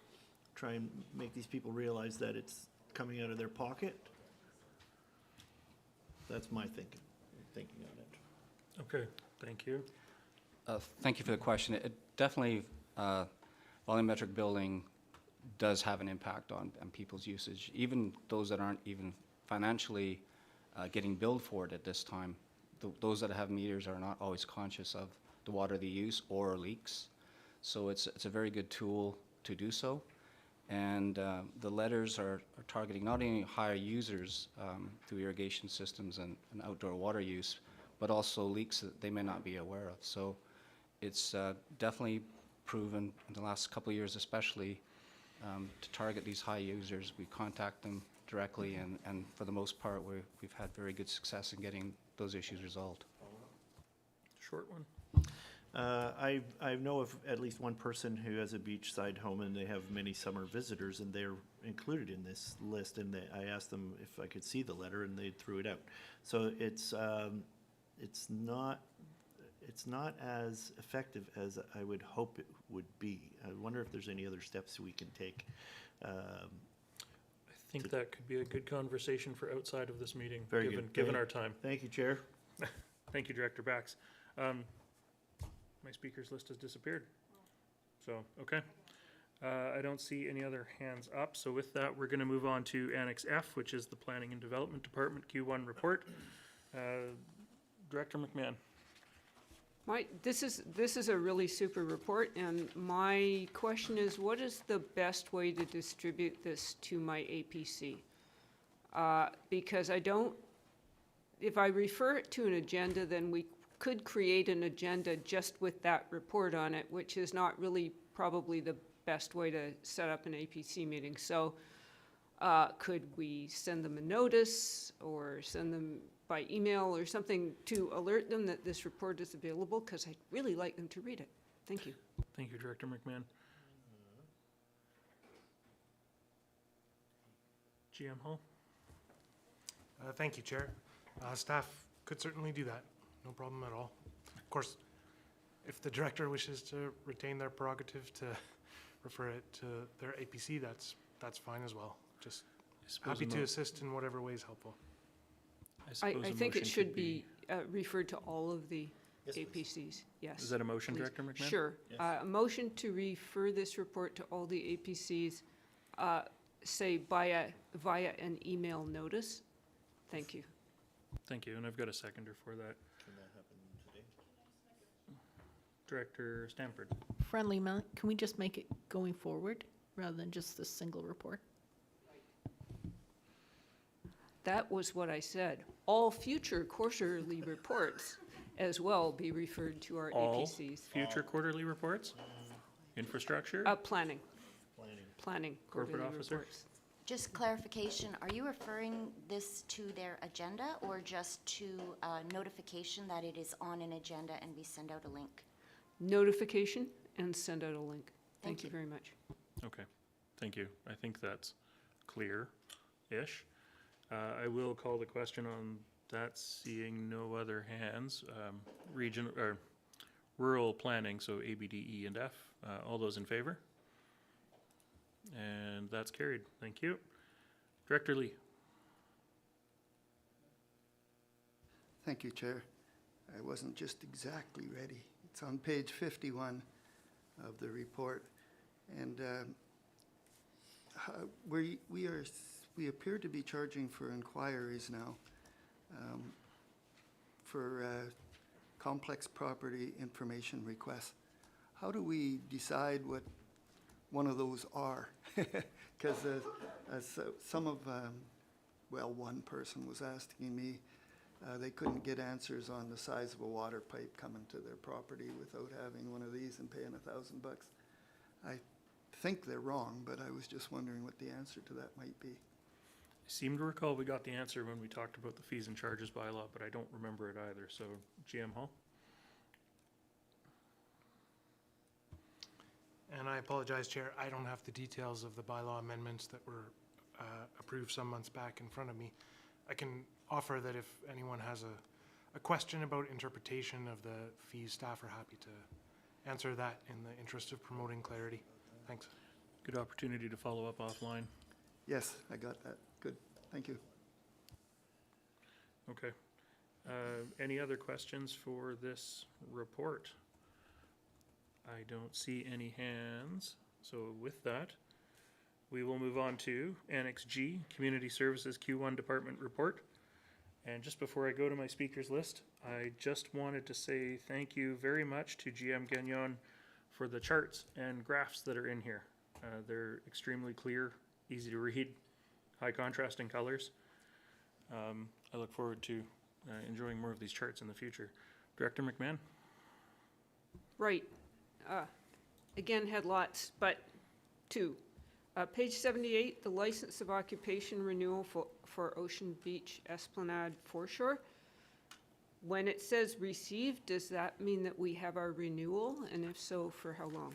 try and make these people realize that it's coming out of their pocket? That's my thinking on it. Okay, thank you. Thank you for the question. It definitely, volumetric billing does have an impact on people's usage. Even those that aren't even financially getting billed for it at this time, those that have meters are not always conscious of the water they use or leaks. So it's a very good tool to do so. And the letters are targeting not only higher users through irrigation systems and outdoor water use, but also leaks that they may not be aware of. So it's definitely proven in the last couple of years especially to target these high users. We contact them directly, and for the most part we've had very good success in getting those issues resolved. Short one. I know of at least one person who has a beachside home, and they have many summer visitors, and they're included in this list. And I asked them if I could see the letter, and they threw it out. So it's not as effective as I would hope it would be. I wonder if there's any other steps we can take. I think that could be a good conversation for outside of this meeting, Very given, good. given our time. Thank you, Chair. Thank you, Director Bax. My speakers list has disappeared. So, okay. I don't see any other hands up. So with that, we're going to move on to Annex F, which is the Planning and Development Department Q1 report. Director McMahon. This is a really super report, and my question is, what is the best way to distribute this to my APC? Because if I refer it to an agenda, then we could create an agenda just with that report on it, which is not really probably the best way to set up an APC meeting. So could we send them a notice or send them by email or something to alert them that this report is available? Because I'd really like them to read it. Thank you. Thank you, Director McMahon. GM Hall. Thank you, Chair. Staff could certainly do that. No problem at all. Of course, if the director wishes to retain their prerogative to refer it to their APC, that's fine as well. Just happy to assist in whatever way is helpful. I think it should be referred to all of the APCs, yes. Is that a motion, please. Director McMahon? Sure. A motion to refer this report to all the APCs, say via an email notice. Thank you. Thank you, and I've got a seconder for that. Can that happen today? Director Stanford. Friendly amendment, can we just make it going forward rather than just this single report? That was what I said. All future quarterly reports as well be referred to our All APCs. future quarterly reports? Infrastructure? Planning. Planning Corporate quarterly officer? reports. Just clarification, are you referring this to their agenda or just to notification that it is on an agenda and we send out a link? Notification and send out a link. Thank you very much. Okay, thank you. I think that's clear-ish. I will call the question on that, seeing no other hands. Region or rural planning, so A, B, D, E, and F. All those in favor? And that's carried. Thank you. Director Lee. Thank you, Chair. I wasn't just exactly ready. It's on page 51 of the report. And we appear to be charging for inquiries now for complex property information requests. How do we decide what one of those are? Because one person was asking me, they couldn't get answers on the size of a water pipe coming to their property without having one of these and paying $1,000. I think they're wrong, but I was just wondering what the answer to that might be. I seem to recall we got the answer when we talked about the fees and charges bylaw, but I don't remember it either. So, GM Hall? And I apologize, Chair, I don't have the details of the bylaw amendments that were approved some months back in front of me. I can offer that if anyone has a question about interpretation of the fees, staff are happy to answer that in the interest of promoting clarity. Thanks. Good opportunity to follow up offline. Yes, I got that. Good. Thank you. Okay. Any other questions for this report? I don't see any hands. So with that, we will move on to Annex G, Community Services Q1 Department Report. And just before I go to my speakers list, I just wanted to say thank you very much to GM Gagnon for the charts and graphs that are in here. They're extremely clear, easy to read, high contrast in colors. I look forward to enjoying more of these charts in the future. Director McMahon? Right. Again, had lots, but two. Page 78, the license of occupation renewal for Ocean Beach Esplanade Foreshore. When it says received, does that mean that we have our renewal? And if so, for how long?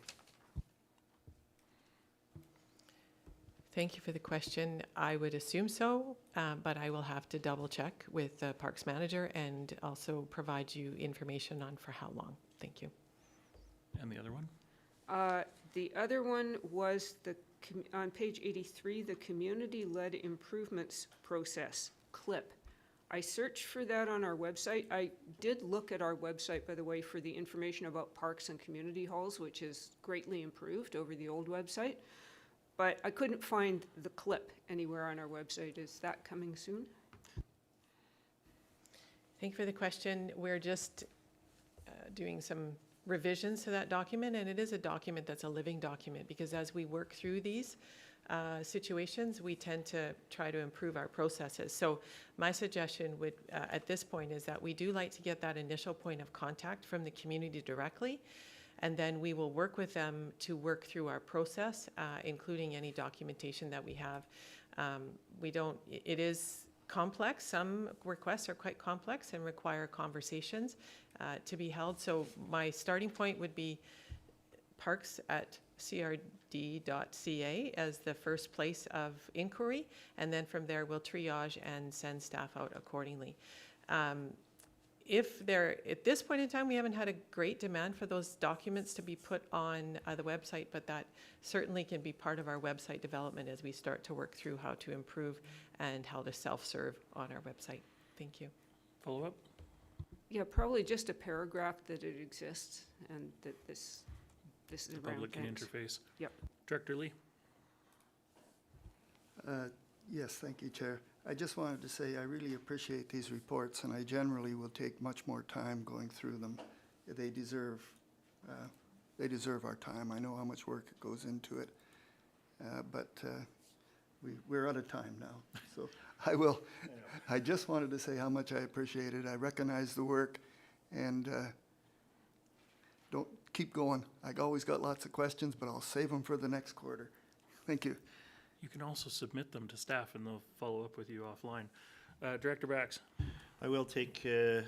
Thank you for the question. I would assume so, but I will have to double check with the Parks Manager and also provide you information on for how long. Thank you. And the other one? The other one was on page 83, the community-led improvements process, CLIP. I searched for that on our website. I did look at our website, by the way, for the information about parks and community halls, which is greatly improved over the old website. But I couldn't find the CLIP anywhere on our website. Is that coming soon? Thank you for the question. We're just doing some revisions to that document, and it is a document that's a living document, because as we work through these situations, we tend to try to improve our processes. So my suggestion would, at this point, is that we do like to get that initial point of contact from the community directly, and then we will work with them to work through our process, including any documentation that we have. It is complex. Some requests are quite complex and require conversations to be held. So my starting point would be parks@crd.ca as the first place of inquiry, and then from there we'll triage and send staff out accordingly. At this point in time, we haven't had a great demand for those documents to be put on the website, but that certainly can be part of our website development as we start to work through how to improve and how to self-serve on our website. Thank you. Follow up? Yeah, probably just a paragraph that it exists and that this is The around. public can things. interface. Yep. Director Lee? Yes, thank you, Chair. I just wanted to say I really appreciate these reports, and I generally will take much more time going through them. They deserve our time. I know how much work goes into it, but we're out of time now. So I just wanted to say how much I appreciate it. I recognize the work, and don't keep going. I always got lots of questions, but I'll save them for the next quarter. Thank you. You can also submit them to staff and they'll follow up with you offline. Director Bax? I will take a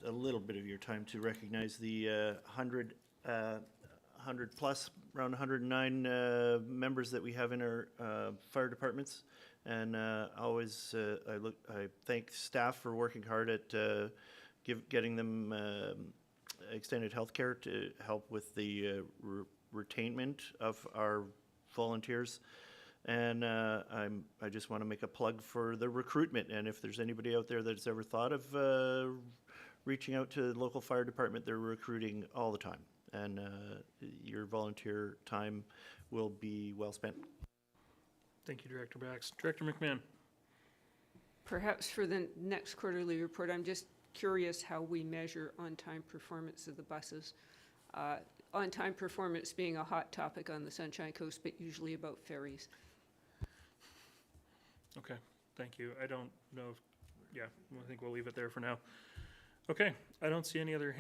little bit of your time to recognize the 100 plus, around 109 members that we have in our fire departments. And I thank staff for working hard at getting them extended health care to help with the retainment of our volunteers. And I just want to make a plug for the recruitment. And if there's anybody out there that's ever thought of reaching out to the local fire department, they're recruiting all the time. And your volunteer time will be well spent. Thank you, Director Bax. Director McMahon? Perhaps for the next quarterly report, I'm just curious how we measure on-time performance of the buses. On-time performance being a hot topic on the Sunshine Coast, but usually about ferries. Okay, thank you. I don't know I think we'll leave it there for now. Okay, I don't see any other hands.